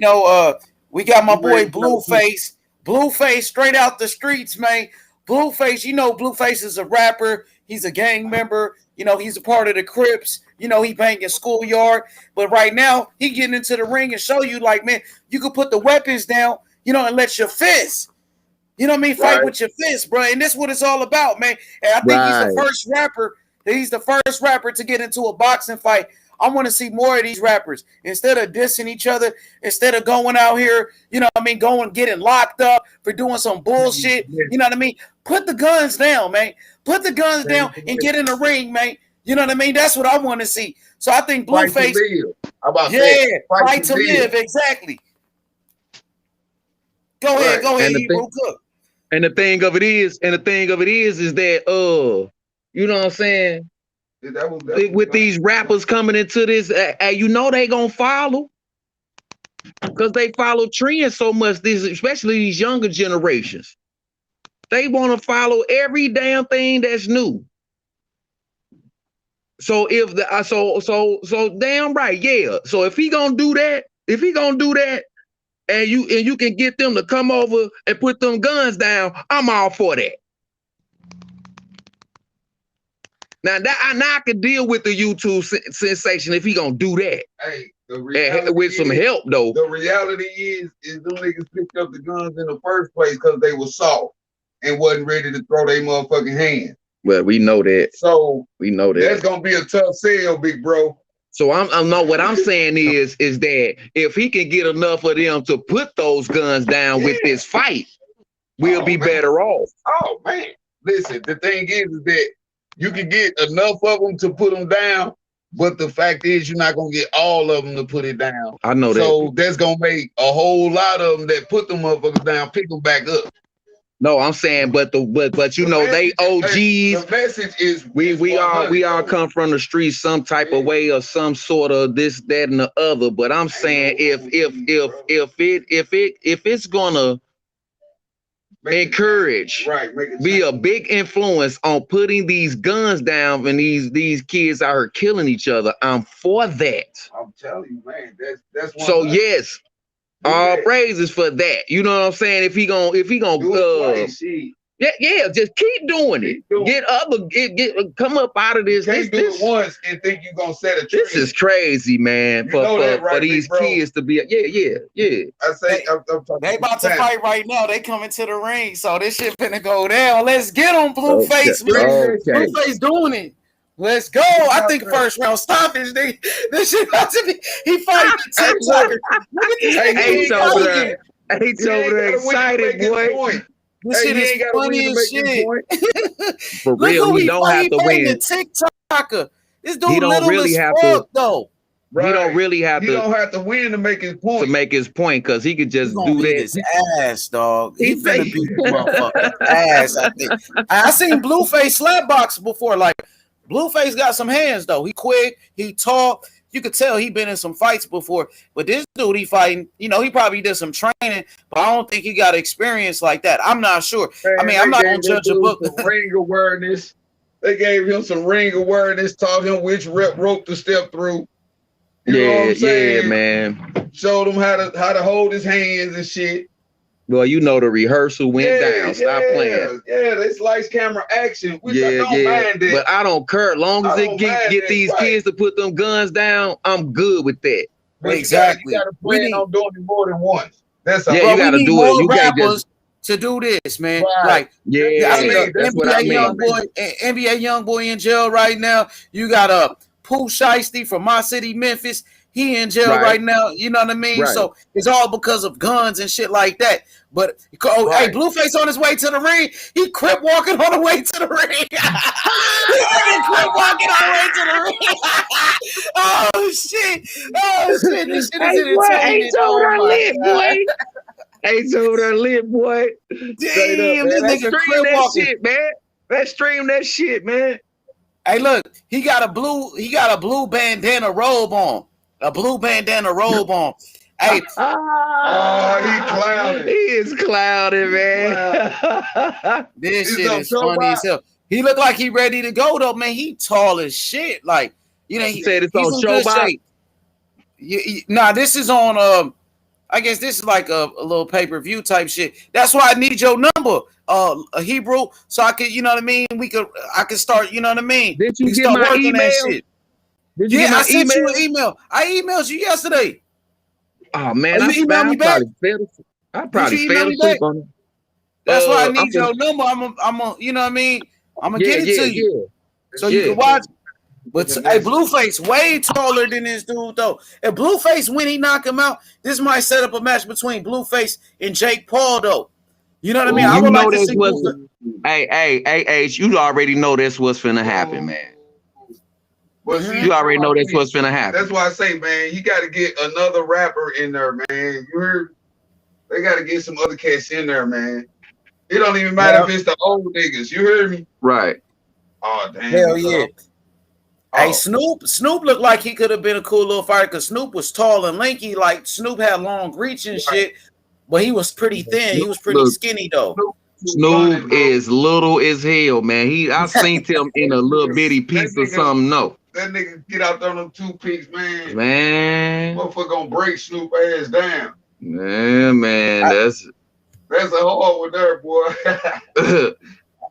got my boy Blueface straight out the streets, man. Blueface, Blueface is a rapper. He's a gang member. He's a part of the Crips. He banging schoolyard. But right now, he getting into the ring and show you, like, man, you can put the weapons down, and let your fists, fight with your fists, bro. And that's what it's all about, man. And I think he's the first rapper. He's the first rapper to get into a boxing fight. I want to see more of these rappers instead of dissing each other, instead of going out here, getting locked up for doing some bullshit. You know what I mean? Put the guns down, man. Put the guns down and get in the ring, man. You know what I mean? That's what I want to see. So I think Blueface. How about that? Fight to live. Exactly. Go ahead. And the thing of it is that you know what I'm saying? With these rappers coming into this, they gonna follow because they follow trends so much. Especially these younger generations, they want to follow every damn thing that's new. So so damn right, yeah. So if he gonna do that, and you can get them to come over and put them guns down, I'm all for that. Now I could deal with the YouTube sensation if he gonna do that. Hey, with some help though. The reality is them niggas picked up the guns in the first place because they were soft and wasn't ready to throw their motherfucking hands. Well, we know that. So we know that that's gonna be a tough sell, big bro. So what I'm saying is that if he can get enough of them to put those guns down with this fight, we'll be better off. Oh man, listen. The thing is that you can get enough of them to put them down, but the fact is you're not gonna get all of them to put it down. I know that. So that's gonna make a whole lot of them that put them motherfuckers down pick them back up. No, I'm saying, but they OGs. The message is we all come from the streets some type of way or some sort of this, that, and the other. But I'm saying if it's gonna encourage, be a big influence on putting these guns down and these kids out here killing each other, I'm for that. I'm telling you, man, that's one. So yes, all praises for that. You know what I'm saying? If he gonna just keep doing it. Come up out of this. Can't do it once and think you're gonna set a trend. This is crazy, man. For these kids to be I say they about to fight right now. They coming to the ring, so this shit finna go down. Let's get on Blueface, man. Blueface doing it. Let's go. I think first round stoppage. This shit about to be. He fighting the TikToker. He's over there excited, boy. This shit is funny as shit. For real, he don't have to win. The TikToker. This dude he don't really have to. Though. Right. He don't really have to. He don't have to win to make his point. Because he could just do that. His ass, dog. He finna beat the motherfucking ass. I think. I seen Blueface slapbox before. Like Blueface got some hands though. He quick. He tall. You could tell he been in some fights before. But this dude, he fighting. He probably did some training, but I don't think he got experience like that. I'm not sure. Man, I mean, I'm not gonna judge a book. Ring awareness. They gave him some ring awareness. Taught him which rope to step through. You know what I'm saying? Yeah, man. Showed him how to hold his hands and shit. Well, the rehearsal went down. Stop playing. Yeah, it's lights, camera, action. Which I don't mind that. But I don't care. As long as it get these kids to put them guns down, I'm good with that. But exactly. You got to plan on doing it more than once. That's all. Yeah, you got to do it. You got just to do this, man. Right. Like, that's what I mean. NBA young boy in jail right now. You got Pooh Shiesty from my city, Memphis. He in jail right now. You know what I mean? Right. So it's all because of guns and shit like that. But hey, Blueface on his way to the ring. He crip walking on the way to the ring. He crip walking on the way to the ring. Oh shit! This shit is entertaining. Ain't over there lit, boy. Damn, this nigga crip walking. Shit, man. Let's stream that shit, man. Hey, look, he got a blue bandana robe on. A blue bandana robe on. Hey. Oh, he clouded. He is clouded, man. This shit is funny as hell. He look like he ready to go though, man. He tall as shit. Like, he said it's on Showbox. Nah, this is on I guess this is like a little pay-per-view type shit. That's why I need your number. a Hebrew, so I could, you know what I mean? I could start, you know what I mean? Did you We get start my working email? that shit. Did you get I my sent you email? an email. I emailed you yesterday. Oh man, you emailed me back? I probably Did you email fell me back? asleep on it. That's why I I'm need gonna, your number. I'm a, you know what I mean? I'm gonna yeah, get it to you so you can watch. But hey, Blueface way taller than this dude though. If Blueface, when he knock him out, this might set up a match between Blueface and Jake Paul though. You know what I mean? I You would know like to that's see what's. Blueface. Hey, you already know that's what's finna happen, man. But see, You already know that's what's finna happen. That's why I say, man, you got to get another rapper in there, man. You heard? They got to get some other cats in there, man. It don't even matter if it's the old niggas. You hear me? Right. Oh damn. Hell yeah. Hey, Snoop looked like he could have been a cool little fighter because Snoop was tall and lanky. Like Snoop had long reach and shit, but he was pretty thin. He was pretty skinny though. Snoop is little as hell, man. I seen him in a little bitty piece of something. No, that nigga get out there on them toothpicks, man. Man, motherfucker gonna break Snoop ass down. Man, that's a hard one there, boy.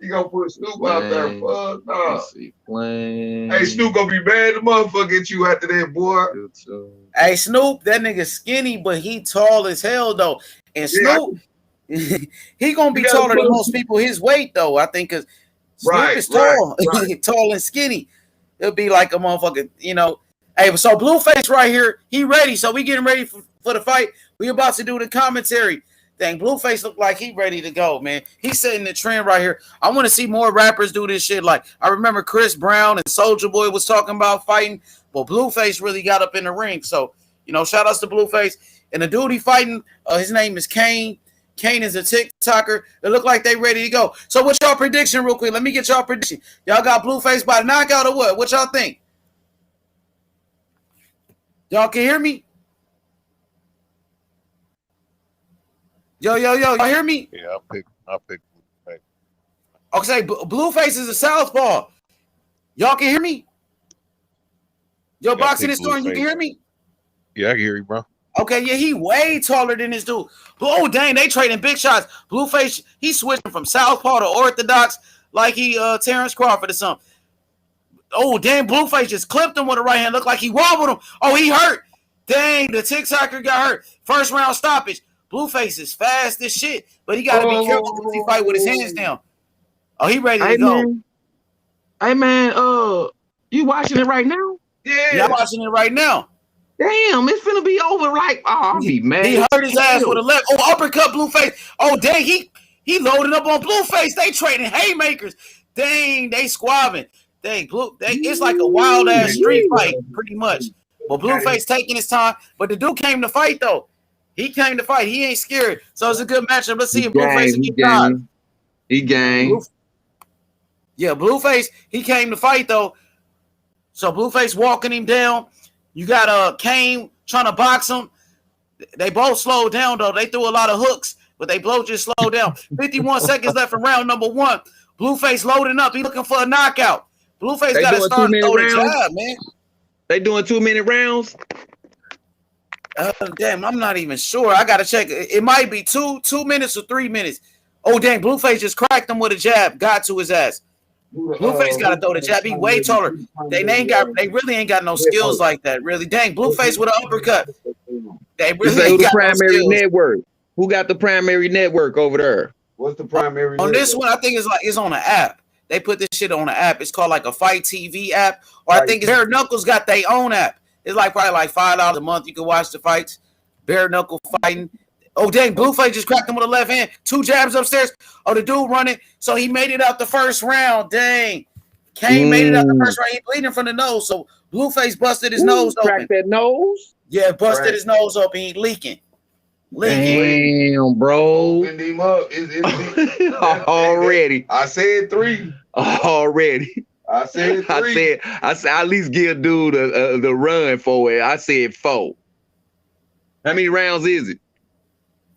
You gonna put Snoop out there, fuck no. Hey, Snoop gonna be mad the motherfucker at you after that, boy. Hey, Snoop, that nigga skinny, but he tall as hell though. And Snoop, he gonna be taller than most people his weight though. I think because Snoop is tall, tall and skinny. It'll be like a motherfucker, you know. Hey, so Blueface right here, he ready. So we getting ready for the fight. We about to do the commentary. Dang, Blueface look like he ready to go, man. He's setting the trend right here. I want to see more rappers do this shit. Like, I remember Chris Brown and Soulja Boy was talking about fighting, but Blueface really got up in the ring. So, you know, shout outs to Blueface. And the dude he fighting, his name is Kane. Kane is a TikToker. It look like they ready to go. So what's y'all prediction real quick? Let me get y'all prediction. Y'all got Blueface by knockout or what? What y'all think? Y'all can hear me? Yo, y'all hear me? Yeah, I'll pick Blueface. Okay, Blueface is a southpaw. Y'all can hear me? Yo, Boxing and Storm, you can hear me? Yeah, I can hear you, bro. Okay, yeah, he way taller than this dude. Oh, dang, they trading big shots. Blueface, he's switching from southpaw to orthodox like he Terrence Crawford or something. Oh, dang, Blueface just clipped him with a right hand. Looked like he wobbled him. Oh, he hurt. Dang, the TikToker got hurt. First round stoppage. Blueface is fast as shit, but he got to be careful because he fight with his hands down. Oh, he ready to go. Hey, man, you watching it right now? Yeah, I'm watching it right now. Damn, it's finna be over. Like, I'll be mad. He hurt his ass with a left. Oh, uppercut Blueface. Oh, dang, he loaded up on Blueface. They trading haymakers. Dang, they squabbing. Dang, it's like a wild ass street fight, pretty much. But Blueface taking his time. But the dude came to fight though. He came to fight. He ain't scared. So it's a good matchup. Let's see if Blueface can get He game. Yeah, Blueface, he came to fight though. So Blueface walking him down. You got Kane trying to box him. They both slowed down though. They threw a lot of hooks, but they both just slowed down. 51 seconds left in round number 1. Blueface loading up. He looking for a knockout. Blueface got to start to throw the jab, man. They doing 2-minute rounds? Damn, I'm not even sure. I gotta check. It might be 2 minutes or 3 minutes. Oh, dang, Blueface just cracked him with a jab. Got to his ass. Blueface got to throw the jab. He way taller. They really ain't got no skills like that, really. Dang, Blueface with an uppercut. They really ain't got primary no skills. network. Who got the primary network over there? What's the primary on network? this one? I think it's on an app. They put this shit on an app. It's called like a Fight TV app, or I think Bare Knuckles got their own app. It's like probably like $5 a month. You can watch the fights. Bare Knuckle fighting. Oh, dang, Blueface just cracked him with a left hand. 2 jabs upstairs. Oh, the dude running. So he made it out the first round. Dang. Kane made it out the first round. He bleeding from the nose. So Blueface busted his nose open. Cracked that nose? Yeah, busted his nose open. He leaking. Damn, bro. Opened him up. Already. I said 3. Already. I said 3. I said at least give dude the run for it. I said 4. How many rounds is it?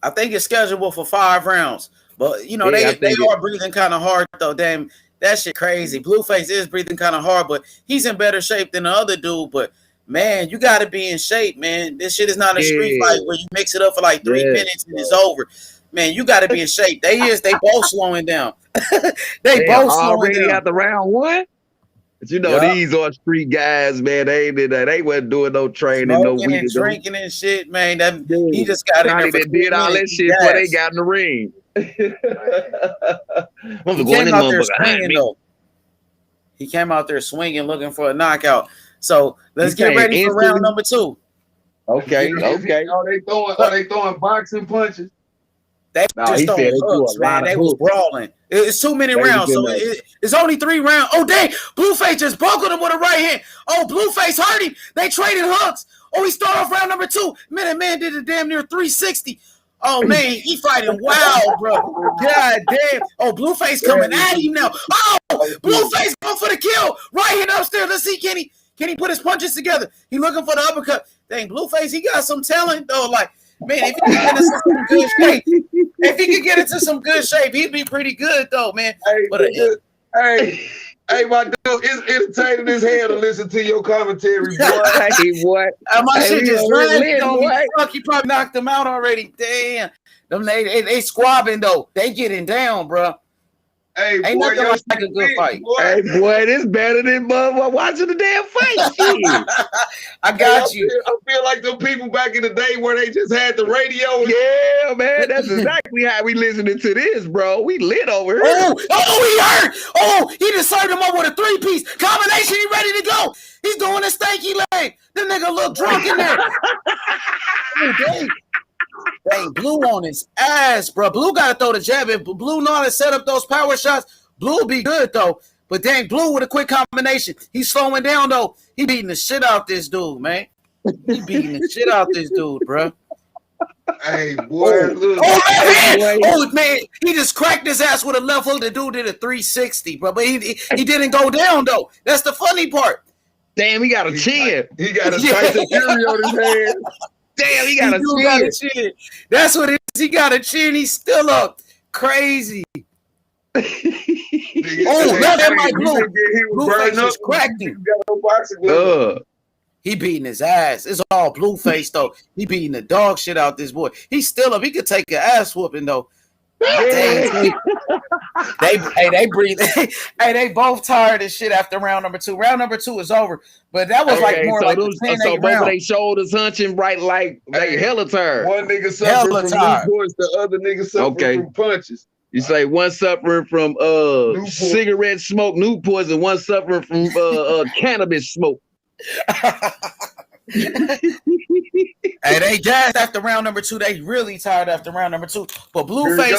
I think it's scheduled for 5 rounds. But, you know, they are breathing kind of hard, though. Damn, that shit crazy. Blueface is breathing kind of hard, but he's in better shape than the other dude. But, man, you got to be in shape, man. This shit is not a street fight where you mix it up for like 3 minutes and it's over. Man, you got to be in shape. They both slowing down. they Damn, both slowing already down. after round one. But you know, these are street guys, man. They wasn't doing no training, no Smoking and weed. drinking and shit, man. He just got in there Johnny for that 3 did all that minutes. shit before they got in the ring. He came out there swinging, though. He came out there swinging, looking for a knockout. So let's get ready for round number 2. Okay. Are they throwing boxing punches? They just throwing hooks, man. They was brawling. It's 2 minute rounds, so it's only 3 rounds. Oh, dang. Blueface just buckled him with a right hand. Oh, Blueface hurt him. They traded hooks. Oh, he started off round number 2. Man did a damn near 360. Oh, man, he fighting wild, bro. God damn. Oh, Blueface coming at him now. Oh, Blueface going for the kill. Right hand upstairs. Let's see, can he put his punches together? He looking for the uppercut. Dang, Blueface, he got some talent, though. Like, man, if he could get into some good shape, he'd be pretty good, though, man. Hey, my dude, it's entertaining as hell to listen to your commentary, boy. Hey, what? My shit just ran on me. Fuck, you probably knocked them out already. Damn. Them they squabbing, though. They getting down, bro. Hey, ain't boy, nothing like a good fight. Boy. Hey, boy, this better than watching the damn fight. Shit. I got you. I feel like them people back in the day where they just had the radio. Yeah, man, that's exactly how we listening to this, bro. We lit over here. Oh, he hurt. Oh, he just served him up with a 3-piece combination. He ready to go. He's doing a stanky leg. The nigga look drunk in there. Oh, dang. Dang, Blue on his ass, bro. Blue got to throw the jab. If Blue know how to set up those power shots, Blue will be good, though. But dang, Blue with a quick combination. He's slowing down, though. He beating the shit out this dude, man. He beating the shit out this dude, bro. Hey, boy. Man. He just cracked his ass with a left hook. The dude did a 360, bro. But he didn't go down, though. That's the funny part. Damn, he got a chin. He got a Tyson Fury on his head. Damn, he got a chin. That's what it is. He got a chin. He's still up. Crazy. Now that might Blue. Blueface just cracked him. He beating his ass. It's all Blueface, though. He beating the dog shit out this boy. He's still up. He could take an ass whooping, though. They breathe. Hey, they both tired as shit after round number 2. Round number 2 is over, but that was like more like those, so both of they shoulders hunching right, like they hella tired. One nigga suffering from Newports, the other nigga suffering from punches. You say one suffering from cigarette smoke, Newports, and one suffering from cannabis smoke. Hey, they gassed after round number 2. They really tired after round number 2. But Blueface,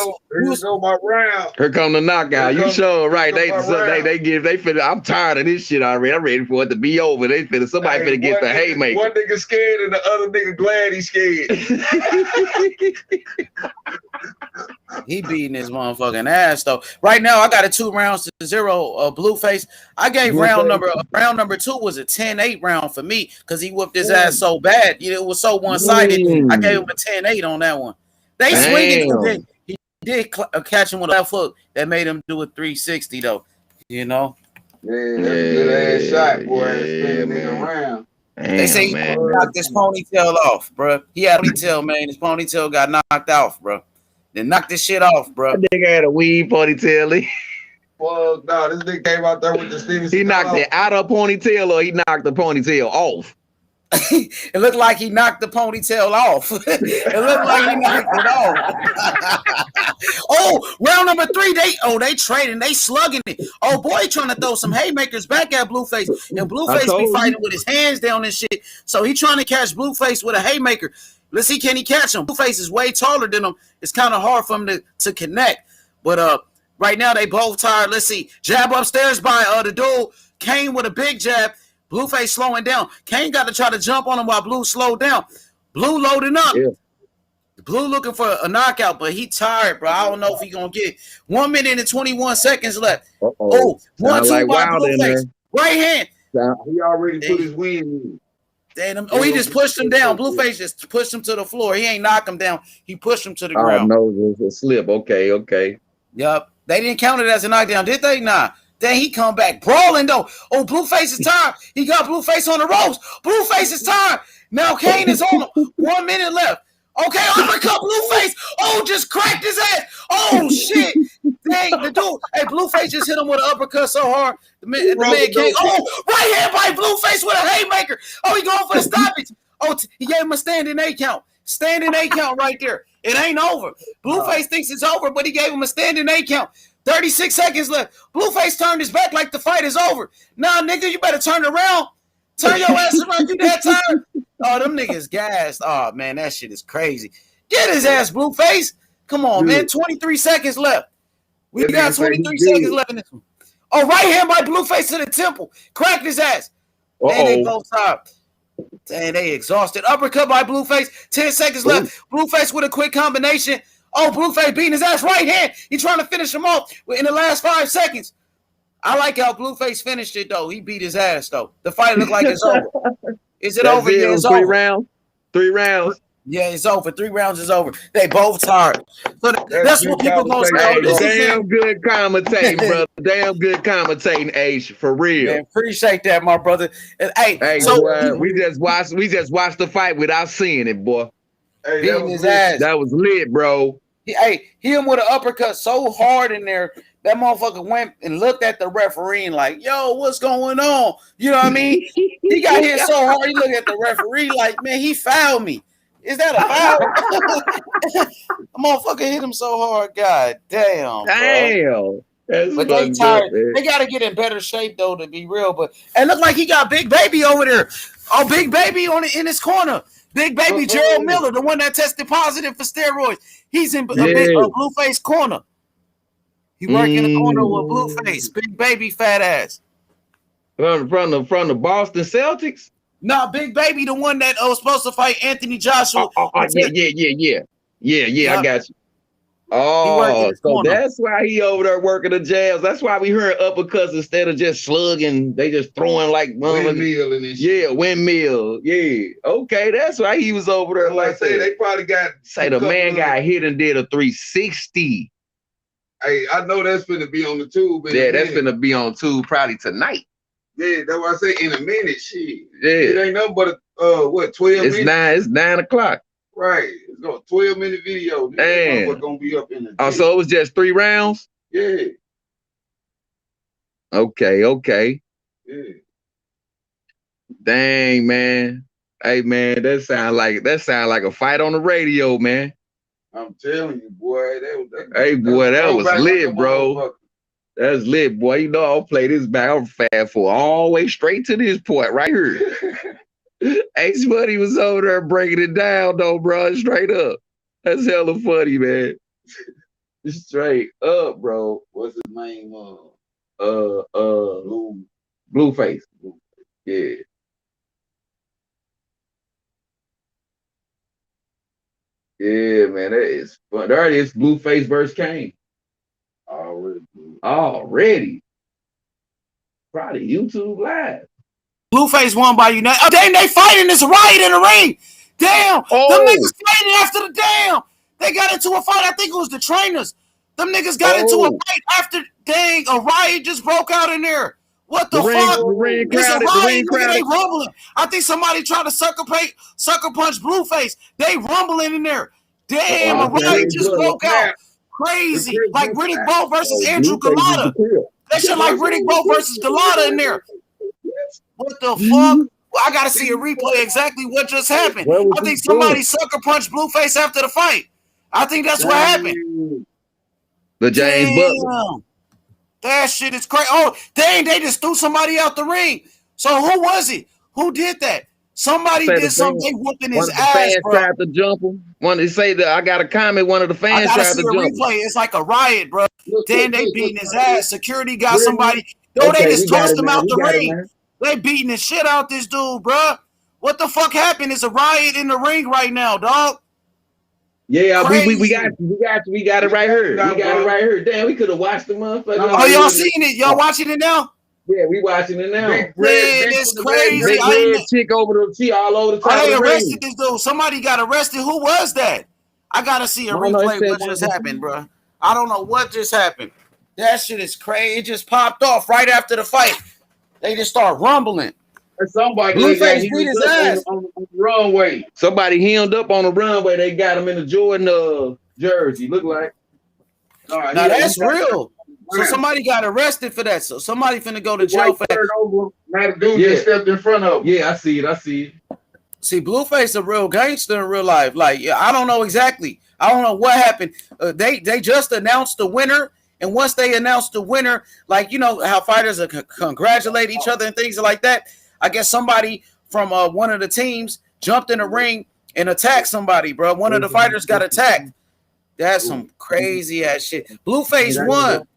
go my round. Here come the knockout. You sure right? They finna. I'm tired of this shit already. I'm ready for it to be over. Somebody finna get the haymaker. One nigga scared and the other nigga glad he's scared. He beating his motherfucking ass though. Right now, I got a 2-0 Blueface. I gave round number 2 was a 10-8 round for me because he whooped his ass so bad. It was so one-sided. I gave him a 10-8 on that one. They swinging. He did catch him with a left hook that made him do a 360 though. You know. Yeah, that's a good ass shot, boy. Spin nigga around. They say he knocked his ponytail off, bro. He had a ponytail, man. His ponytail got knocked off, bro. Then knocked this shit off, bro. That nigga had a weed ponytail. Well, no, this nigga came out there with the Steven. He knocked it out of ponytail, or he knocked the ponytail off. It looked like he knocked the ponytail off. It looked like he knocked it off. Oh, round number 3, they trading, they slugging it. Oh boy, he trying to throw some haymakers back at Blueface, and Blueface be fighting with his hands down and shit. So he trying to catch Blueface with a haymaker. Let's see, can he catch him? Blueface is way taller than him. It's kind of hard for him to connect. But right now they both tired. Let's see, jab upstairs by the dude Kane with a big jab. Blueface slowing down. Kane got to try to jump on him while Blue slowed down. Blue loading up. Yeah. Blue looking for a knockout, but he tired, bro. I don't know if he gonna get it. 1 minute and 21 seconds left. Oh, 1-2 by Blueface. Right hand. He already put his win in. Damn. Oh, he just pushed him down. Blueface just pushed him to the floor. He ain't knock him down. He pushed him to the ground. Oh, no, it's a slip. Okay. Yup. They didn't count it as a knockdown, did they? Nah. Then he come back brawling though. Oh, Blueface is tired. He got Blueface on the ropes. Blueface is tired. Now Kane is on him. 1 minute left. Okay, uppercut Blueface. Oh, just cracked his ass. Oh shit. Dang, the dude. Hey, Blueface just hit him with an uppercut so hard. The man can't. Oh, right hand by Blueface with a haymaker. Oh, he going for the stoppage. Oh, he gave him a standing 8 count. Standing 8 count right there. It ain't over. Blueface thinks it's over, but he gave him a standing 8 count. 36 seconds left. Blueface turned his back like the fight is over. Nah, nigga, you better turn around. Turn your ass around. You that tired? Oh, them niggas gassed. Oh, man, that shit is crazy. Get his ass, Blueface. Come on, man. 23 seconds left. We got 23 seconds left in this one. Oh, right hand by Blueface to the temple. Cracked his ass. And they both stopped. And they exhausted. Uppercut by Blueface. 10 seconds left. Blueface with a quick combination. Oh, Blueface beating his ass right hand. He trying to finish him off in the last 5 seconds. I like how Blueface finished it, though. He beat his ass, though. The fight looked like it's over. Is it over? Yeah, it's over. 3 rounds. 3 rounds. Yeah, it's over. 3 rounds is over. They both tired. So that's what people gonna say. Damn good commentating, brother. Damn good commentating, H. For real. Man, appreciate that, my brother. And hey, so boy, we just watched the fight without seeing it, boy. Hey, beating his ass. That was lit, bro. Hit him with an uppercut so hard in there. That motherfucker went and looked at the referee like, yo, what's going on? You know what I mean? He got hit so hard, he looked at the referee like, man, he fouled me. Is that a foul? The motherfucker hit him so hard. God damn. Damn. But they tired. They got to get in better shape, though, to be real. But it looked like he got Big Baby over there. Oh, Big Baby in his corner. Big Baby Gerald Miller, the one that tested positive for steroids. He's in Blueface corner. He working in the corner with Blueface. Big Baby fat ass. From the Boston Celtics? No, Big Baby, the one that was supposed to fight Anthony Joshua. Yeah, I got you. Oh, so that's why he over there working the jabs. That's why we heard uppercuts instead of just slugging. They just throwing like windmill and this shit. Yeah, windmill. Yeah. Okay, that's why he was over there. Like I say, they probably got the man got hit and did a 360. Hey, I know that's gonna be on the tube. Yeah, that's gonna be on tube probably tonight. Yeah, that's what I say in a minute. Shit. Yeah. It ain't nothing but 12 minutes? It's 9 o'clock. Right. It's a 12-minute video. This gonna be up in the Oh, so it was just 3 rounds? Yeah. Okay. Yeah. Dang, man. Hey, man, that sound like a fight on the radio, man. I'm telling you, boy. That was lit, bro. That's lit, boy. You know, I'll play this back. I'm fast for all the way straight to this point right here. Ace Money was over there breaking it down, though, bro. Straight up. That's hella funny, man. Straight up, bro. What's his name? Blueface. Yeah. Yeah, man, that is fun. There it is, Blueface versus Kane. Already. Probably YouTube Live. Blueface won by United. Oh, dang, they fighting this riot in the ring. Damn. Them niggas fighting after the damn. They got into a fight. I think it was the trainers. Them niggas got into a fight after, dang, a riot just broke out in there. What the fuck? It's a riot. They rumbling. I think somebody tried to sucker punch Blueface. They rumbling in there. Damn, a riot just broke out. Crazy. Like Riddick Bowe versus Andrew Galata. That shit like Riddick Bowe versus Galata in there. What the fuck? Well, I gotta see a replay exactly what just happened. I think somebody sucker punched Blueface after the fight. I think that's what happened. The James Butler. That shit is crazy. Oh, dang, they just threw somebody out the ring. So who was it? Who did that? Somebody did something. They whooping his ass, fans bro. Tried to jump him. One to say that I got a comment. One of the fans tried to jump him. Replay. It's like a riot, bro. Then they beating his ass. Security got somebody. No, they just tossed him out the ring. They beating the shit out this dude, bro. What the fuck happened? It's a riot in the ring right now, dog. Yeah, we got it right here. We got it right here. Damn, we could have watched the motherfucker. Oh, y'all seen it? Y'all watching it now? Yeah, we watching it now. Man, it's crazy. Big red chick all over the top. They arrested this dude. Somebody got arrested. Who was that? I gotta see a replay. What just happened, bro? I don't know what just happened. That shit is crazy. It just popped off right after the fight. They just start rumbling. Somebody got Blueface hemmed beat his up ass. on the runway. Somebody hemmed up on the runway. They got him in the Jordan jersey. Look like. Now that's real. So somebody got arrested for that. So somebody finna go to jail for that. Now the dude just stepped in front of him. Yeah, I see it. See, Blueface a real gangster in real life. Like, I don't know exactly. I don't know what happened. They just announced the winner, and once they announced the winner, like, you know how fighters congratulate each other and things like that. I guess somebody from one of the teams jumped in the ring and attacked somebody, bro. One of the fighters got attacked. That's some crazy ass shit. Blueface won.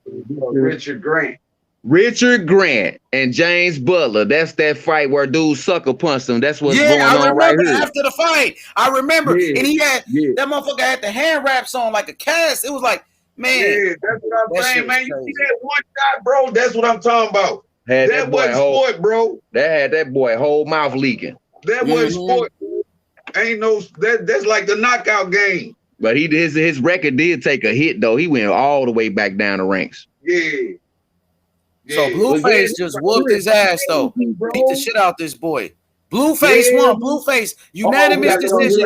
Richard Grant and James Butler. That's that fight where dude sucker punched him. That's what's going on right here. After the fight. I remember. And he had that motherfucker had the hand wraps on like a cast. It was like, man. Yeah, that's what I'm saying, man. You see that one shot, bro? That's what I'm talking about. That wasn't sport, bro. That had that boy whole mouth leaking. That wasn't sport. Ain't no that's like the knockout game. But his record did take a hit though. He went all the way back down the ranks. Yeah. So Blueface just whooped his ass though. Beat the shit out this boy. Blueface won. Blueface unanimous decision.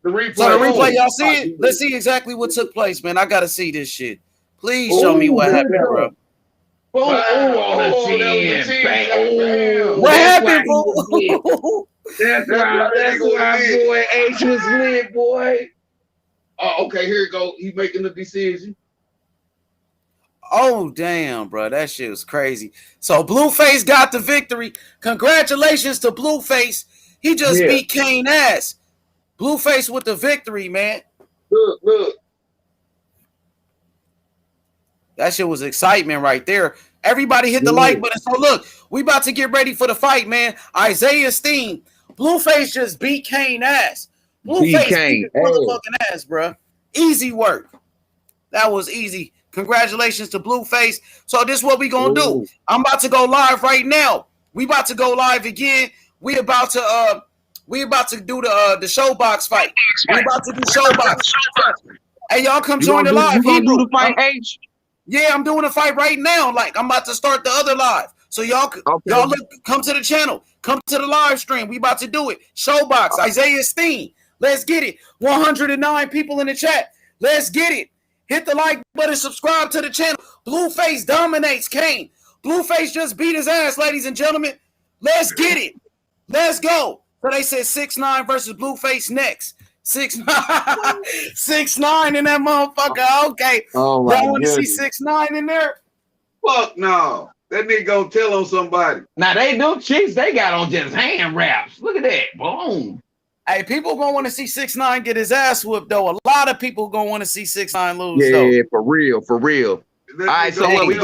The replay, y'all see it? Let's see exactly what took place, man. I gotta see this shit. Please show me what happened, bro. On the chin. What happened, bro? That's why boy H was lit, boy. Oh, okay, here you go. He making the decision. Oh, damn, bro. That shit was crazy. So Blueface got the victory. Congratulations to Blueface. He just beat Kane ass. Blueface with the victory, man. Look. That shit was excitement right there. Everybody hit the like button. So look, we about to get ready for the fight, man. Isaiah Steen. Blueface just beat Kane ass. Blueface beat his motherfucking ass, bro. Easy work. That was easy. Congratulations to Blueface. So this is what we gonna do. I'm about to go live right now. We about to go live again. We about to do the Showbox fight. We about to do Showbox. Hey, y'all come join the live. You gonna do the fight, H? Yeah, I'm doing a fight right now. Like, I'm about to start the other live. So y'all come to the channel. Come to the live stream. We about to do it. Showbox, Isaiah Steen. Let's get it. 109 people in the chat. Let's get it. Hit the like button. Subscribe to the channel. Blueface dominates Kane. Blueface just beat his ass, ladies and gentlemen. Let's get it. Let's go. So they said 6ix9ine versus Blueface next. 6ix9ine. 6ix9ine in that motherfucker. Okay. Oh my Y'all want to see 6ix9ine in there? Fuck no. That nigga gonna tell on somebody. Now they do chicks. They got on just hand wraps. Look at that. Boom. Hey, people gonna want to see 6ix9ine get his ass whooped though. A lot of people gonna want to see 6ix9ine lose though. Yeah, for real. All right, so what we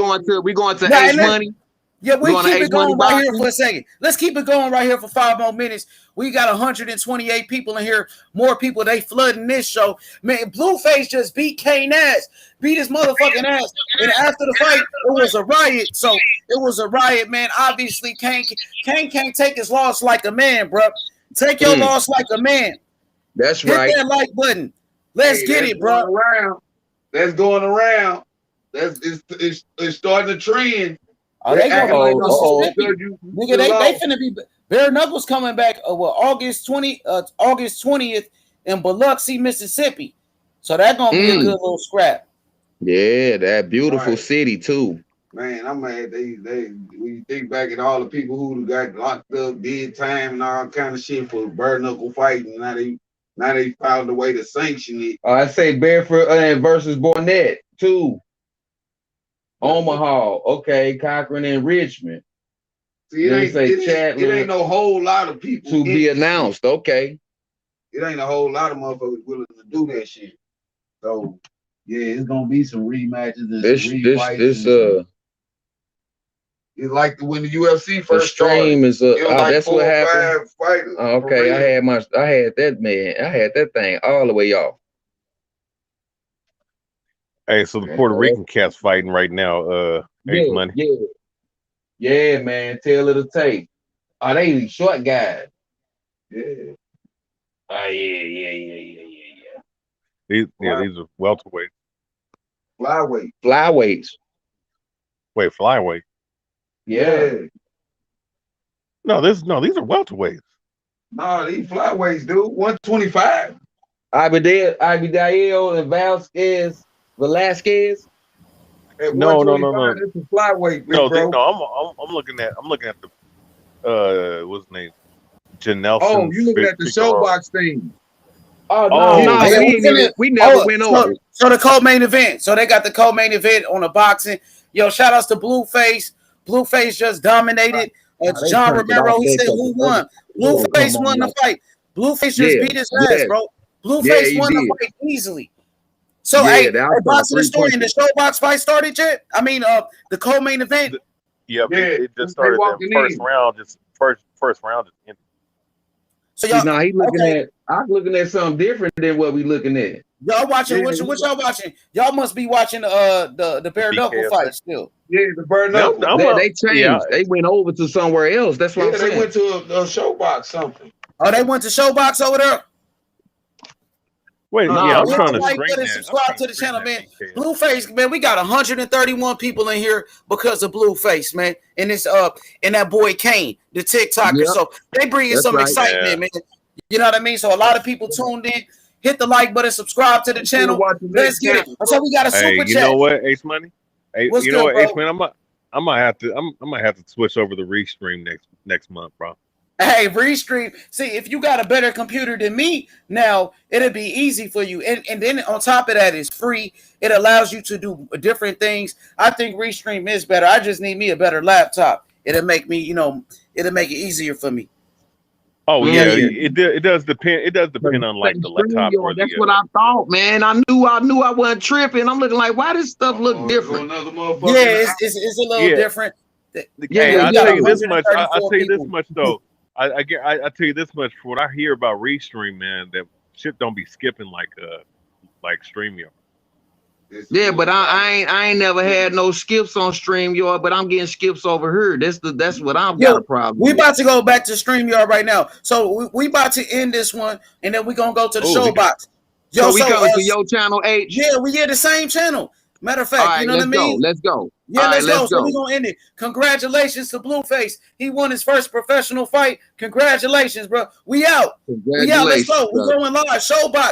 going to H Money? Yeah, we keep it going right here for a second. Let's keep it going right here for 5 more minutes. We got 128 people in here. More people, they flooding this show. Man, Blueface just beat Kane ass. Beat his motherfucking ass. And after the fight, it was a riot. So it was a riot, man. Obviously, Kane can't take his loss like a man, bro. Take your loss like a man. That's right. Hit that like button. Let's get it, bro. That's going around. It's starting to trend. Oh, they going nigga, they finna be Bare Knuckles coming back August 20th in Biloxi, Mississippi. So that's gonna be a good little scrap. Yeah, that beautiful city too. Man, I'm mad. We think back at all the people who got locked up, did time and all kind of shit for bare knuckle fighting. Now they found a way to sanction it. I say Barefoot versus Barnett too. Omaha, okay, Cochran and Richmond. See, it ain't no whole lot of people to be announced. Okay, it ain't a whole lot of motherfuckers willing to do that shit. So yeah, it's gonna be some rematches and some refights. It's like when the UFC first stream started. is that's what happened. Okay, I had that thing all the way off. Hey, so the Puerto Rican cats fighting right now. Money. Yeah, man. Tail of the tape. Oh, they short guys. Yeah. Oh, yeah. These are welterweight. Flyweights. Wait, flyweight. Yeah. No, these are welterweights. Nah, these flyweights, dude. 125. Abdiel and Velasquez. At No. 125, this is flyweight, big bro. I'm looking at the what's his name? Janelson. Oh, you looking at the showbox thing. Oh Oh, no, we never went over. So the co-main event. So they got the co-main event on the boxing. Yo, shout outs to Blueface. Blueface just dominated. John Romero, he said who won? Blueface won the fight. Blueface just beat his ass, bro. Blueface won the fight easily. So, hey, boxing the story, and the showbox fight started yet? I mean, the co-main event. It just started. First round just ended. So y'all, I'm looking at something different than what we looking at. Y'all watching? What y'all watching? Y'all must be watching the bare knuckle fight still. Yeah, the bare knuckle. They changed. Yeah. They went over to somewhere else. That's what I'm saying. They went to a showbox something. Oh, they went to showbox over there. Wait, I'm trying to subscribe to the channel, man. Blueface, man, we got 131 people in here because of Blueface, man, and it's and that boy Kane, the TikToker. Yep. So they bringing some excitement, man. You know what I mean? So a lot of people tuned in. Hit the like button, subscribe to the channel. Let's get it. So we got a super chat. You know what, Ace Money? Hey, what's you good, know what, bro? Ace Man? I might have to switch over to Restream next month, bro. Hey, Restream. See, if you got a better computer than me, now it'll be easy for you. And then on top of that, it's free. It allows you to do different things. I think Restream is better. I just need me a better laptop. It'll make me, it'll make it easier for me. Oh yeah, it does depend. It does depend on like the laptop. That's what I thought, man. I knew I wasn't tripping. I'm looking like, why does stuff look different? Yeah, it's a little different. Yeah, I'll tell you this much. I'll tell you this much though. I tell you this much. For what I hear about Restream, man, that shit don't be skipping like StreamYard. Yeah, but I ain't never had no skips on StreamYard, but I'm getting skips over here. That's what I've got a problem We with. about to go back to StreamYard right now. So we about to end this one, and then we're going to go to the showbox. So we coming to your channel, H? Yeah, we get the same channel. Matter of fact, you know what I mean? Let's go. Yeah, let's go. So we're going to end it. Congratulations to Blueface. He won his first professional fight. Congratulations, bro. We out. We out. Let's go. We're going live. Showbox.